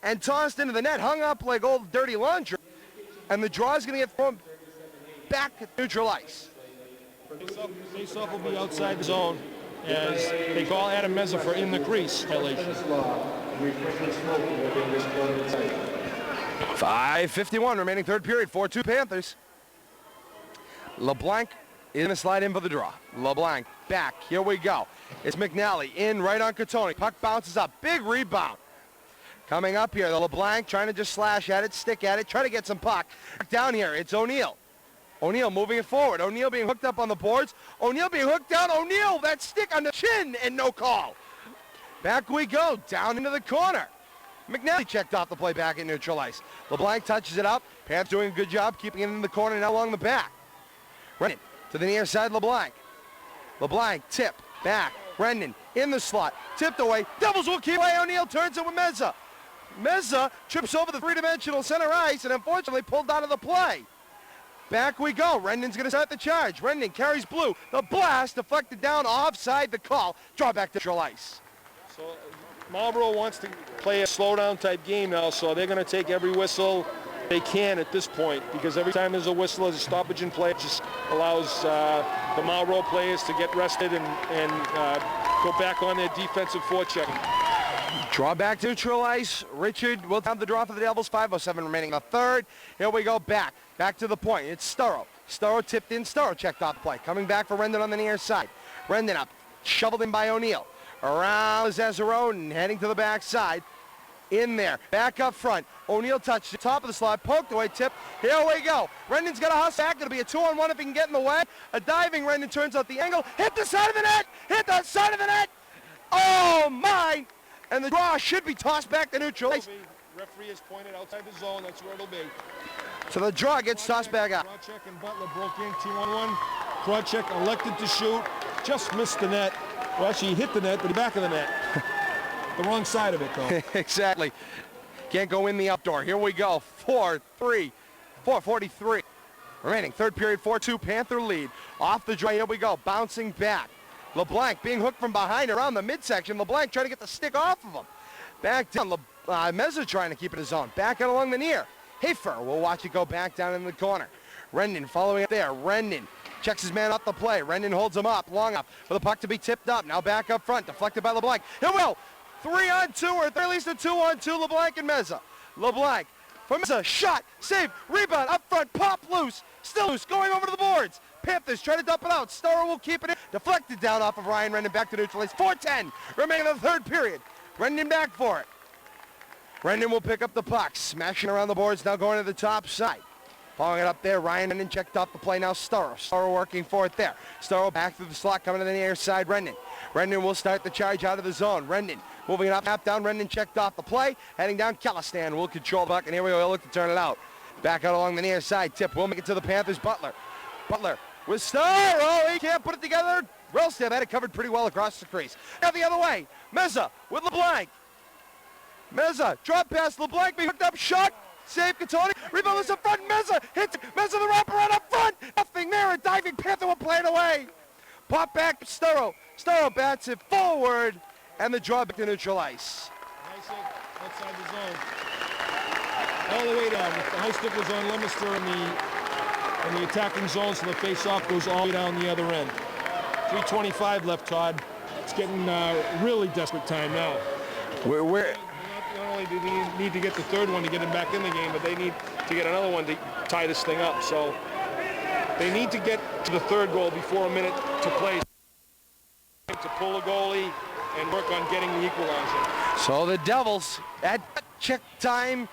and tossed into the net. Hung up like old dirty laundry. And the draw is going to get thrown back at neutral ice. Face-off will be outside the zone as they call Adam Meza for in the crease. 5:51 remaining third period. 4-2 Panthers. LeBlanc is going to slide in for the draw. LeBlanc back. Here we go. It's McNally in right on Catoni. Puck bounces up. Big rebound. Coming up here, the LeBlanc trying to just slash at it, stick at it, try to get some puck. Down here, it's O'Neal. O'Neal moving it forward. O'Neal being hooked up on the boards. O'Neal being hooked down. O'Neal, that stick on the chin, and no call. Back we go, down into the corner. McNally checked off the play back in neutral ice. LeBlanc touches it up. Pants doing a good job keeping it in the corner now along the back. Rendon to the near side, LeBlanc. LeBlanc tip, back. Rendon in the slot, tipped away. Devils will keep away. O'Neal turns it with Meza. Meza trips over the three-dimensional center ice and unfortunately pulled out of the play. Back we go. Rendon's going to start the charge. Rendon carries blue. The blast deflected down offside the call. Draw back to neutral ice. So Marlborough wants to play a slow-down type game now, so they're going to take every whistle they can at this point, because every time there's a whistle, there's a stoppage in play. It just allows the Marlborough players to get rested and go back on their defensive forechecking. Draw back to neutral ice. Richard will have the draw for the Devils. 5:07 remaining in the third. Here we go back to the point. It's Sturrow. Sturrow tipped in. Sturrow checked off the play. Coming back for Rendon on the near side. Rendon up. Shoveled in by O'Neal. Around Zazarone and heading to the backside. In there. Back up front. O'Neal touched the top of the slot. Poked away. Tip. Here we go. Rendon's got a hustle back. It'll be a 2-on-1 if he can get in the way. A diving Rendon turns out the angle. Hit the side of the net. Hit the side of the net. Oh, my. And the draw should be tossed back to neutral ice. Referee has pointed outside the zone. That's where it'll be. So the draw gets tossed back out. Krawcheck and Butler broke in, T1-1. Krawcheck elected to shoot, just missed the net. Well, actually, he hit the net, but the back of the net. The wrong side of it, though. Exactly. Can't go in the outdoor. Here we go. 4:43 remaining. Third period, 4-2 Panther lead. Off the draw, here we go. Bouncing back. LeBlanc being hooked from behind around the midsection. LeBlanc trying to get the stick off of him. Back down. Meza trying to keep it his own. Back out along the near. Hafer will watch it go back down in the corner. Rendon following it there. Rendon checks his man off the play. Rendon holds him up long enough for the puck to be tipped up. Now back up front. Deflected by LeBlanc. Here we go. 3-on-2 or at least a 2-on-2. LeBlanc and Meza. LeBlanc for Meza. Shot. Save. Rebound. Up front. Pop loose. Still loose. Going over to the boards. Panthers try to dump it out. Starr will keep it in. Deflected down off of Ryan Rendon. Back to neutral ice. 4:10 remaining in the third period. Rendon back for it. Rendon will pick up the puck. Smashing around the boards. Now going to the top side. Following it up there. Ryan Rendon checked off the play. Now Starr. Starr working for it there. Starr back through the slot. Coming to the near side. Rendon. Rendon will start the charge out of the zone. Rendon moving it up. Half down. Rendon checked off the play. Heading down. Calistan will control the puck. And here we go. He'll look to turn it out. Back out along the near side. Tip will make it to the Panthers. Butler. Butler with Starr. Oh, he can't put it together. Rellstab had it covered pretty well across the crease. Now the other way. Meza with LeBlanc. Meza drop pass. LeBlanc being hooked up. Shot. Save Catoni. Rebound is up front. Meza hits. Meza the wraparound up front. Nothing there. A diving Panther will play it away. Pop back. Sturrow. Sturrow bats it forward. And the draw back to neutral ice. Nice outside the zone. All the way down. The high stick was on Leominster in the attacking zone, so the face-off goes all the way down the other end. 3:25 left, Todd. It's getting really desperate time now. We're Not only do they need to get the third one to get him back in the game, but they need to get another one to tie this thing up. So they need to get to the third goal before a minute to play to pull a goalie and work on getting the equalizer. So the Devils at check time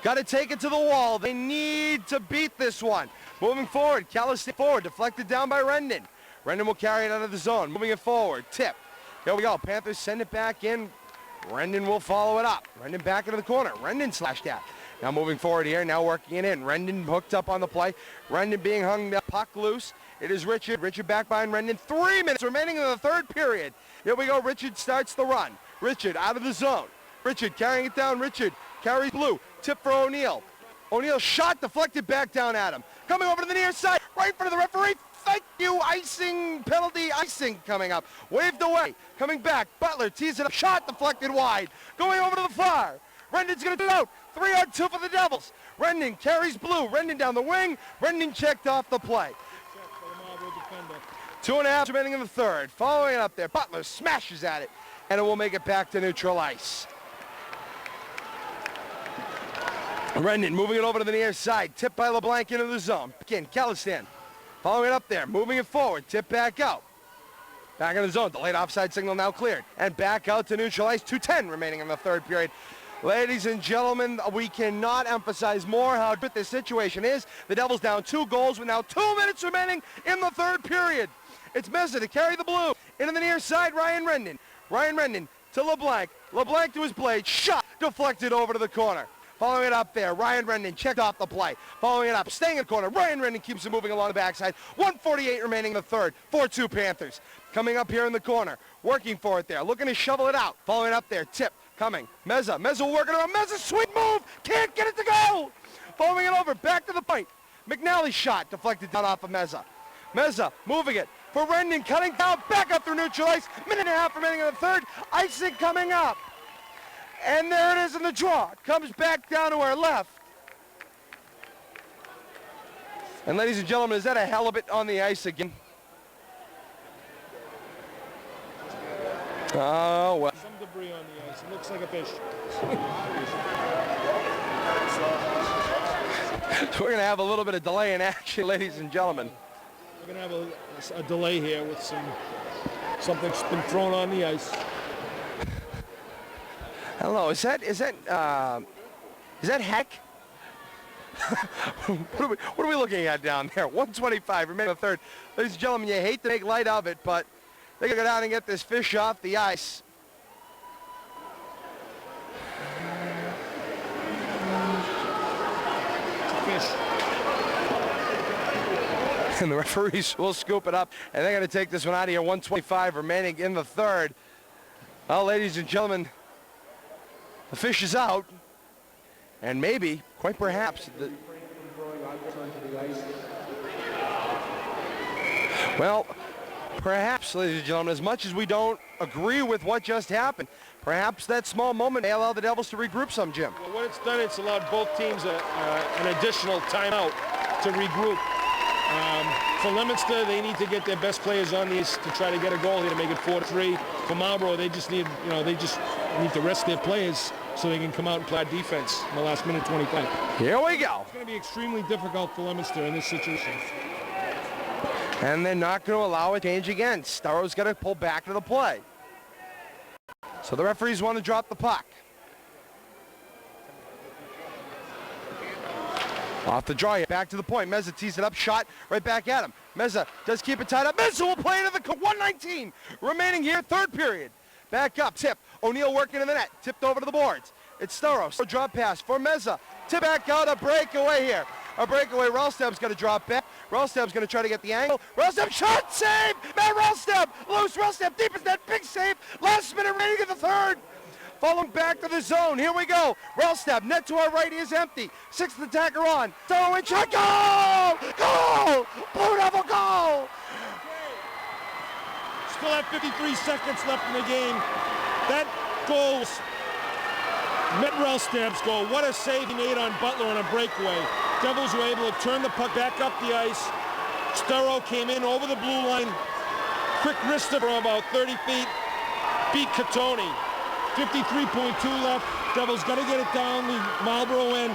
got to take it to the wall. They need to beat this one. Moving forward, Calistan forward, deflected down by Rendon. Rendon will carry it out of the zone. Moving it forward, tip. Here we go. Panthers send it back in. Rendon will follow it up. Rendon back into the corner. Rendon slashed at. Now moving forward here, now working it in. Rendon hooked up on the play. Rendon being hung the puck loose. It is Richard. Richard back behind Rendon. 3 minutes remaining in the third period. Here we go. Richard starts the run. Richard out of the zone. Richard carrying it down. Richard carries blue. Tip for O'Neal. O'Neal shot deflected back down at him. Coming over to the near side. Right in front of the referee. Thank you. Icing. Penalty. Icing coming up. Waved away. Coming back. Butler tees it up. Shot deflected wide. Going over to the far. Rendon's going to do it out. 3-on-2 for the Devils. Rendon carries blue. Rendon down the wing. Rendon checked off the play. 2.5 remaining in the third. Following it up there. Butler smashes at it. And it will make it back to neutral ice. Rendon moving it over to the near side. Tip by LeBlanc into the zone. Again, Calistan following it up there. Moving it forward. Tip back out. Back in the zone. Delayed offside signal now cleared. And back out to neutral ice. 2:10 remaining in the third period. Ladies and gentlemen, we cannot emphasize more how good this situation is. The Devils down 2 goals with now 2 minutes remaining in the third period. It's Meza to carry the blue. Into the near side, Ryan Rendon. Ryan Rendon to LeBlanc. LeBlanc to his blade. Shot deflected over to the corner. Following it up there, Ryan Rendon checked off the play. Following it up, staying in the corner. Ryan Rendon keeps it moving along the backside. 1:48 remaining in the third. 4-2 Panthers. Coming up here in the corner. Working for it there. Looking to shovel it out. Following up there, tip. Coming. Meza. Meza working around. Meza, sweet move. Can't get it to go. Following it over. Back to the point. McNally's shot deflected down off of Meza. Meza moving it for Rendon. Cutting down. Back up through neutral ice. Minute and a half remaining in the third. Icing coming up. And there it is in the draw. Comes back down to our left. And ladies and gentlemen, is that a halibut on the ice again? Oh, well. Some debris on the ice. It looks like a fish. We're going to have a little bit of delay in action, ladies and gentlemen. We're going to have a delay here with something's been thrown on the ice. I don't know. Is that heck? what are we looking at down there? 1:25 remaining in the third. Ladies and gentlemen, you hate to make light of it, but they gotta go down and get this fish off the ice. Fish. And the referees will scoop it up, and they're gonna take this one out of here. 1:25 remaining in the third. Well, ladies and gentlemen, the fish is out, and maybe, quite perhaps, well, perhaps, ladies and gentlemen, as much as we don't agree with what just happened, perhaps that small moment may allow the Devils to regroup some, Jim. Well, what it's done, it's allowed both teams an additional timeout to regroup. For Leominster, they need to get their best players on the ice to try to get a goal here to make it 4-3. For Marlborough, they just need to rest their players so they can come out and play defense in the last minute 25. Here we go. It's going to be extremely difficult for Leominster in this situation. And they're not going to allow a change again. Starrow's got to pull back to the play. So the referees want to drop the puck. Off the draw, back to the point. Meza tees it up, shot right back at him. Meza does keep it tied up. Meza will play into the 1:19 remaining here, third period. Back up, tip. O'Neal working in the net, tipped over to the boards. It's Starrow, drop pass for Meza. Tip back out, a breakaway here. A breakaway, Ralstab's going to drop back. Ralstab's going to try to get the angle. Ralstab shot, save! Matt Ralstab, loose, Ralstab deep as net, big save. Last minute remaining in the third. Falling back to the zone. Here we go. Ralstab, net to our right is empty. Sixth attacker on. Starrow in shot. Goal! Goal! Blue Devil goal! Still have 53 seconds left in the game. That goal was Matt Ralstab's goal. What a save he made on Butler on a breakaway. Devils were able to turn the puck back up the ice. Starrow came in over the blue line. Quick wrist from about 30 feet. Beat Catoni. 53.2 left. Devils got to get it down the Marlborough end.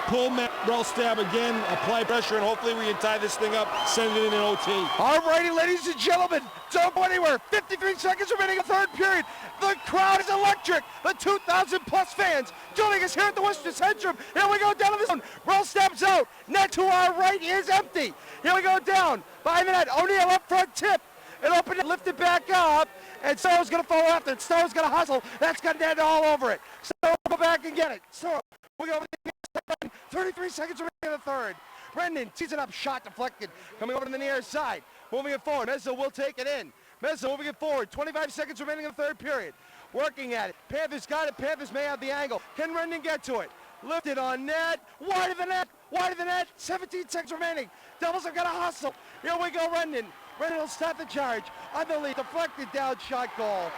Pull Matt Ralstab again. Apply pressure, and hopefully we can tie this thing up. Send it in an OT. All righty, ladies and gentlemen. Don't go anywhere. 53 seconds remaining in the third period. The crowd is electric. The 2,000-plus fans joining us here at the Worcester Centrum. Here we go down to the zone. Ralstab's out. Net to our right is empty. Here we go down. Behind the net. O'Neal up front tip. It opened, lifted back up, and Starrow's going to follow after it. Starrow's going to hustle. That's got net all over it. Starrow will go back and get it. Starrow, we go over the 33 seconds remaining in the third. Rendon tees it up, shot deflected. Coming over to the near side. Moving it forward. Meza will take it in. Meza moving it forward. 25 seconds remaining in the third period. Working at it. Panthers got it. Panthers may have the angle. Can Rendon get to it? Lifted on net. Wide of the net. Wide of the net. 17 seconds remaining. Devils have got to hustle. Here we go, Rendon. Rendon will start the charge. On the lead. Deflected down shot goal.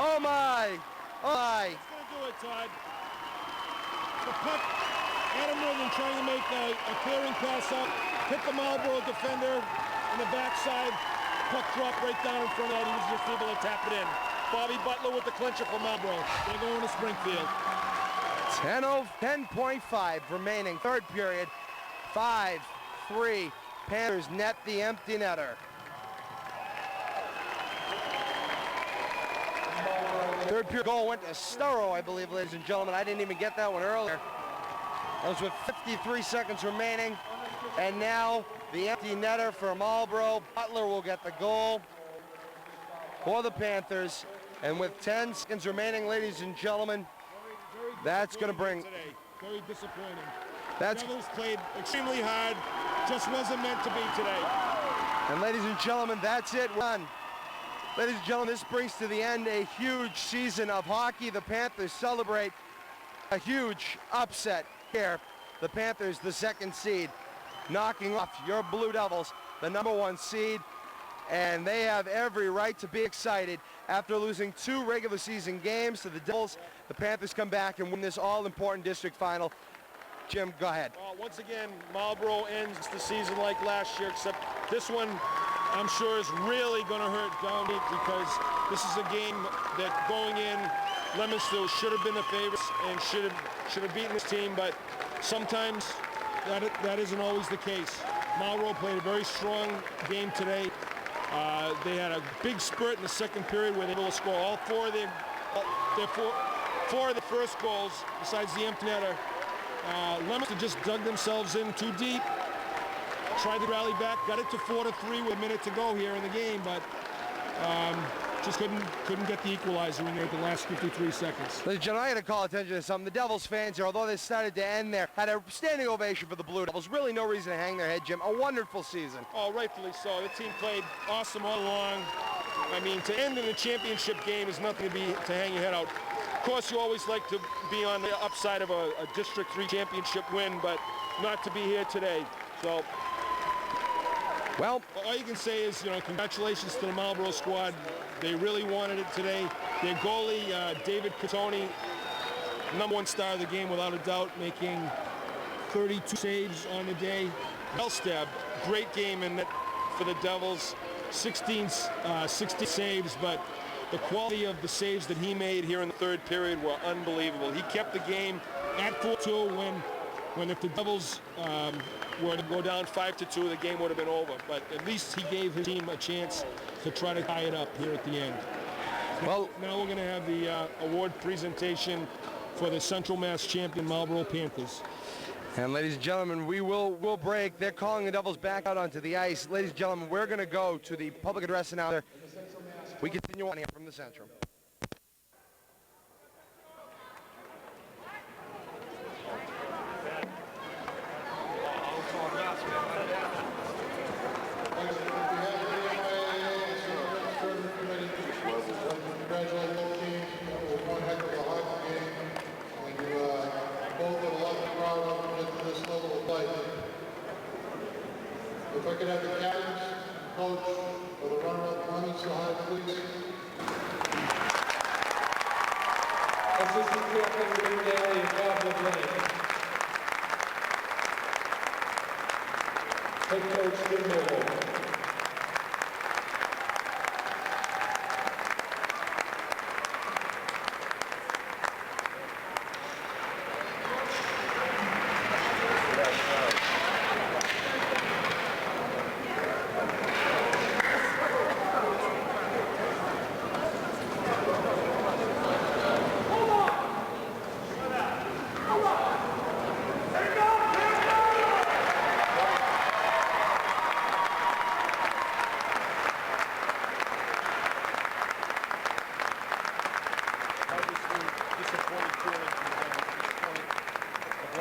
Oh my. Oh my. It's going to do it, Todd. The puck, Adam Rendon trying to make a clearing pass up. Hit the Marlborough defender on the backside. Puck dropped right down in front of that. He was just able to tap it in. Bobby Butler with the clincher for Marlborough. They're going to Springfield. 10.5 remaining, third period. 5-3. Panthers net the empty netter. Third period goal went to Sturrow, I believe, ladies and gentlemen. I didn't even get that one earlier. That was with 53 seconds remaining. And now the empty netter for Marlborough. Butler will get the goal for the Panthers. And with 10 seconds remaining, ladies and gentlemen, that's going to bring... Very disappointing. That's... Devils played extremely hard. Just wasn't meant to be today. And ladies and gentlemen, that's it. We're done. Ladies and gentlemen, this brings to the end a huge season of hockey. The Panthers celebrate a huge upset here. The Panthers, the second seed, knocking off your Blue Devils, the #1 seed. And they have every right to be excited. After losing 2 regular season games to the Devils, the Panthers come back and win this all-important district final. Jim, go ahead. Once again, Marlborough ends the season like last year, except this one, I'm sure, is really going to hurt Downbeat because this is a game that going in, Leominster should have been the favorites and should have beaten this team, but sometimes that isn't always the case. Marlborough played a very strong game today. They had a big spurt in the second period where they were able to score all four of the first goals, besides the empty netter. Leominster just dug themselves in too deep, tried to rally back, got it to 4-3 with a minute to go here in the game, but just couldn't get the equalizer in there at the last 53 seconds. Ladies and gentlemen, I got to call attention to something. The Devils fans here, although they started to end there, had a standing ovation for the Blue Devils. Really no reason to hang their head, Jim. A wonderful season. Oh, rightfully so. The team played awesome all along. I mean, to end in a championship game is nothing to hang your head out. Of course, you always like to be on the upside of a District 3 championship win, but not to be here today. So, well, all you can say is, congratulations to the Marlborough squad. They really wanted it today. Their goalie, David Catoni, #1 star of the game without a doubt, making 32 saves on the day. Bellstab, great game in that for the Devils, 60 saves, but the quality of the saves that he made here in the third period were unbelievable. He kept the game at 4-2 when if the Devils were to go down 5-2, the game would have been over. But at least he gave his team a chance to try to tie it up here at the end. Well, now we're going to have the award presentation for the Central Mass champion Marlborough Panthers. And ladies and gentlemen, we'll break. They're calling the Devils back out onto the ice. Ladies and gentlemen, we're going to go to the public address announcer. We continue on here from the Centrum. If I could have the captains, coach, or the runner-up Leominster High, please. Assistant Captain Rick Daly and Bob LeBlanc. Head coach Jim Noble.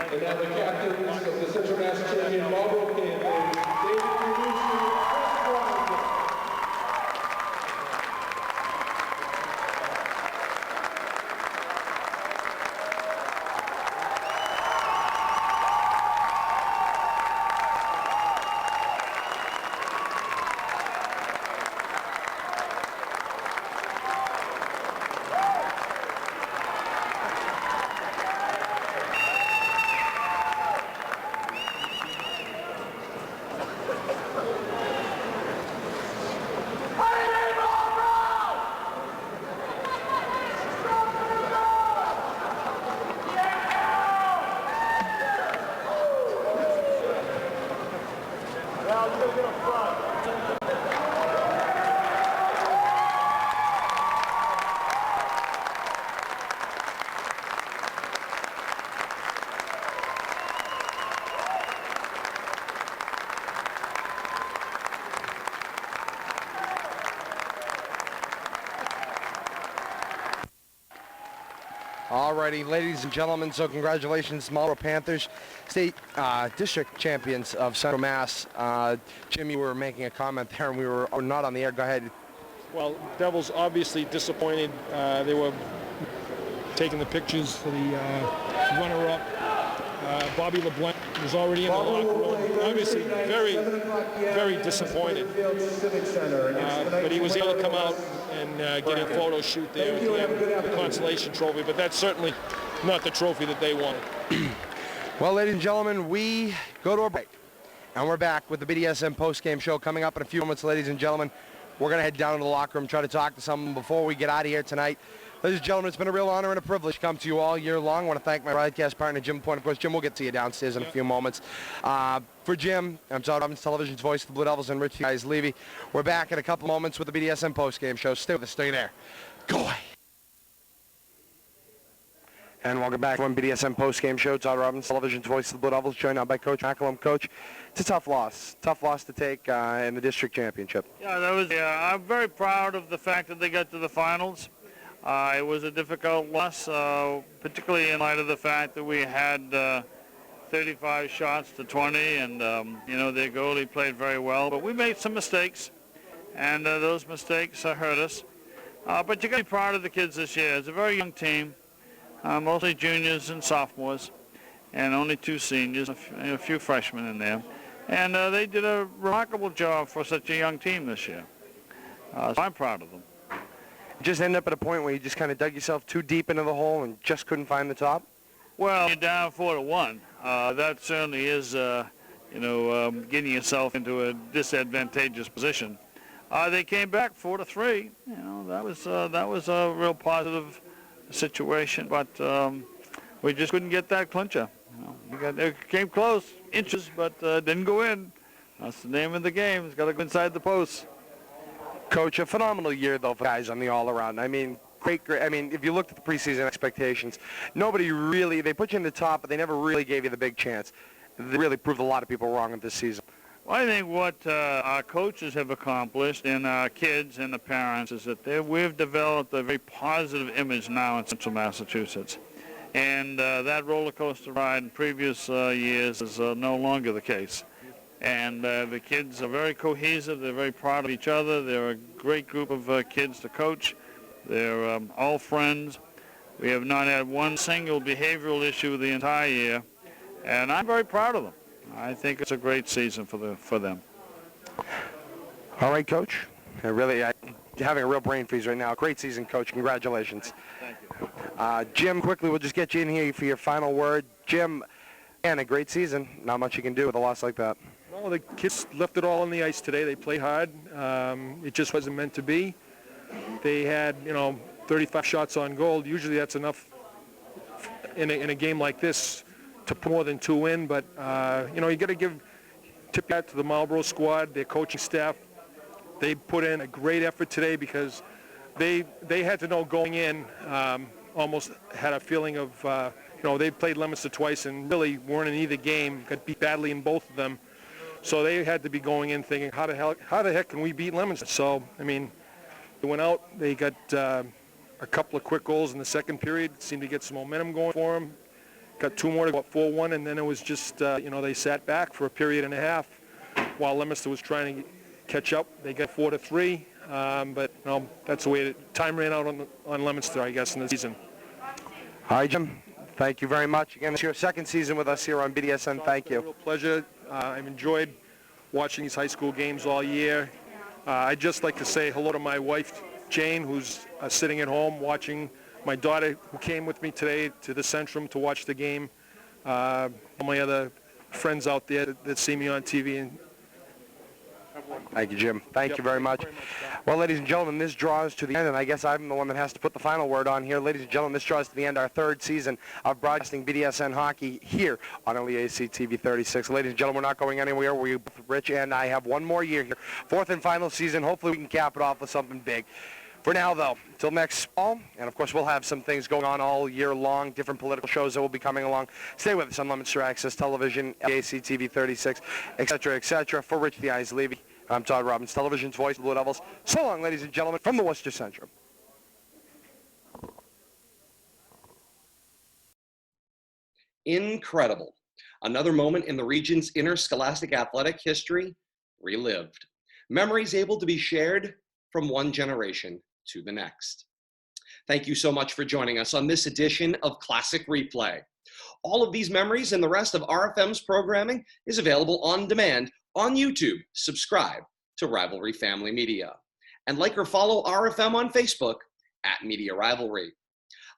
And now the captains of the Central Mass champion Marlborough Panthers, David Caruso, Chris Robbins. Alrighty, ladies and gentlemen, so congratulations, Marlborough Panthers, state district champions of Central Mass. Jim, you were making a comment there, and we were not on the air. Go ahead. Well, Devils obviously disappointed. They were taking the pictures for the runner-up. Bobby LeBlanc was already in the locker room. Obviously very, very disappointed. But he was able to come out and get a photo shoot there with the consolation trophy. But that's certainly not the trophy that they wanted. Well, ladies and gentlemen, we go to a break. And we're back with the BDSN post-game show coming up in a few moments, ladies and gentlemen. We're going to head down to the locker room, try to talk to someone before we get out of here tonight. Ladies and gentlemen, it's been a real honor and a privilege to come to you all year long. I want to thank my broadcast partner, Jim LaPointe. Of course, Jim, we'll get to you downstairs in a few moments. For Jim, I'm Todd Robbins, television's voice of the Blue Devils, and Rich guys, Levy. We're back in a couple moments with the BDSN post-game show. Stay with us. Stay there. Go away. And welcome back from BDSN post-game show. Todd Robbins, television's voice of the Blue Devils, joined now by Coach McCallum. Coach, it's a tough loss to take in the district championship. Yeah, I'm very proud of the fact that they got to the finals. It was a difficult loss, particularly in light of the fact that we had 35 shots to 20, and their goalie played very well. But we made some mistakes, and those mistakes hurt us. But you got to be proud of the kids this year. It's a very young team, mostly juniors and sophomores, and only 2 seniors, a few freshmen in there. And they did a remarkable job for such a young team this year. So I'm proud of them. Just end up at a point where you just kind of dug yourself too deep into the hole and just couldn't find the top? Well, you're down 4-1. That certainly is, getting yourself into a disadvantageous position. They came back 4-3. That was a real positive situation, but we just couldn't get that clincher. It came close, inches, but didn't go in. That's the name of the game. It's got to go inside the post. Coach, a phenomenal year, though, for guys on the all-around. I mean, great. I mean, if you looked at the preseason expectations, nobody really, they put you in the top, but they never really gave you the big chance. They really proved a lot of people wrong this season. Well, I think what our coaches have accomplished, and our kids and the parents, is that we've developed a very positive image now in Central Massachusetts. And that roller coaster ride in previous years is no longer the case. And the kids are very cohesive. They're very proud of each other. They're a great group of kids to coach. They're all friends. We have not had one single behavioral issue the entire year, and I'm very proud of them. I think it's a great season for them. All right, Coach. You're having a real brain freeze right now. Great season, Coach. Congratulations. Thank you. Jim, quickly, we'll just get you in here for your final word. Jim, and a great season. Not much you can do with a loss like that. Well, the kids left it all on the ice today. They played hard. It just wasn't meant to be. They had, 35 shots on goal. Usually that's enough in a game like this to put more than 2 in. But, you got to tip that to the Marlborough squad, their coaching staff. They put in a great effort today because they had to know going in, almost had a feeling of, they played Leominster twice and really weren't in either game, got beat badly in both of them. So they had to be going in thinking, how the heck can we beat Leominster? So, I mean, they went out, they got a couple of quick goals in the second period, seemed to get some momentum going for them. Got 2 more to go up 4-1, and then it was just, they sat back for a period and a half while Leominster was trying to catch up. They got 4-3, but that's the way time ran out on Leominster, I guess, in the season. All right, Jim. Thank you very much. Again, it's your second season with us here on BDSN. Thank you. It's a real pleasure. I've enjoyed watching these high school games all year. I'd just like to say hello to my wife, Jane, who's sitting at home watching. My daughter, who came with me today to the Centrum to watch the game. All my other friends out there that see me on TV. And thank you, Jim. Thank you very much. Well, ladies and gentlemen, this draws to the end, and I guess I'm the one that has to put the final word on here. Ladies and gentlemen, this draws to the end our 3rd season of broadcasting BDSN hockey here on LEAC TV 36. Ladies and gentlemen, we're not going anywhere. Rich and I have one more year here. 4th and final season. Hopefully we can cap it off with something big. For now, though, until next fall, and of course we'll have some things going on all year long, different political shows that will be coming along. Stay with us on Leominster Access Television, LEAC TV 36, etc., etc. For Rich the Eyes Levy, I'm Todd Robbins, television's voice of the Blue Devils. So long, ladies and gentlemen, from the Worcester Centrum. Incredible. Another moment in the region's interscholastic athletic history relived. Memories able to be shared from one generation to the next. Thank you so much for joining us on this edition of Classic Replay. All of these memories and the rest of RFM's programming is available on demand on YouTube. Subscribe to Rivalry Family Media. And like or follow RFM on Facebook at Media Rivalry.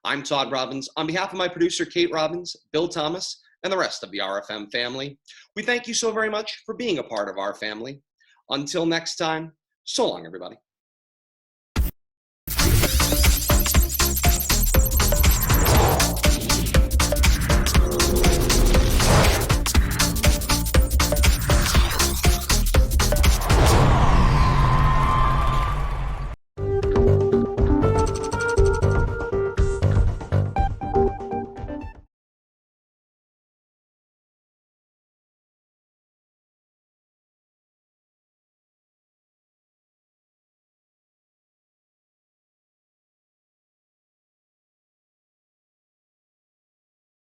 I'm Todd Robbins. On behalf of my producer, Kate Robbins, Bill Thomas, and the rest of the RFM family, we thank you so very much for being a part of our family. Until next time, so long, everybody.